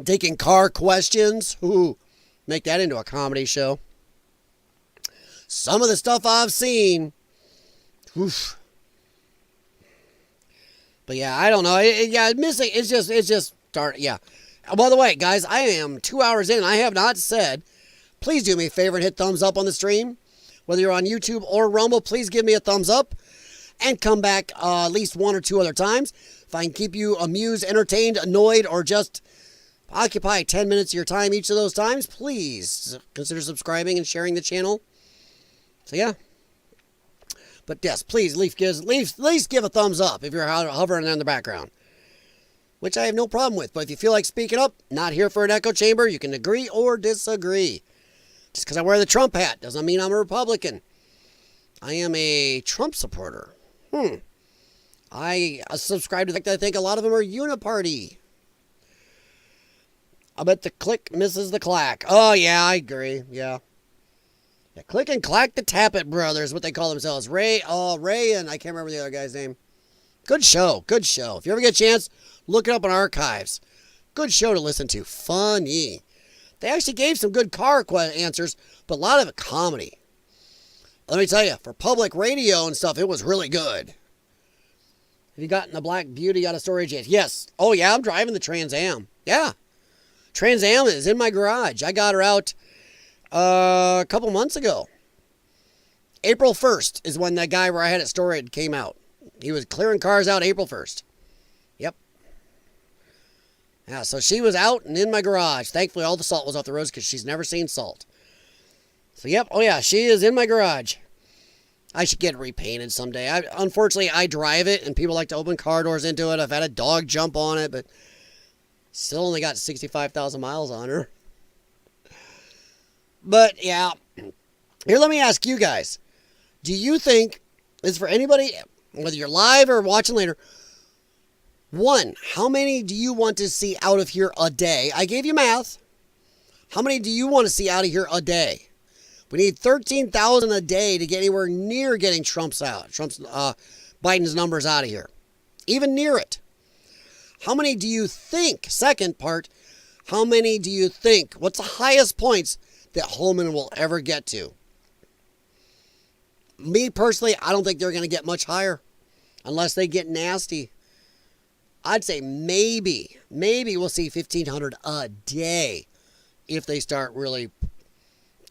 Taking car questions. Ooh, make that into a comedy show. Some of the stuff I've seen. Oof. But yeah, I don't know. Missing. It's just start. Yeah. By the way, guys, I am 2 hours in. I have not said. Please do me a favor and hit thumbs up on the stream. Whether you're on YouTube or Rumble, please give me a thumbs up. And come back at least 1 or 2 other times. If I can keep you amused, entertained, annoyed, or just occupy 10 minutes of your time each of those times, please consider subscribing and sharing the channel. So yeah. But yes, please at least give a thumbs up if you're hovering in the background. Which I have no problem with. But if you feel like speaking up, not here for an echo chamber, you can agree or disagree. Just because I wear the Trump hat doesn't mean I'm a Republican. I am a Trump supporter. I subscribe to the fact that I think a lot of them are uniparty. I bet the click misses the clack. Oh, yeah, I agree. Yeah. Click and Clack the Tappet Brothers, what they call themselves. Ray and I can't remember the other guy's name. Good show. Good show. If you ever get a chance, look it up on archives. Good show to listen to. Funny. They actually gave some good car answers, but a lot of it comedy. Let me tell you, for public radio and stuff, it was really good. Have you gotten the Black Beauty out of storage yet? Yes. Oh, yeah, I'm driving the Trans Am. Yeah. Trans Am is in my garage. I got her out a couple months ago. April 1st is when that guy where I had it stored came out. He was clearing cars out April 1st. Yep. Yeah, so she was out and in my garage. Thankfully, all the salt was off the roads because she's never seen salt. So, yep. Oh, yeah. She is in my garage. I should get it repainted someday. Unfortunately, I drive it, and people like to open car doors into it. I've had a dog jump on it, but still only got 65,000 miles on her. But, yeah. Here, let me ask you guys. Do you think, is for anybody, whether you're live or watching later, one, how many do you want to see out of here a day? I gave you math. How many do you want to see out of here a day? We need 13,000 a day to get anywhere near getting Biden's numbers out of here. Even near it. How many do you think, second part, how many do you think, what's the highest points that Holman will ever get to? Me personally, I don't think they're going to get much higher unless they get nasty. I'd say maybe we'll see 1,500 a day if they start really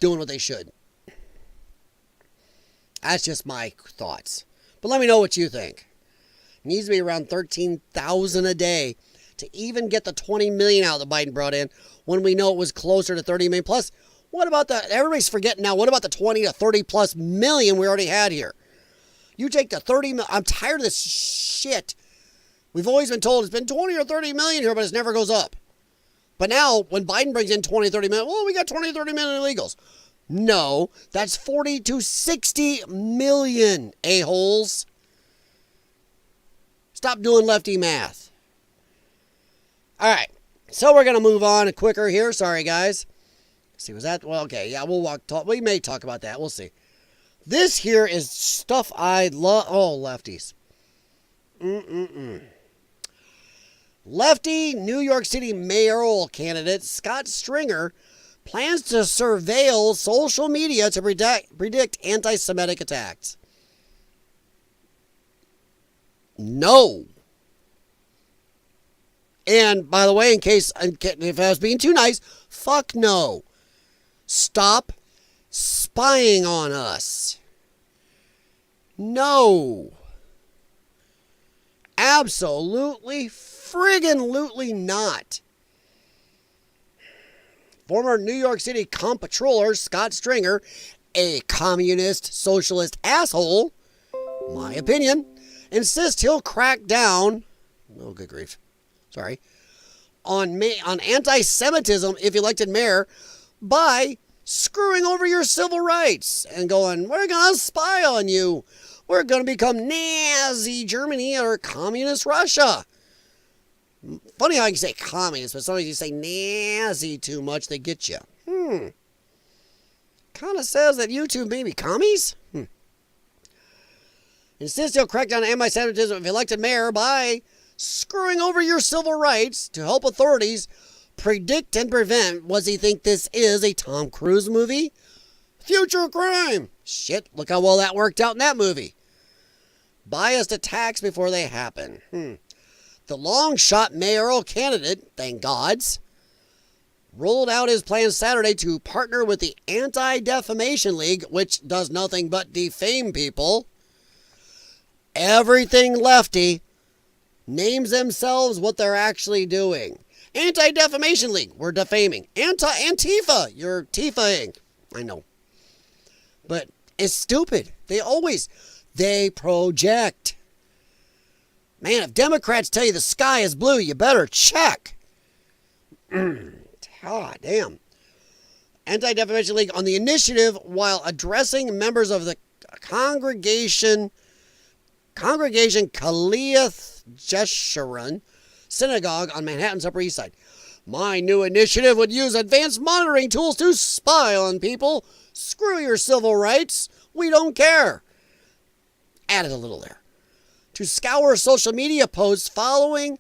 doing what they should. That's just my thoughts. But let me know what you think. It needs to be around 13,000 a day to even get the 20 million out that Biden brought in when we know it was closer to 30 million. Plus, what about everybody's forgetting now, what about the 20 to 30 plus million we already had here? You take the 30 million, I'm tired of this shit. We've always been told it's been 20 or 30 million here, but it never goes up. But now, when Biden brings in 20, 30 million, well, we got 20, 30 million illegals. No, that's 40 to 60 million, a-holes. Stop doing lefty math. All right, so we're going to move on quicker here. Sorry, guys. See, was that? Well, okay, yeah, we may talk about that. We'll see. This here is stuff I love. Oh, lefties. Lefty New York City mayoral candidate Scott Stringer plans to surveil social media to predict anti-Semitic attacks. No. And by the way, if I was being too nice, fuck no. Stop spying on us. No. Absolutely friggin' not. Former New York City comptroller Scott Stringer, a communist socialist asshole, my opinion, insists he'll crack down, oh good grief, sorry, on anti-Semitism if elected mayor by screwing over your civil rights and going, we're going to spy on you. We're going to become Nazi Germany or communist Russia. Funny how you say communist, but sometimes you say Nazi too much, they get you. Kind of says that you two may be commies. Insists he'll crack down on anti-Semitism if elected mayor by screwing over your civil rights to help authorities predict and prevent. Was he think this is a Tom Cruise movie? Future crime. Shit, look how well that worked out in that movie. Biased attacks before they happen. The long-shot mayoral candidate, thank gods, rolled out his plans Saturday to partner with the Anti-Defamation League, which does nothing but defame people. Everything lefty names themselves what they're actually doing. Anti-Defamation League, we're defaming. Antifa, you're tifaing. I know. But it's stupid. They project. Man, if Democrats tell you the sky is blue, you better check. God damn. Anti-Defamation League on the initiative while addressing members of the Congregation Kaliath Jeshurun Synagogue on Manhattan's Upper East Side. My new initiative would use advanced monitoring tools to spy on people. Screw your civil rights. We don't care. Added a little there. To scour social media posts following,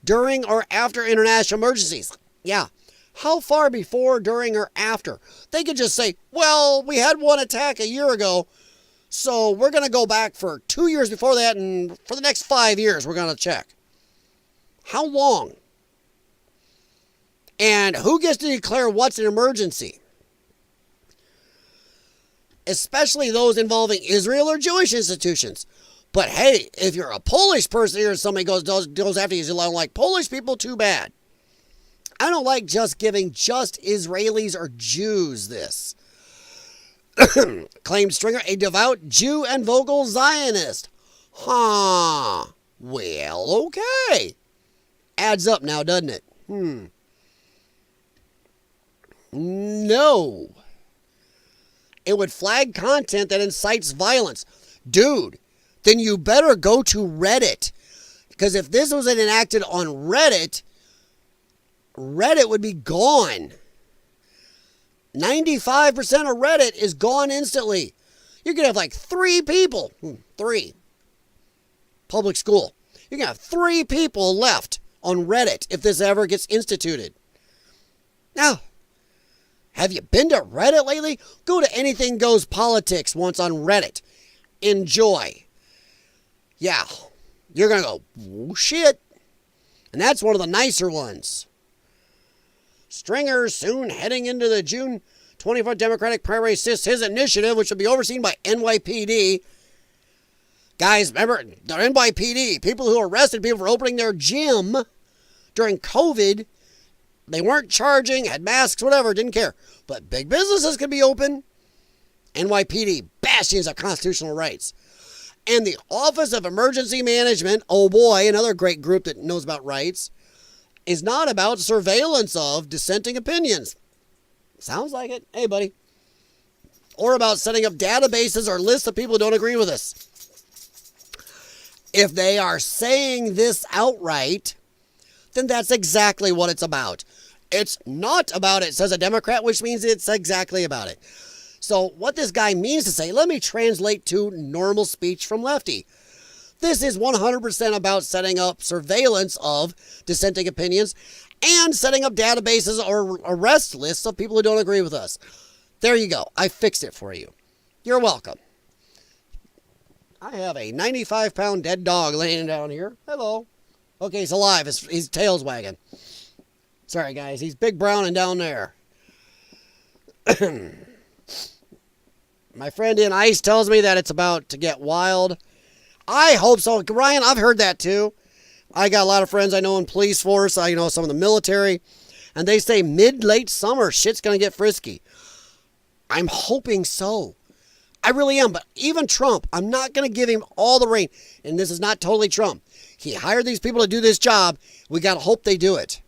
during, or after international emergencies. Yeah. How far before, during, or after? They could just say, well, we had one attack a year ago, so we're going to go back for 2 years before that, and for the next 5 years, we're going to check. How long? And who gets to declare what's an emergency? Especially those involving Israel or Jewish institutions. But hey, if you're a Polish person here and somebody goes after you, I don't like Polish people, too bad. I don't like just giving just Israelis or Jews this. Claimed Stringer a devout Jew and vocal Zionist. Huh. Well, okay. Adds up now, doesn't it? No. It would flag content that incites violence. Dude, then you better go to Reddit. Because if this was enacted on Reddit, Reddit would be gone. 95% of Reddit is gone instantly. You could have like 3 people. 3. Public school. You can have 3 people left on Reddit if this ever gets instituted. Now, have you been to Reddit lately? Go to Anything Goes Politics once on Reddit. Enjoy. Yeah. You're going to go, oh, shit. And that's one of the nicer ones. Stringer soon heading into the June 24th Democratic primary assists his initiative, which will be overseen by NYPD. Guys, remember, the NYPD, people who arrested people for opening their gym during COVID, they weren't charging, had masks, whatever, didn't care. But big businesses could be open. NYPD, bastions of constitutional rights. And the Office of Emergency Management, oh boy, another great group that knows about rights, is not about surveillance of dissenting opinions. Sounds like it. Hey, buddy. Or about setting up databases or lists of people who don't agree with us. If they are saying this outright, then that's exactly what it's about. It's not about it, says a Democrat, which means it's exactly about it. So what this guy means to say, let me translate to normal speech from Lefty. This is 100% about setting up surveillance of dissenting opinions and setting up databases or arrest lists of people who don't agree with us. There you go. I fixed it for you. You're welcome. I have a 95-pound dead dog laying down here. Hello. Okay, he's alive. His tail's wagging. Sorry, guys. He's big brown and down there. My friend in ICE tells me that it's about to get wild. I hope so. Ryan, I've heard that too. I got a lot of friends I know in police force. I know some in the military. And they say mid-late summer, shit's going to get frisky. I'm hoping so. I really am. But even Trump, I'm not going to give him all the reign. And this is not totally Trump. He hired these people to do this job. We got to hope they do it.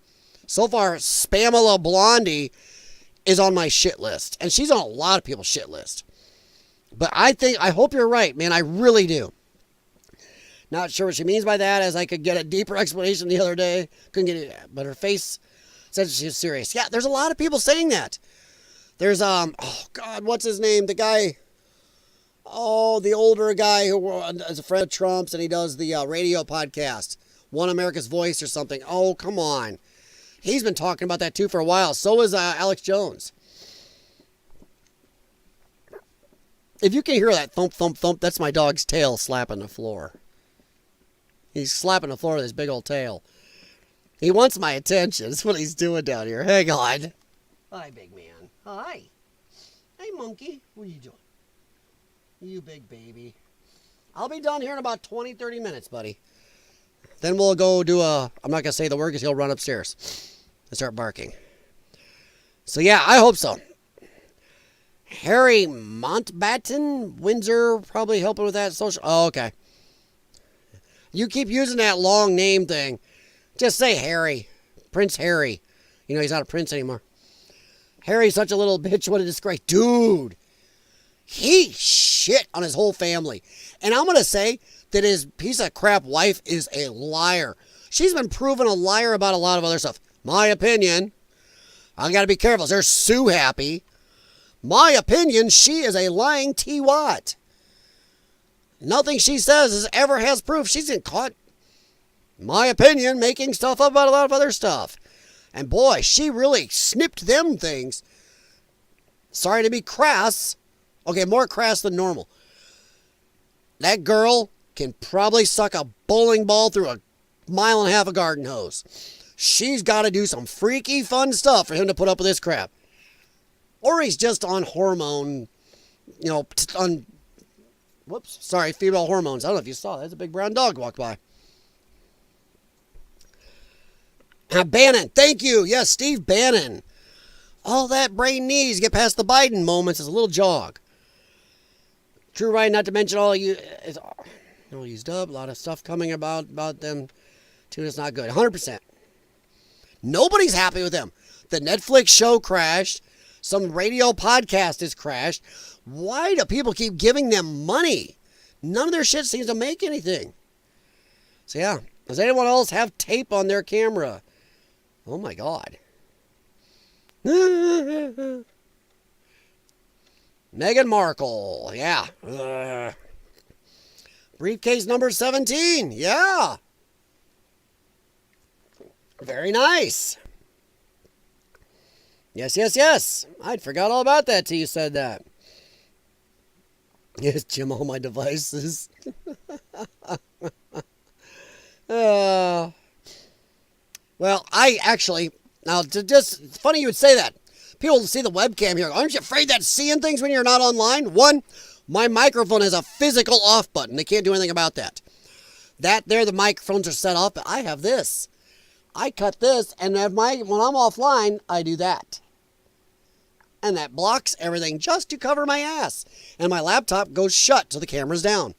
So far, Spamela Blondie is on my shit list. And she's on a lot of people's shit list. But I hope you're right, man. I really do. Not sure what she means by that, as I could get a deeper explanation the other day. Couldn't get it, but her face said she was serious. Yeah, there's a lot of people saying that. There's, oh God, what's his name? The guy, the older guy who is a friend of Trump's, and he does the radio podcast, One America's Voice or something. Oh, come on. He's been talking about that too for a while. So is Alex Jones. If you can hear that thump, thump, thump, that's my dog's tail slapping the floor. He's slapping the floor with his big old tail. He wants my attention. That's what he's doing down here. Hang on. Hi, big man. Hi. Hey, monkey. What are you doing? You big baby. I'll be done here in about 20, 30 minutes, buddy. Then we'll go do I'm not going to say the word because he'll run upstairs and start barking. So, yeah, I hope so. Harry Mountbatten, Windsor, probably helping with that social. Oh, okay. You keep using that long name thing. Just say Harry. Prince Harry. You know, he's not a prince anymore. Harry's such a little bitch. What a disgrace. Dude. He shit on his whole family. And I'm going to say that his piece of crap wife is a liar. She's been proven a liar about a lot of other stuff. My opinion. I got to be careful. There's Sue Happy. My opinion, she is a lying T-Watt. Nothing she says ever has proof. She's been caught, my opinion, making stuff up about a lot of other stuff. And boy, she really snipped them things. Sorry to be crass. Okay, more crass than normal. That girl can probably suck a bowling ball through a 1.5 miles of garden hose. She's got to do some freaky fun stuff for him to put up with this crap. Or he's just on hormone, female hormones. I don't know if you saw that. There's a big brown dog walked by. Bannon, thank you. Yes, Steve Bannon. All that brain needs to get past the Biden moments is a little jog. True, right? Not to mention all used up. A lot of stuff coming about them too. It's not good. 100%. Nobody's happy with them. The Netflix show crashed. Some radio podcast has crashed. Why do people keep giving them money? None of their shit seems to make anything. So yeah, does anyone else have tape on their camera? Oh my God. Meghan Markle, yeah. Briefcase number 17, yeah. Very nice. Yes. I'd forgot all about that till you said that. Yes, Jim, all my devices. Well, I actually, now, it's funny you would say that. People see the webcam here. Aren't you afraid that seeing things when you're not online? One, my microphone has a physical off button. They can't do anything about that. The microphones are set off, but I have this. I cut this, and when I'm offline, I do that. And that blocks everything just to cover my ass. And my laptop goes shut till the camera's down.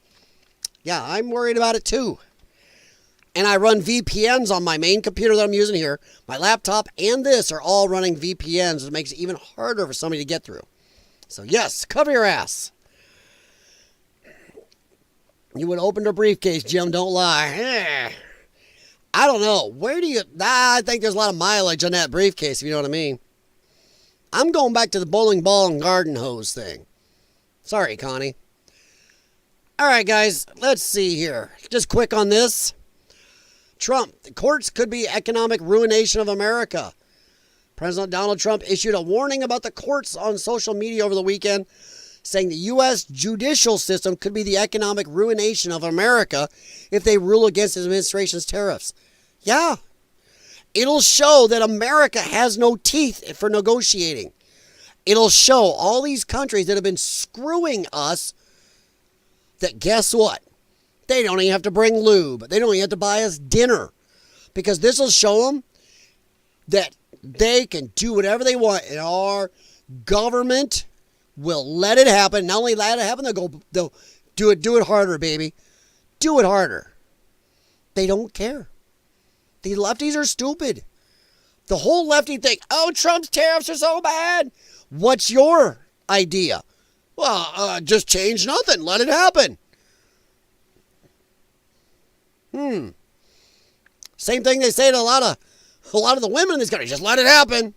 Yeah, I'm worried about it too. And I run VPNs on my main computer that I'm using here. My laptop and this are all running VPNs. It makes it even harder for somebody to get through. So yes, cover your ass. You would open a briefcase, Jim, don't lie. I don't know. I think there's a lot of mileage on that briefcase, if you know what I mean. I'm going back to the bowling ball and garden hose thing. Sorry, Connie. All right, guys, let's see here. Just quick on this. Trump, the courts could be economic ruination of America. President Donald Trump issued a warning about the courts on social media over the weekend, saying the U.S. judicial system could be the economic ruination of America if they rule against his administration's tariffs. Yeah. It'll show that America has no teeth for negotiating. It'll show all these countries that have been screwing us that guess what? They don't even have to bring lube. They don't even have to buy us dinner. Because this will show them that they can do whatever they want. And our government will let it happen. Not only let it happen, they'll do it harder, baby. Do it harder. They don't care. The lefties are stupid. The whole lefty thing, oh, Trump's tariffs are so bad. What's your idea? Well, just change nothing. Let it happen. Same thing they say to a lot of the women in this country. Just let it happen.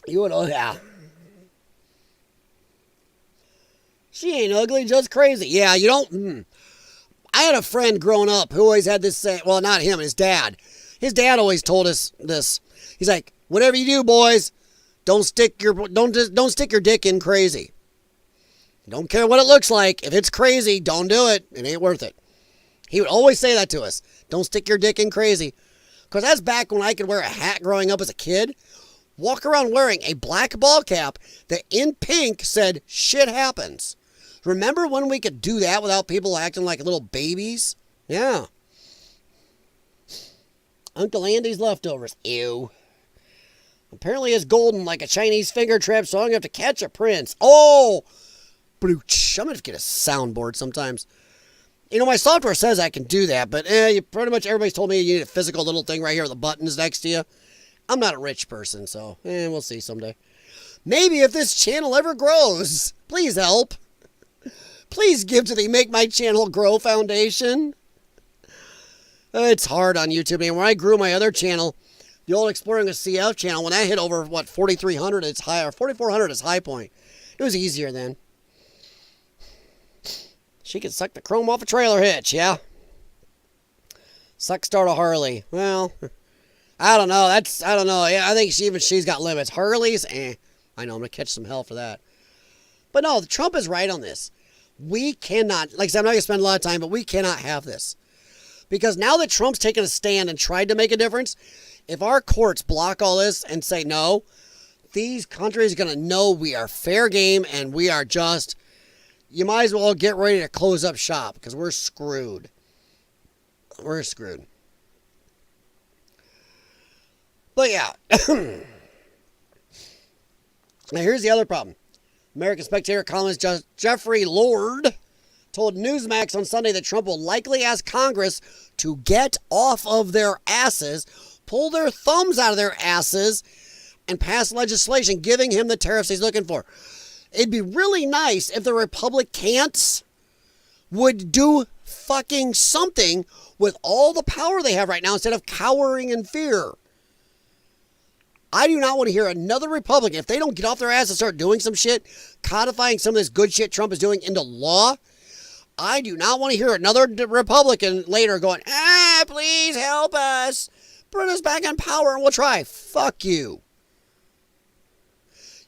You would, yeah. She ain't ugly, just crazy. Yeah, you don't. I had a friend growing up who always had this saying. Well, not him, his dad. His dad always told us this. He's like, whatever you do, boys, don't stick your dick in crazy. Don't care what it looks like. If it's crazy, don't do it. It ain't worth it. He would always say that to us. Don't stick your dick in crazy. Because that's back when I could wear a hat growing up as a kid. Walk around wearing a black ball cap that in pink said, shit happens. Remember when we could do that without people acting like little babies? Yeah. Uncle Andy's leftovers. Ew. Apparently it's golden like a Chinese finger trap, so I'm going to have to catch a prince. Oh! Brooch. I'm going to get a soundboard sometimes. You know, my software says I can do that, but pretty much everybody's told me you need a physical little thing right here with the buttons next to you. I'm not a rich person, so we'll see someday. Maybe if this channel ever grows, please help. Please give to the Make My Channel Grow Foundation. It's hard on YouTube, man. When I grew my other channel, the old Exploring a CF channel, when I hit over, 4,300, it's high, or 4,400 is high point. It was easier then. She could suck the chrome off a trailer hitch, yeah? Suck start a Harley. Well, I don't know. I don't know. Yeah, I think she's got limits. Harleys, I know, I'm going to catch some hell for that. But no, Trump is right on this. We cannot, like I said, I'm not going to spend a lot of time, but we cannot have this. Because now that Trump's taken a stand and tried to make a difference, if our courts block all this and say no, these countries are going to know we are fair game and we are just, you might as well get ready to close up shop because we're screwed. We're screwed. But yeah. Now, here's the other problem. American Spectator columnist Jeffrey Lord told Newsmax on Sunday that Trump will likely ask Congress to get off of their asses, pull their thumbs out of their asses, and pass legislation giving him the tariffs he's looking for. It'd be really nice if the Republicans would do fucking something with all the power they have right now instead of cowering in fear. I do not want to hear another Republican, if they don't get off their ass and start doing some shit, codifying some of this good shit Trump is doing into law, I do not want to hear another Republican later going, please help us. Put us back in power and we'll try. Fuck you.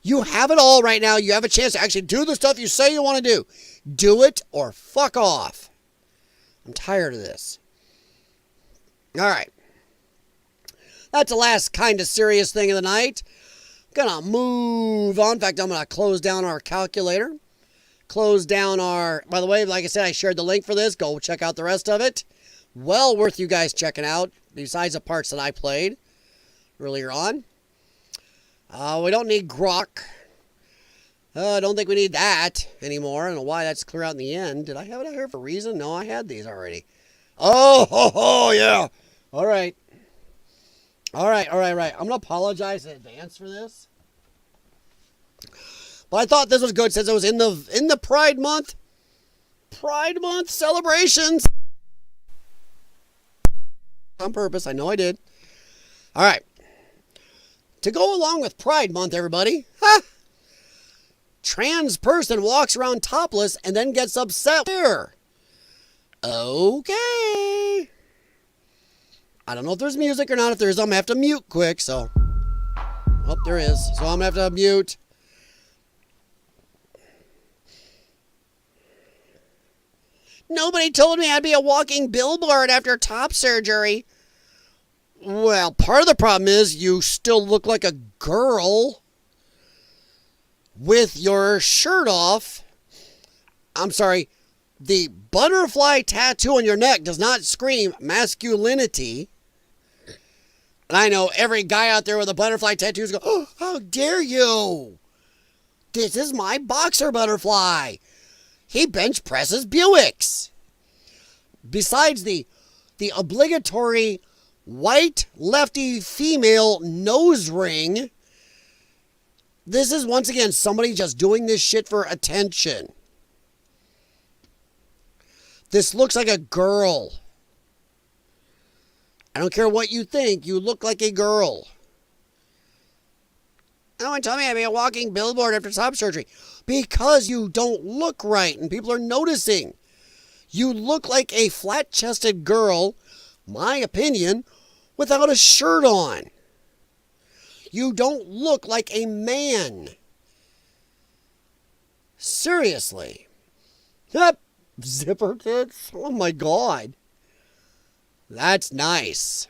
You have it all right now. You have a chance to actually do the stuff you say you want to do. Do it or fuck off. I'm tired of this. All right. That's the last kind of serious thing of the night. Gonna move on. In fact, I'm gonna close down our calculator. Close down our, by the way, like I said, I shared the link for this. Go check out the rest of it. Well worth you guys checking out, besides the parts that I played earlier on. We don't need grok. I don't think we need that anymore. I don't know why that's clear out in the end. Did I have it out here for a reason? No, I had these already. Oh, yeah. All right. All right. I'm going to apologize in advance for this. But I thought this was good since it was in the Pride Month. Pride Month celebrations. On purpose. I know I did. All right. To go along with Pride Month, everybody. Trans person walks around topless and then gets upset here. Okay. I don't know if there's music or not. If there is, I'm going to have to mute quick. So, oh, there is. So I'm going to have to mute. Nobody told me I'd be a walking billboard after top surgery. Well, part of the problem is you still look like a girl with your shirt off. I'm sorry. The butterfly tattoo on your neck does not scream masculinity. And I know every guy out there with a butterfly tattoo is going, oh, how dare you? This is my boxer butterfly. He bench presses Buicks. Besides the obligatory white lefty female nose ring, this is once again somebody just doing this shit for attention. This looks like a girl. I don't care what you think. You look like a girl. No one told me I'd be a walking billboard after top surgery. Because you don't look right and people are noticing. You look like a flat-chested girl, my opinion, without a shirt on. You don't look like a man. Seriously. Yep. Zipper tits? Oh my God. That's nice.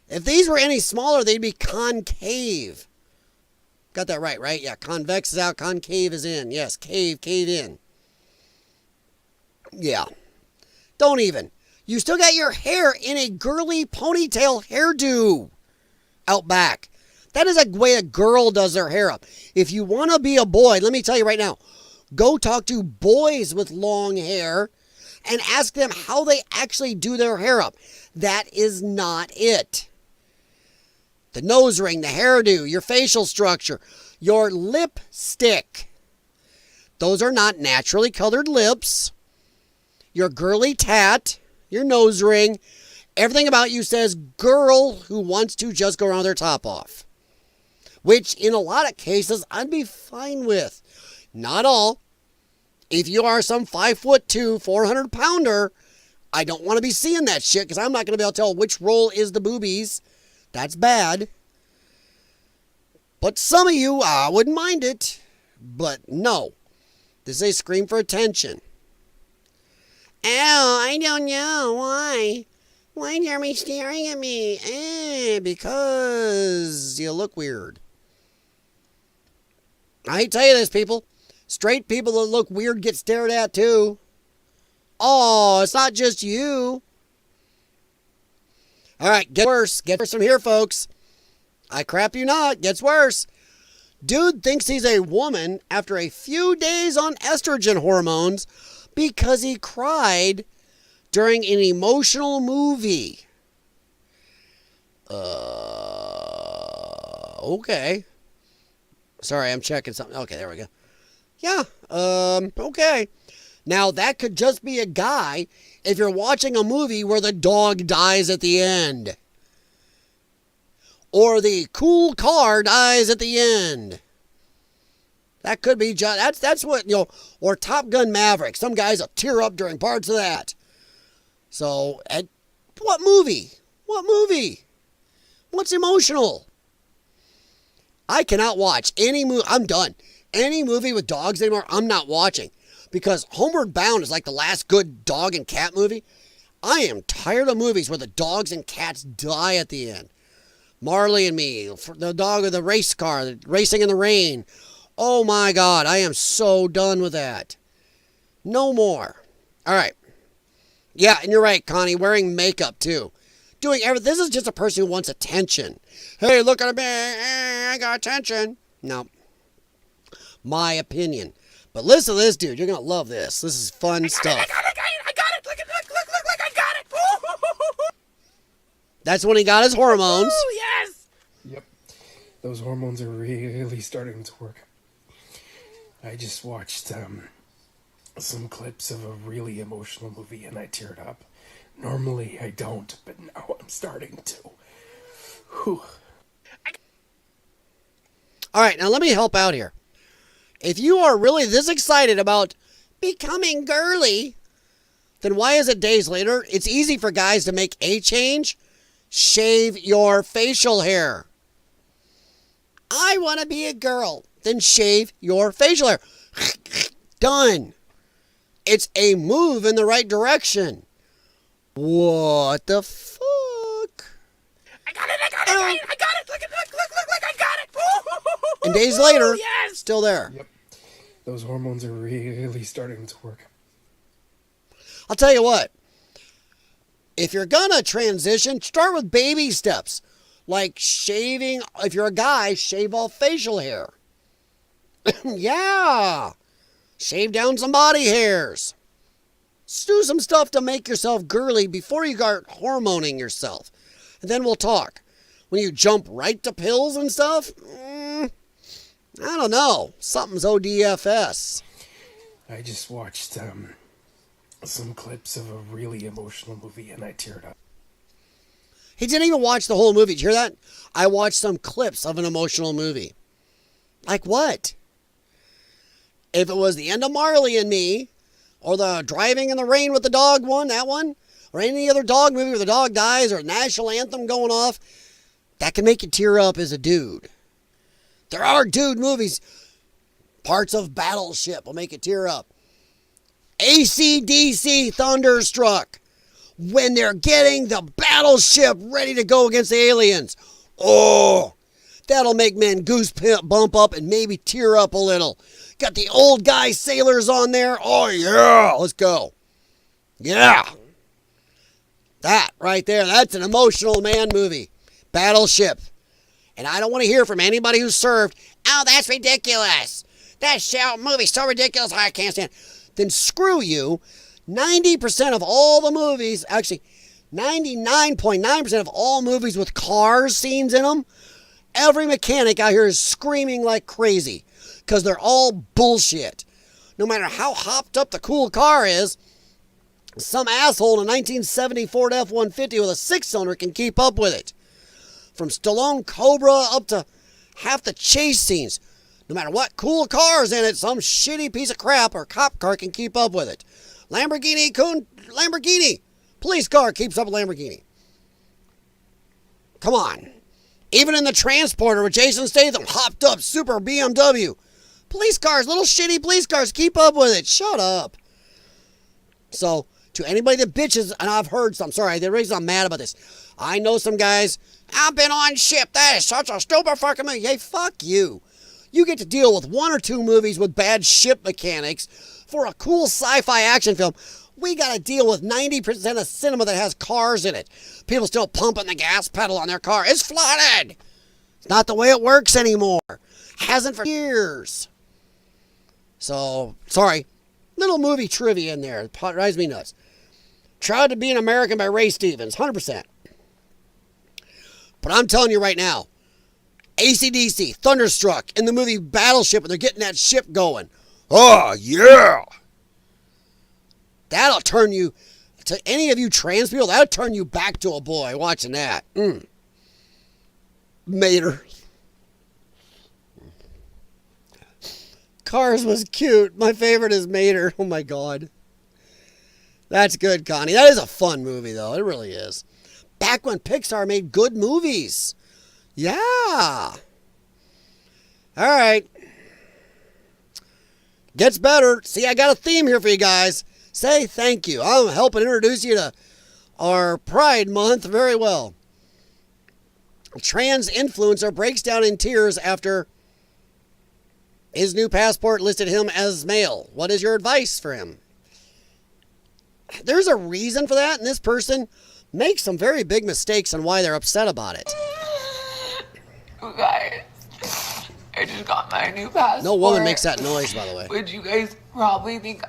If these were any smaller, they'd be concave. Got that right? Yeah, convex is out, concave is in. Yes, cave in. Yeah. Don't even. You still got your hair in a girly ponytail hairdo out back. That is a way a girl does their hair up. If you want to be a boy, let me tell you right now, go talk to boys with long hair and ask them how they actually do their hair up. That is not it. The nose ring, the hairdo, your facial structure, your lipstick. Those are not naturally colored lips. Your girly tat, your nose ring, everything about you says girl who wants to just go around with their top off. Which in a lot of cases I'd be fine with. Not all. If you are some 5'2", 400-pounder, I don't want to be seeing that shit because I'm not going to be able to tell which roll is the boobies. That's bad. But some of you, I wouldn't mind it. But no. This is a scream for attention. Ow, I don't know. Why? Why are you staring at me? Because you look weird. I hate to tell you this, people. Straight people that look weird get stared at too. Oh, it's not just you. All right, get worse. Get worse from here, folks. I crap you not. Gets worse. Dude thinks he's a woman after a few days on estrogen hormones because he cried during an emotional movie. Okay. Sorry, I'm checking something. Okay, there we go. Yeah, okay. Now, that could just be a guy if you're watching a movie where the dog dies at the end. Or the cool car dies at the end. That could be just, that's what, or Top Gun Maverick. Some guys will tear up during parts of that. So, what movie? What movie? What's emotional? I cannot watch any movie. I'm done. Any movie with dogs anymore, I'm not watching. Because Homeward Bound is like the last good dog and cat movie. I am tired of movies where the dogs and cats die at the end. Marley and Me, the dog with the race car, racing in the rain. Oh my God, I am so done with that. No more. All right. Yeah, and you're right, Connie, wearing makeup too. Doing everything. This is just a person who wants attention. Hey, look at me. I got attention. No. My opinion. But listen to this, dude. You're going to love this. This is fun stuff. I got it. Look, I got it. That's when he got his hormones. Ooh, yes. Yep. Those hormones are really starting to work. I just watched some clips of a really emotional movie and I teared up. Normally I don't, but now I'm starting to. Whew. All right, now let me help out here. If you are really this excited about becoming girly, then why is it days later? It's easy for guys to make a change. Shave your facial hair. I want to be a girl. Then shave your facial hair. Done. It's a move in the right direction. What the fuck? I got it. Look, I got it. And days later, yes. Still there. Yep. Those hormones are really starting to work. I'll tell you what. If you're gonna transition, start with baby steps. Like shaving, if you're a guy, shave off facial hair. Yeah. Shave down some body hairs. Do some stuff to make yourself girly before you start hormoning yourself. And then we'll talk. When you jump right to pills and stuff, I don't know. Something's ODFS. I just watched some clips of a really emotional movie and I teared up. He didn't even watch the whole movie. Did you hear that? I watched some clips of an emotional movie. Like what? If it was the end of Marley and Me, or the Driving in the Rain with the Dog one, that one, or any other dog movie where the dog dies, or national anthem going off, that can make you tear up as a dude. There are dude movies. Parts of Battleship will make you tear up. AC/DC Thunderstruck. When they're getting the battleship ready to go against the aliens. Oh, that'll make men goose bump up and maybe tear up a little. Got the old guy sailors on there. Oh, yeah. Let's go. Yeah. That right there. That's an emotional man movie. Battleship. And I don't want to hear from anybody who served, oh, that's ridiculous. That movie's so ridiculous I can't stand it. Then screw you. 90% of all the movies, actually 99.9% of all movies with cars scenes in them, every mechanic out here is screaming like crazy because they're all bullshit. No matter how hopped up the cool car is, some asshole in a 1970 Ford F-150 with a six-cylinder can keep up with it. From Stallone Cobra up to half the chase scenes. No matter what cool car's in it, some shitty piece of crap or cop car can keep up with it. Lamborghini. Police car keeps up with Lamborghini. Come on. Even in the Transporter with Jason Statham, hopped up super BMW. Police cars, little shitty police cars, keep up with it. Shut up. So, to anybody that bitches, and I've heard some, sorry, the reason I'm mad about this. I know some guys, I've been on ship, that is such a stupid fucking movie. Hey, fuck you. You get to deal with one or two movies with bad ship mechanics. For a cool sci-fi action film, we got to deal with 90% of cinema that has cars in it. People still pumping the gas pedal on their car. It's flooded. It's not the way it works anymore. Hasn't for years. So, sorry. Little movie trivia in there. It drives me nuts. Proud to be an American by Ray Stevens. 100%. But I'm telling you right now, AC/DC, Thunderstruck, in the movie Battleship, when they're getting that ship going. Oh, yeah. That'll turn you, to any of you trans people, that'll turn you back to a boy watching that. Mater. Cars was cute. My favorite is Mater. Oh, my God. That's good, Connie. That is a fun movie, though. It really is. Back when Pixar made good movies. Yeah. All right. Gets better. See, I got a theme here for you guys. Say thank you. I'm helping introduce you to our Pride Month very well. A trans influencer breaks down in tears after his new passport listed him as male. What is your advice for him? There's a reason for that, and this person makes some very big mistakes on why they're upset about it. You guys, I just got my new passport. No woman makes that noise, by the way. Which you guys probably think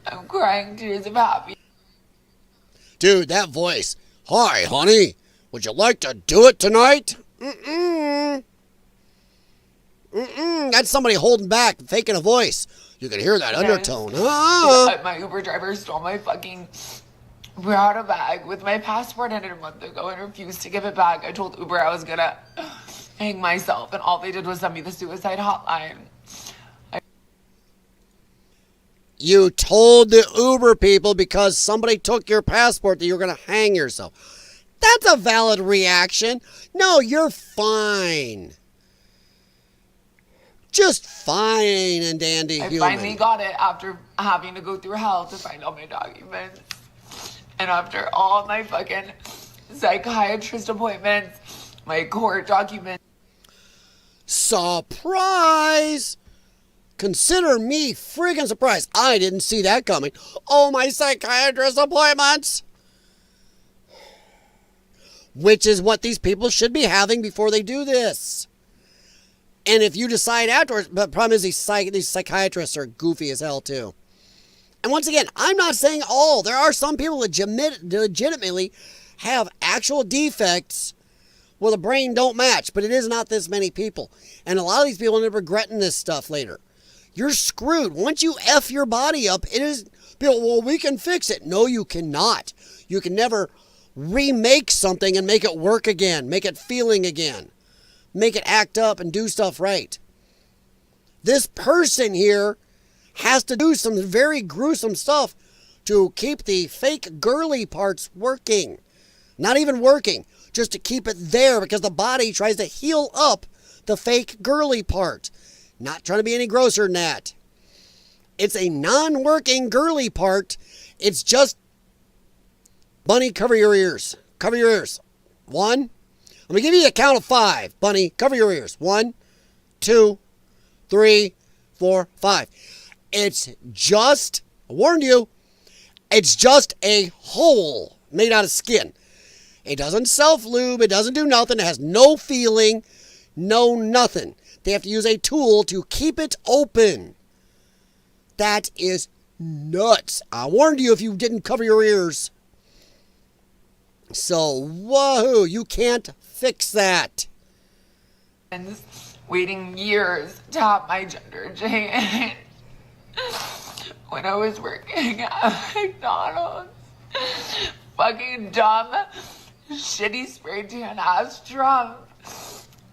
I'm crying tears of happiness. Dude, that voice. Hi, honey. Would you like to do it tonight? That's somebody holding back, faking a voice. You can hear that undertone. My Uber driver stole my fucking Prada bag with my passport in it a month ago and refused to give it back. I told Uber I was gonna hang myself, and all they did was send me the suicide hotline. You told the Uber people because somebody took your passport that you were going to hang yourself. That's a valid reaction. No, you're fine. Just fine and dandy I human. finally got it after having to go through hell to find all my documents. And after all my fucking psychiatrist appointments, my court documents. Surprise! Consider me friggin' surprised. I didn't see that coming. Oh, my psychiatrist appointments! Which is what these people should be having before they do this. And if you decide afterwards, but the problem is these psychiatrists are goofy as hell too. And once again, I'm not saying all. There are some people legitimately have actual defects where the brain don't match, but it is not this many people. And a lot of these people end up regretting this stuff later. You're screwed. Once you F your body up, it is, people, well, we can fix it. No, you cannot. You can never remake something and make it work again, make it feeling again, make it act up and do stuff right. This person here has to do some very gruesome stuff to keep the fake girly parts working. Not even working, just to keep it there because the body tries to heal up the fake girly part. Not trying to be any grosser than that. It's a non-working girly part. It's just, Bunny, cover your ears. Cover your ears. 1. I'm going to give you a count of 5. Bunny, cover your ears. 1, 2, 3, 4, 5. It's just, I warned you, it's just a hole made out of skin. It doesn't self-lube. It doesn't do nothing. It has no feeling, no nothing. They have to use a tool to keep it open. That is nuts. I warned you if you didn't cover your ears. So, wahoo, you can't fix that. And waiting years to have my gender change. When I was working at McDonald's. Fucking dumb, shitty spray tan ass Trump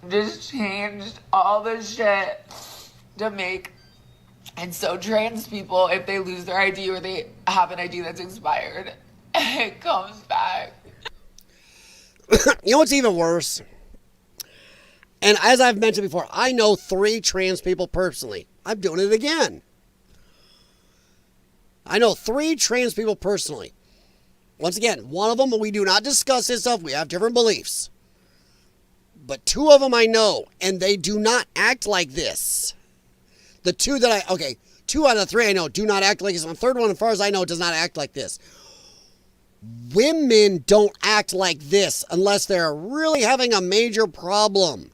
just changed all the shit to make. And so trans people, if they lose their ID or they have an ID that's expired, it comes back. You know what's even worse? And as I've mentioned before, I know 3 trans people personally. I'm doing it again. I know 3 trans people personally. Once again, one of them, we do not discuss this stuff. We have different beliefs. But 2 of them I know, and they do not act like this. The 2 that 2 out of 3 I know do not act like this. And the 3rd one, as far as I know, does not act like this. Women don't act like this unless they're really having a major problem.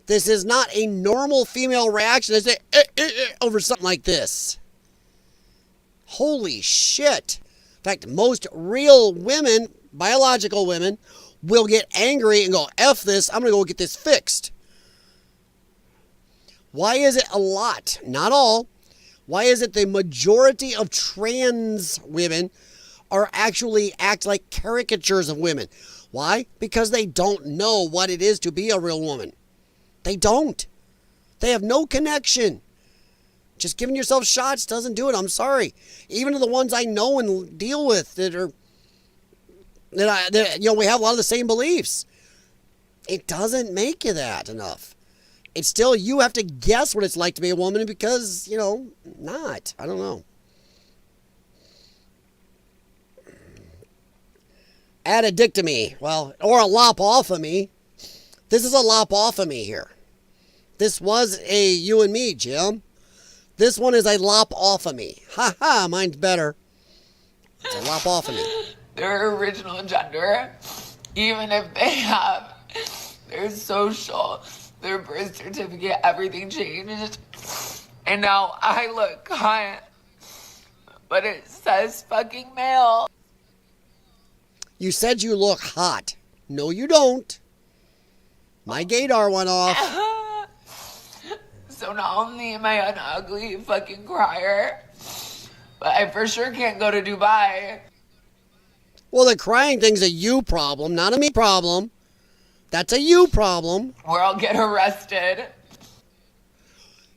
This is not a normal female reaction. It's over something like this. Holy shit. In fact, most real women, biological women, will get angry and go, F this, I'm going to go get this fixed. Why is it a lot? Not all. Why is it the majority of trans women are actually act like caricatures of women? Why? Because they don't know what it is to be a real woman. They don't. They have no connection. Just giving yourself shots doesn't do it. I'm sorry. Even to the ones I know and deal with that we have a lot of the same beliefs. It doesn't make you that enough. It's still, you have to guess what it's like to be a woman because, not. I don't know. Addictomy. Well, or a lopotomy. This is a lopotomy here. This was a you and me, Jim. This one is a lopotomy. Ha ha, mine's better. It's a lopotomy. Their original gender, even if they have their social, their birth certificate, everything changed. And now I look hot, but it says fucking male. You said you look hot. No, you don't. My gaydar went off. So not only am I an ugly fucking crier, but I for sure can't go to Dubai. Well, the crying thing's a you problem, not a me problem. That's a you problem. Where I'll get arrested.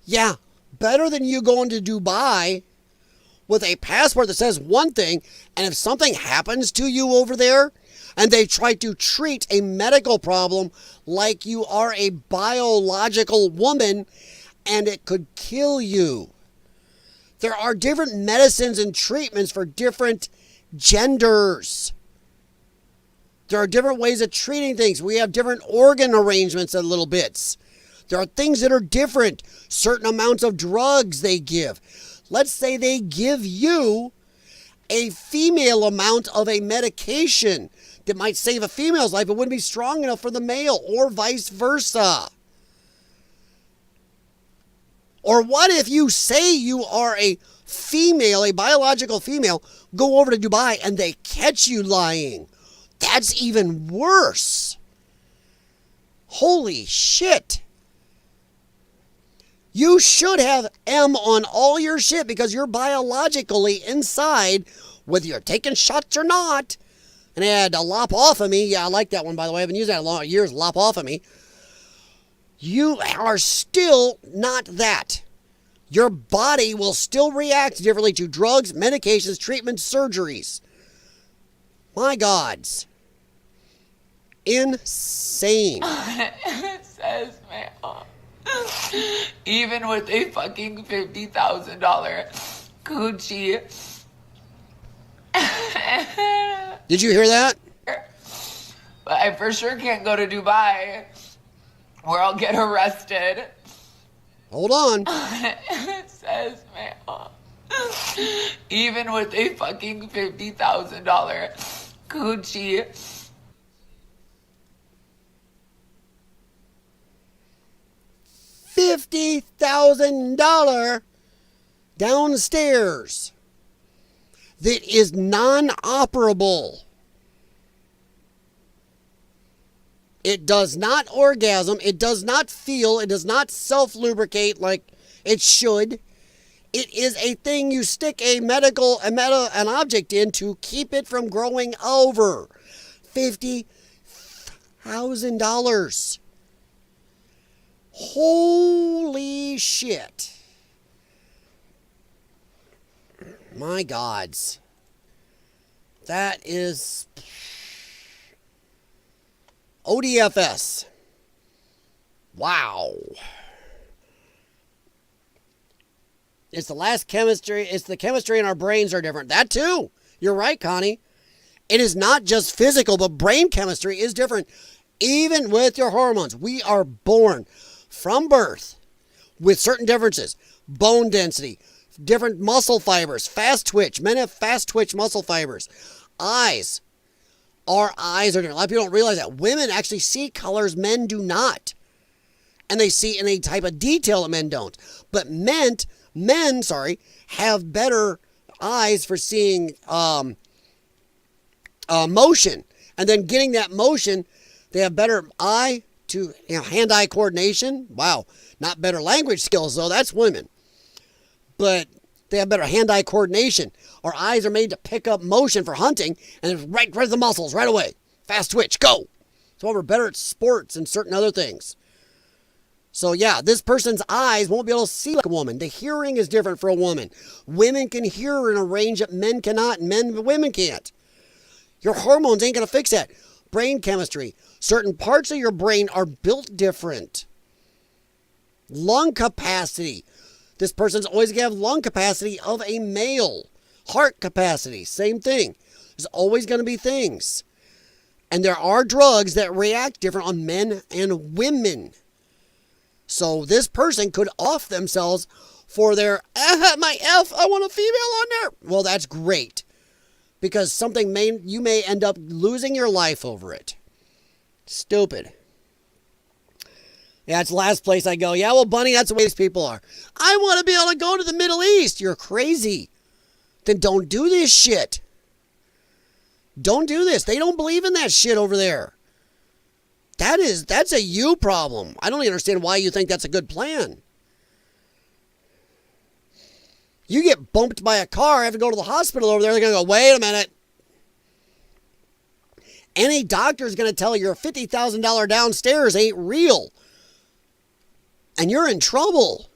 Yeah, better than you going to Dubai with a passport that says one thing, and if something happens to you over there, and they try to treat a medical problem like you are a biological woman, and it could kill you. There are different medicines and treatments for different genders. There are different ways of treating things. We have different organ arrangements and little bits. There are things that are different. Certain amounts of drugs they give. Let's say they give you a female amount of a medication that might save a female's life, but wouldn't be strong enough for the male, or vice versa. Or what if you say you are a female, a biological female, go over to Dubai and they catch you lying? That's even worse. Holy shit. You should have M on all your shit because you're biologically inside, whether you're taking shots or not. And I had a lopotomy. Yeah, I like that one, by the way. I've been using that a lot of years, lopotomy. You are still not that. Your body will still react differently to drugs, medications, treatments, surgeries. My gods. Insane. It says male. Even with a fucking $50,000 Gucci. Did you hear that? But I for sure can't go to Dubai where I'll get arrested. Hold on. It says male. Even with a fucking $50,000 Gucci. $50,000 downstairs that is non-operable. It does not orgasm. It does not feel. It does not self-lubricate like it should. It is a thing you stick an object in to keep it from growing over. $50,000. Holy shit. My gods. That is ODFS. Wow. It's the last chemistry. It's the chemistry in our brains are different. That too. You're right, Connie. It is not just physical, but brain chemistry is different. Even with your hormones, we are born from birth with certain differences. Bone density, different muscle fibers, fast twitch. Men have fast twitch muscle fibers. Eyes. Our eyes are different. A lot of people don't realize that. Women actually see colors men do not. And they see in a type of detail that men don't. But men, have better eyes for seeing motion. And then getting that motion, they have better hand-eye coordination. Wow. Not better language skills, though. That's women. But they have better hand-eye coordination. Our eyes are made to pick up motion for hunting, and it's right to the muscles right away. Fast twitch, go. So we're better at sports and certain other things. So yeah, this person's eyes won't be able to see like a woman. The hearing is different for a woman. Women can hear in a range that men cannot, and women can't. Your hormones ain't going to fix that. Brain chemistry. Certain parts of your brain are built different. Lung capacity. This person's always going to have lung capacity of a male. Heart capacity, same thing. There's always going to be things. And there are drugs that react different on men and women. So this person could off themselves for their, my F, I want a female on there. Well, that's great. Because you may end up losing your life over it. Stupid. Yeah, it's the last place I go. Yeah, well, Bunny, that's the way these people are. I want to be able to go to the Middle East. You're crazy. Then don't do this shit. Don't do this. They don't believe in that shit over there. That's a you problem. I don't even understand why you think that's a good plan. You get bumped by a car, have to go to the hospital over there, they're going to go, wait a minute. Any doctor is going to tell you your $50,000 downstairs ain't real. And you're in trouble.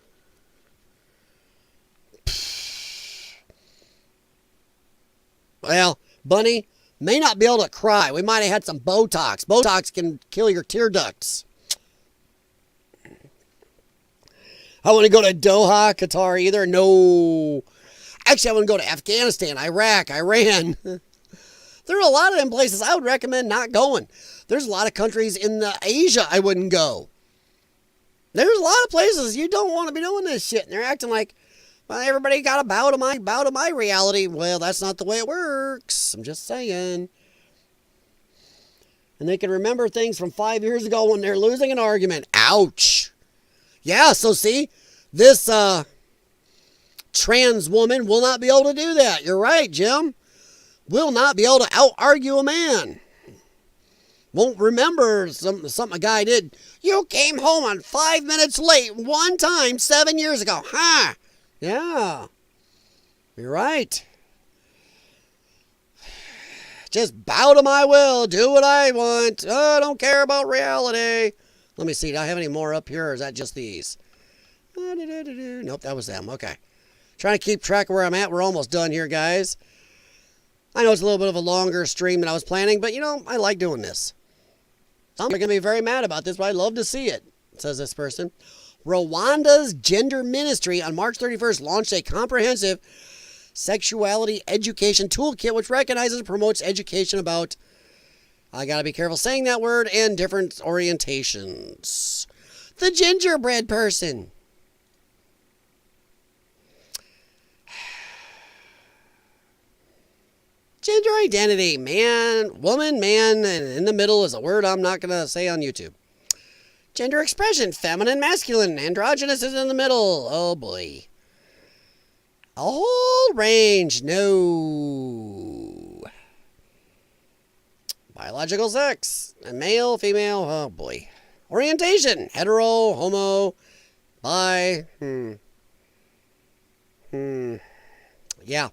Well, Bunny may not be able to cry. We might have had some Botox. Botox can kill your tear ducts. I want to go to Doha, Qatar either. No. Actually, I want to go to Afghanistan, Iraq, Iran. There are a lot of them places I would recommend not going. There's a lot of countries in Asia I wouldn't go. There's a lot of places you don't want to be doing this shit. And they're acting like, well, everybody got to bow to my reality. Well, that's not the way it works. I'm just saying. And they can remember things from 5 years ago when they're losing an argument. Ouch. Yeah, so see, this trans woman will not be able to do that. You're right, Jim. Will not be able to out-argue a man. Won't remember something a guy did. You came home on 5 minutes late one time 7 years ago. Huh? Yeah. You're right. Just bow to my will. Do what I want. Oh, I don't care about reality. Let me see. Do I have any more up here, or is that just these? Nope, that was them. Okay. Trying to keep track of where I'm at. We're almost done here, guys. I know it's a little bit of a longer stream than I was planning, but, I like doing this. Some are going to be very mad about this, but I'd love to see it, says this person. Rwanda's gender ministry on March 31st launched a comprehensive sexuality education toolkit, which recognizes and promotes education about, I got to be careful saying that word, and different orientations. The gingerbread person. Gender identity, man, woman, man, and in the middle is a word I'm not going to say on YouTube. Gender expression, feminine, masculine, androgynous is in the middle. Oh boy. A whole range, no. Biological sex, male, female, oh boy. Orientation, hetero, homo, bi, Yeah.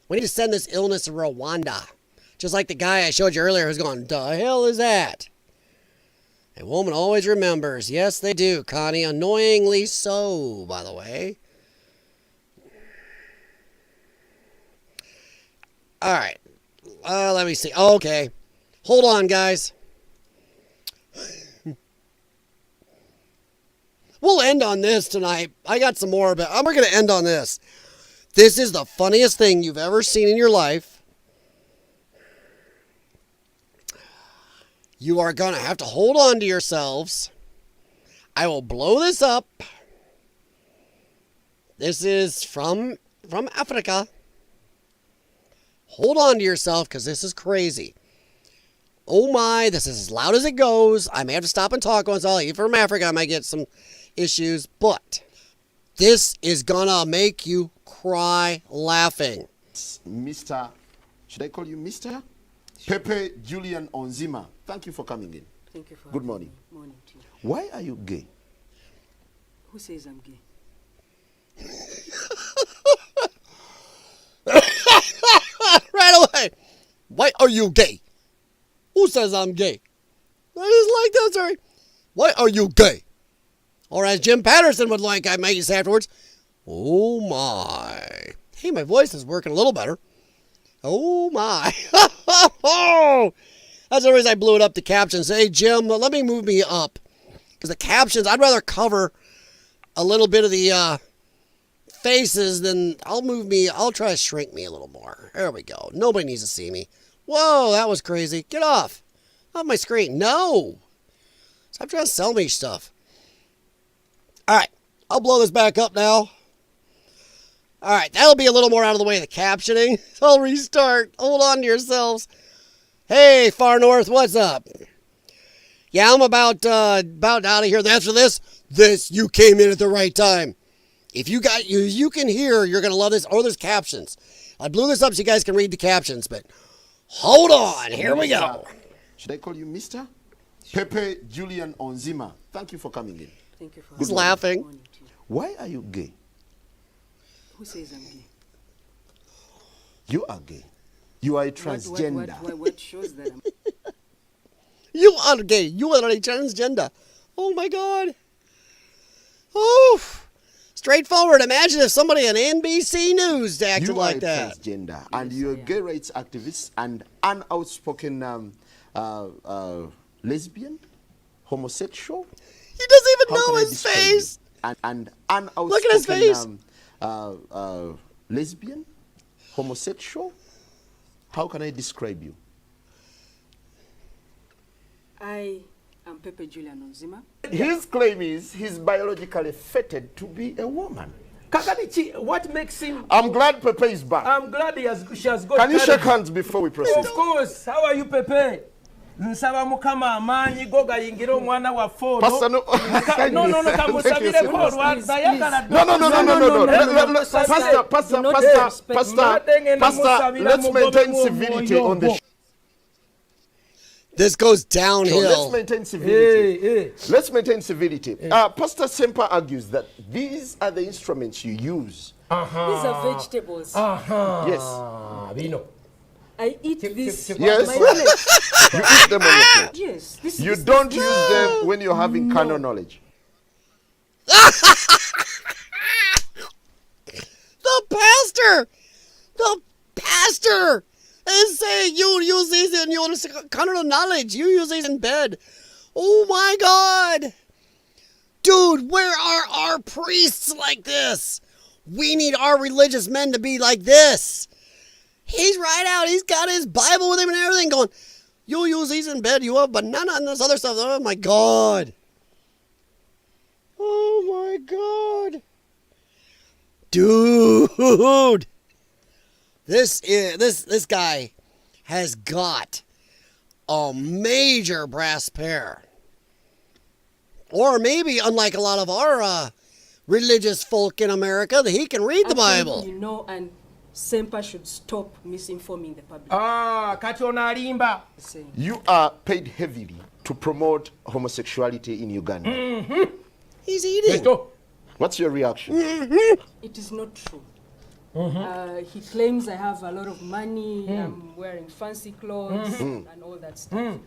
We need to send this illness to Rwanda. Just like the guy I showed you earlier who's going, the hell is that? A woman always remembers. Yes, they do, Connie. Annoyingly so, by the way. All right. Let me see. Okay. Hold on, guys. We'll end on this tonight. I got some more, but we're going to end on this. This is the funniest thing you've ever seen in your life. You are going to have to hold on to yourselves. I will blow this up. This is from Africa. Hold on to yourself because this is crazy. Oh my, this is as loud as it goes. I may have to stop and talk once. I'll eat from Africa. I might get some issues, but this is gonna make you cry laughing. Mr. Should I call you Mr.? Pepe Julian Onzima. Thank you for coming in. Thank you for Good morning. Morning to you. Why are you gay? Who says I'm gay? Right away. Why are you gay? Who says I'm gay? I just like that, sorry. Why are you gay? Or as Jim Patterson would like, I might say afterwards, oh my. Hey, my voice is working a little better. Oh my. That's the reason I blew it up, the captions. Hey, Jim, let me move me up. Because the captions, I'd rather cover a little bit of the faces than I'll try to shrink me a little more. There we go. Nobody needs to see me. Whoa, that was crazy. Get off my screen. No. Stop trying to sell me stuff. All right, I'll blow this back up now. All right, that'll be a little more out of the way of the captioning. I'll restart. Hold on to yourselves. Hey, Far North, what's up? Yeah, I'm about out of here. That's for this. You came in at the right time. If you can hear, you're gonna love this. Or there's captions. I blew this up so you guys can read the captions, but hold on. Here we go. Should I call you Mr.? Pepe Julian Onzima. Thank you for coming in. Thank you for He's laughing. Why are you gay? Who says I'm gay? You are gay. You are a transgender. What shows that I'm You are gay. You are a transgender. Oh my God. Oh, straightforward. Imagine if somebody on NBC News acted like that. You are a transgender, and you're a gay rights activist and an outspoken lesbian, homosexual. He doesn't even know his face. And an outspoken look at his face. Lesbian, homosexual. How can I describe you? I am Pepe Julian Onzima. His claim is he's biologically fated to be a woman. Kakanichi, what makes him... I'm glad Pepe is back. I'm glad she has got... Can you shake hands before we proceed? Of course. How are you, Pepe? Nsaba mukama amanyi goga yingira omwana wa foro. Pastor, no. No, kamusabire foro. Pastor, let's maintain civility on the show. This goes downhill. Let's maintain civility. Let's maintain civility. Pastor Semper argues that these are the instruments you use. These are vegetables. Yes. We know. I eat this. Yes. You eat them on your plate. Yes. You don't use them when you're having carnal knowledge. The pastor is saying you use these in your carnal knowledge. You use these in bed. Oh my God. Dude, where are our priests like this? We need our religious men to be like this. He's right out. He's got his Bible with him and everything going, you use these in bed. You have banana and this other stuff. Oh my God. Oh my God. Dude. This guy has got a major brass pair. Or maybe, unlike a lot of our religious folk in America, that he can read the Bible. You know, and Semper should stop misinforming the public. Kachona limba. You are paid heavily to promote homosexuality in Uganda. He's eating. What's your reaction? It is not true. He claims I have a lot of money, I'm wearing fancy clothes, and all that stuff.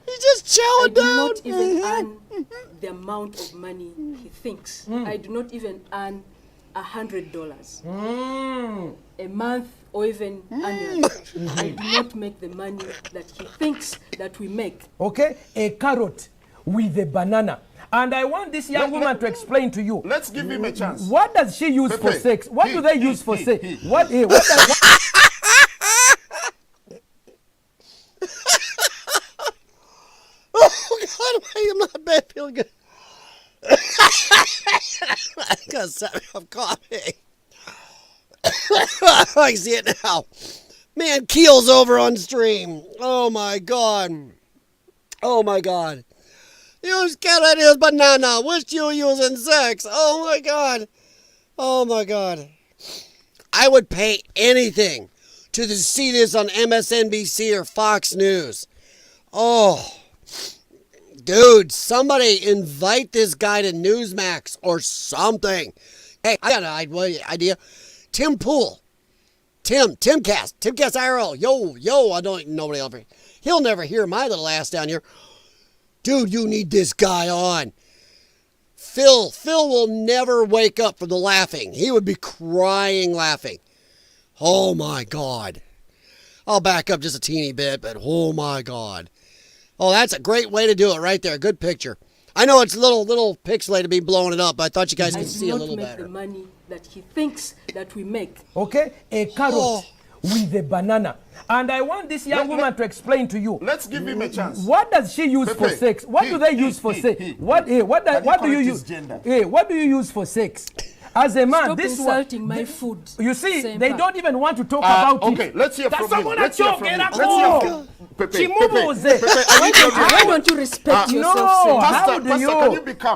He's just chowing down. I do not even earn the amount of money he thinks. I do not even earn $100 a month or even annually. I do not make the money that he thinks that we make. Okay, a carrot with a banana. And I want this young woman to explain to you. Let's give him a chance. What does she use for sex? What do they use for sex? What does... Oh, God, I'm not bad. Feeling good. Because I'm coughing. I see it now. Man keels over on stream. Oh my God. Oh my God. Use carrot, use banana. Which you using sex? Oh my God. Oh my God. I would pay anything to see this on MSNBC or Fox News. Oh. Dude, somebody invite this guy to Newsmax or something. Hey, I got an idea. Tim Pool. Timcast IRL. Yo, I don't nobody else. He'll never hear my little ass down here. Dude, you need this guy on. Phil will never wake up from the laughing. He would be crying laughing. Oh my God. I'll back up just a teeny bit, but oh my God. Oh, that's a great way to do it right there. Good picture. I know it's a little pixelated to be blowing it up, but I thought you guys could see a little better. The money that he thinks that we make. Okay, a carrot with a banana. And I want this young woman to explain to you. Let's give him a chance. What does she use for sex? What do they use for sex? What do you use? What do you use for sex? As a man, Stop this insulting my food. You see, they don't even want to talk about it. Okay, let's hear from him. Let's hear from him. Pepe, why don't you respect yourself? No, Pastor, how do you?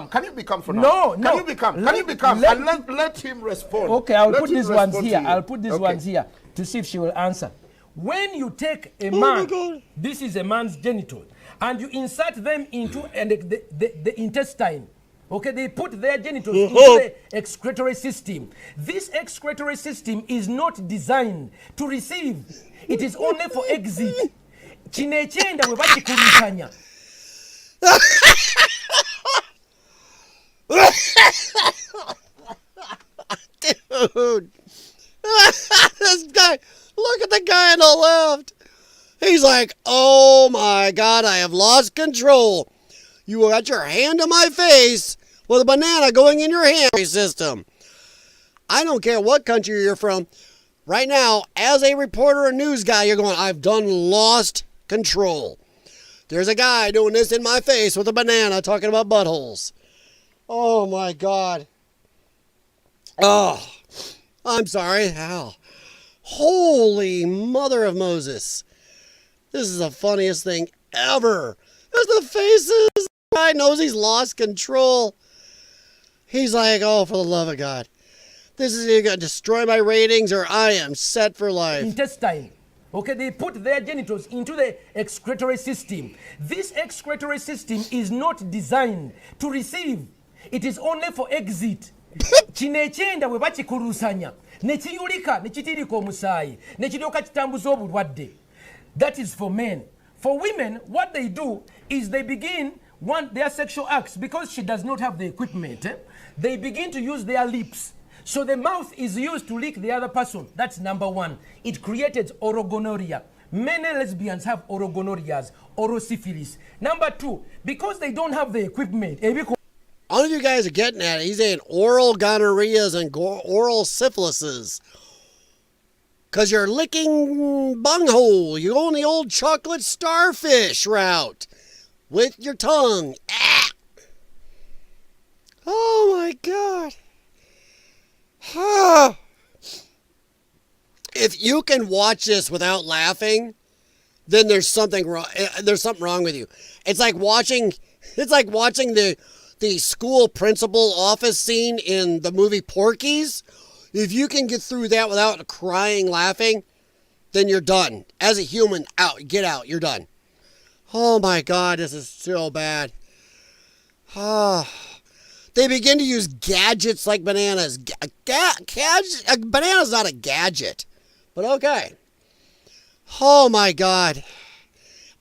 Can you become for now? No. Can you become? And let him respond. Okay, I'll put these ones here. I'll put these ones here to see if she will answer. When you take a man, this is a man's genital, and you insert them into the intestine. Okay, they put their genitals into the excretory system. This excretory system is not designed to receive. It is only for exit. Chinechenda we bachikurikanya. Dude. This guy, look at the guy on the left. He's like, oh my God, I have lost control. You got your hand on my face with a banana going in your hand system. I don't care what country you're from. Right now, as a reporter or news guy, you're going, I've done lost control. There's a guy doing this in my face with a banana talking about buttholes. Oh my God. Oh, I'm sorry. Ow. Holy mother of Moses. This is the funniest thing ever. There's the faces. The guy knows he's lost control. He's like, oh, for the love of God. This is either going to destroy my ratings or I am set for life. Intestine. Okay, they put their genitals into the excretory system. This excretory system is not designed to receive. It is only for exit. Chinechenda we bachikurusanya. Nechiyulika, nechitiriko omusaayi. Nechiryoka chitambuza obulwadde. That is for men. For women, what they do is they begin their sexual acts because she does not have the equipment. They begin to use their lips. So the mouth is used to lick the other person. That's number one. It created orogonorrhea. Many lesbians have orogonorrheas, orosyphilis. Number two, because they don't have the equipment. All of you guys are getting at it. He's saying oral gonorrheas and oral syphilises. Because you're licking bunghole. You're going the old chocolate starfish route with your tongue. Ah! Oh my God. If you can watch this without laughing, then there's something wrong. There's something wrong with you. It's like watching the school principal office scene in the movie Porky's. If you can get through that without crying, laughing, then you're done. As a human, get out. You're done. Oh my God, this is so bad. They begin to use gadgets like bananas. A banana's not a gadget, but okay. Oh my God.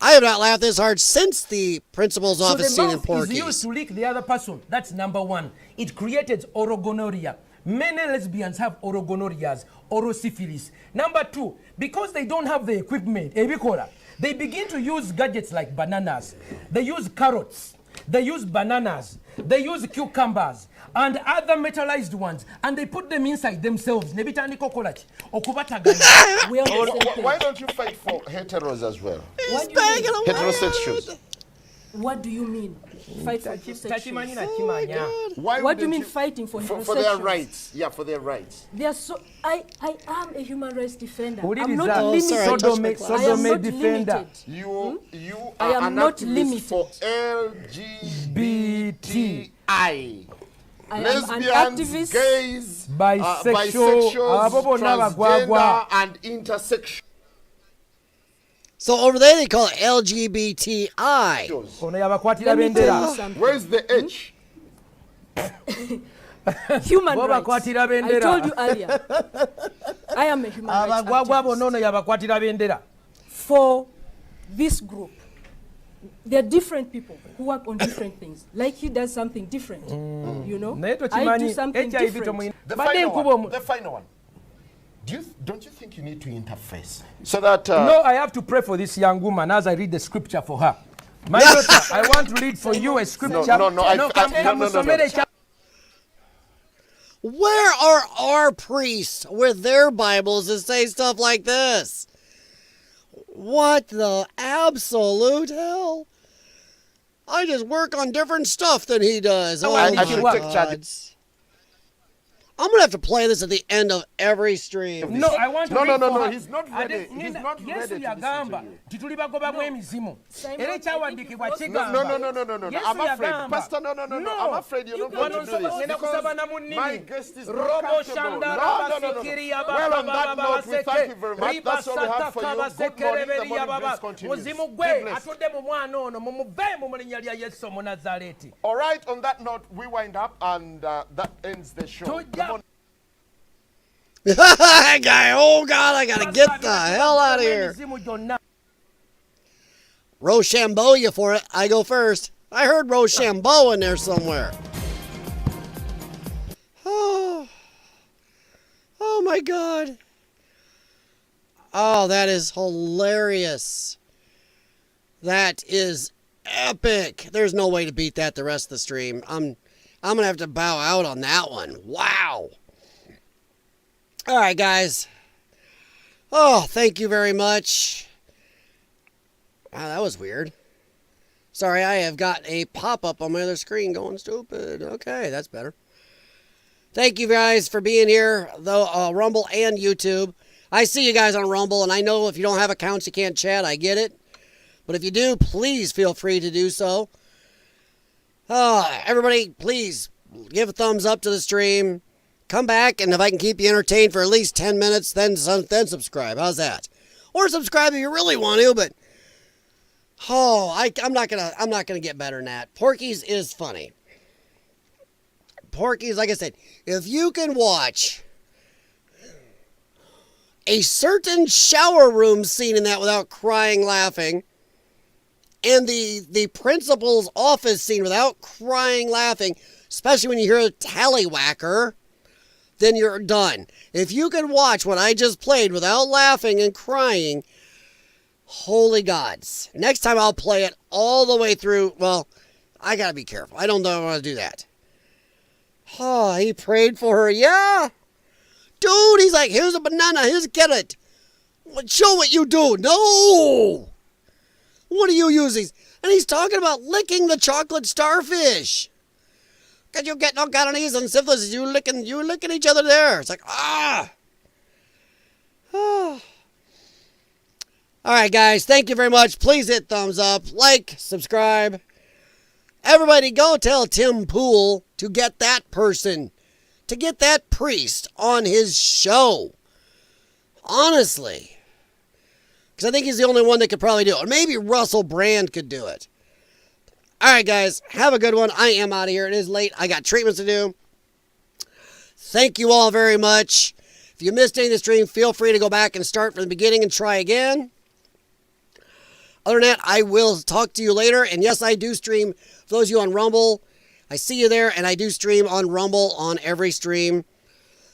I have not laughed this hard since the principal's office scene in Porky's. So the mouth is used to lick the other person. That's number one. It created orogonorrhea. Many lesbians have orogonorrheas, orosyphilis. Number two, because they don't have the equipment, they begin to use gadgets like bananas. They use carrots. They use bananas. They use cucumbers and other metallized ones, and they put them inside themselves. Why don't you fight for heteros as well? He's banging Heterosexuals. What do you mean? Fight for homosexuals. Why What do you wouldn't mean fighting for for homosexuals? their rights? Yeah, for their rights. They are so. I am a human rights defender. Who did I'm that? not Oh, limited. sorry, Sodomite I am not defender. limited. You I are am an not activist limited. for LGBTI. I am an Lesbians, activist. gays, Bisexual, transgender, and intersexual. So over there they call it LGBTI. Where's the H? Human rights. I told you earlier. I am a human rights activist. For this group, there are different people who work on different things. Like he does something different, you know. I do something different. The final one. Don't you think you need to interface so that? No, I have to pray for this young woman as I read the scripture for her. My daughter, I want to read for you a scripture. No. Where are our priests with their Bibles that say stuff like this? What the absolute hell? I just work on different stuff than he does. Oh, I should take charge. I'm going to have to play this at the end of every stream. No, I want to read for her. He's not ready. He's not ready to listen to you. No. I'm afraid. Pastor, no. I'm afraid you're not going to do this. Because my guest is not comfortable. No. Well, on that note, we thank you very much. That's all we have for you. Good morning. The morning grace continues. Be blessed. All right, on that note, we wind up, and that ends the show. Guy, oh God, I gotta get the hell out of here. Rochambeau you for it. I go first. I heard Rochambeau in there somewhere. Oh my God. Oh, that is hilarious. That is epic. There's no way to beat that the rest of the stream. I'm gonna have to bow out on that one. Wow. All right, guys. Oh, thank you very much. Wow, that was weird. Sorry, I have got a pop-up on my other screen going stupid. Okay, that's better. Thank you guys for being here, though, Rumble and YouTube. I see you guys on Rumble, and I know if you don't have accounts, you can't chat. I get it. But if you do, please feel free to do so. Everybody, please give a thumbs up to the stream. Come back, and if I can keep you entertained for at least 10 minutes, then subscribe. How's that? Or subscribe if you really want to, but I'm not gonna get better than that. Porky's is funny. Porky's, like I said, if you can watch a certain shower room scene in that without crying, laughing, and the principal's office scene without crying, laughing, especially when you hear a tallywhacker, then you're done. If you can watch what I just played without laughing and crying, holy gods. Next time I'll play it all the way through. Well, I gotta be careful. I don't know how to do that. Oh, he prayed for her. Yeah. Dude, he's like, here's a banana. Here's a carrot. Show what you do. No. What are you using? And he's talking about licking the chocolate starfish. Because you get no colonies and syphilis. You licking each other there. It's like, ah. All right, guys. Thank you very much. Please hit thumbs up, like, subscribe. Everybody go tell Tim Pool to get that person, to get that priest on his show. Honestly. Because I think he's the only one that could probably do it. Or maybe Russell Brand could do it. All right, guys. Have a good one. I am out of here. It is late. I got treatments to do. Thank you all very much. If you missed any of the stream, feel free to go back and start from the beginning and try again. Other than that, I will talk to you later. And yes, I do stream. For those of you on Rumble, I see you there. And I do stream on Rumble on every stream.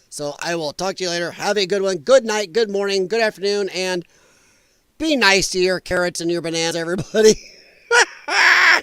So I will talk to you later. Have a good one. Good night, good morning, good afternoon. And be nice to your carrots and your bananas, everybody.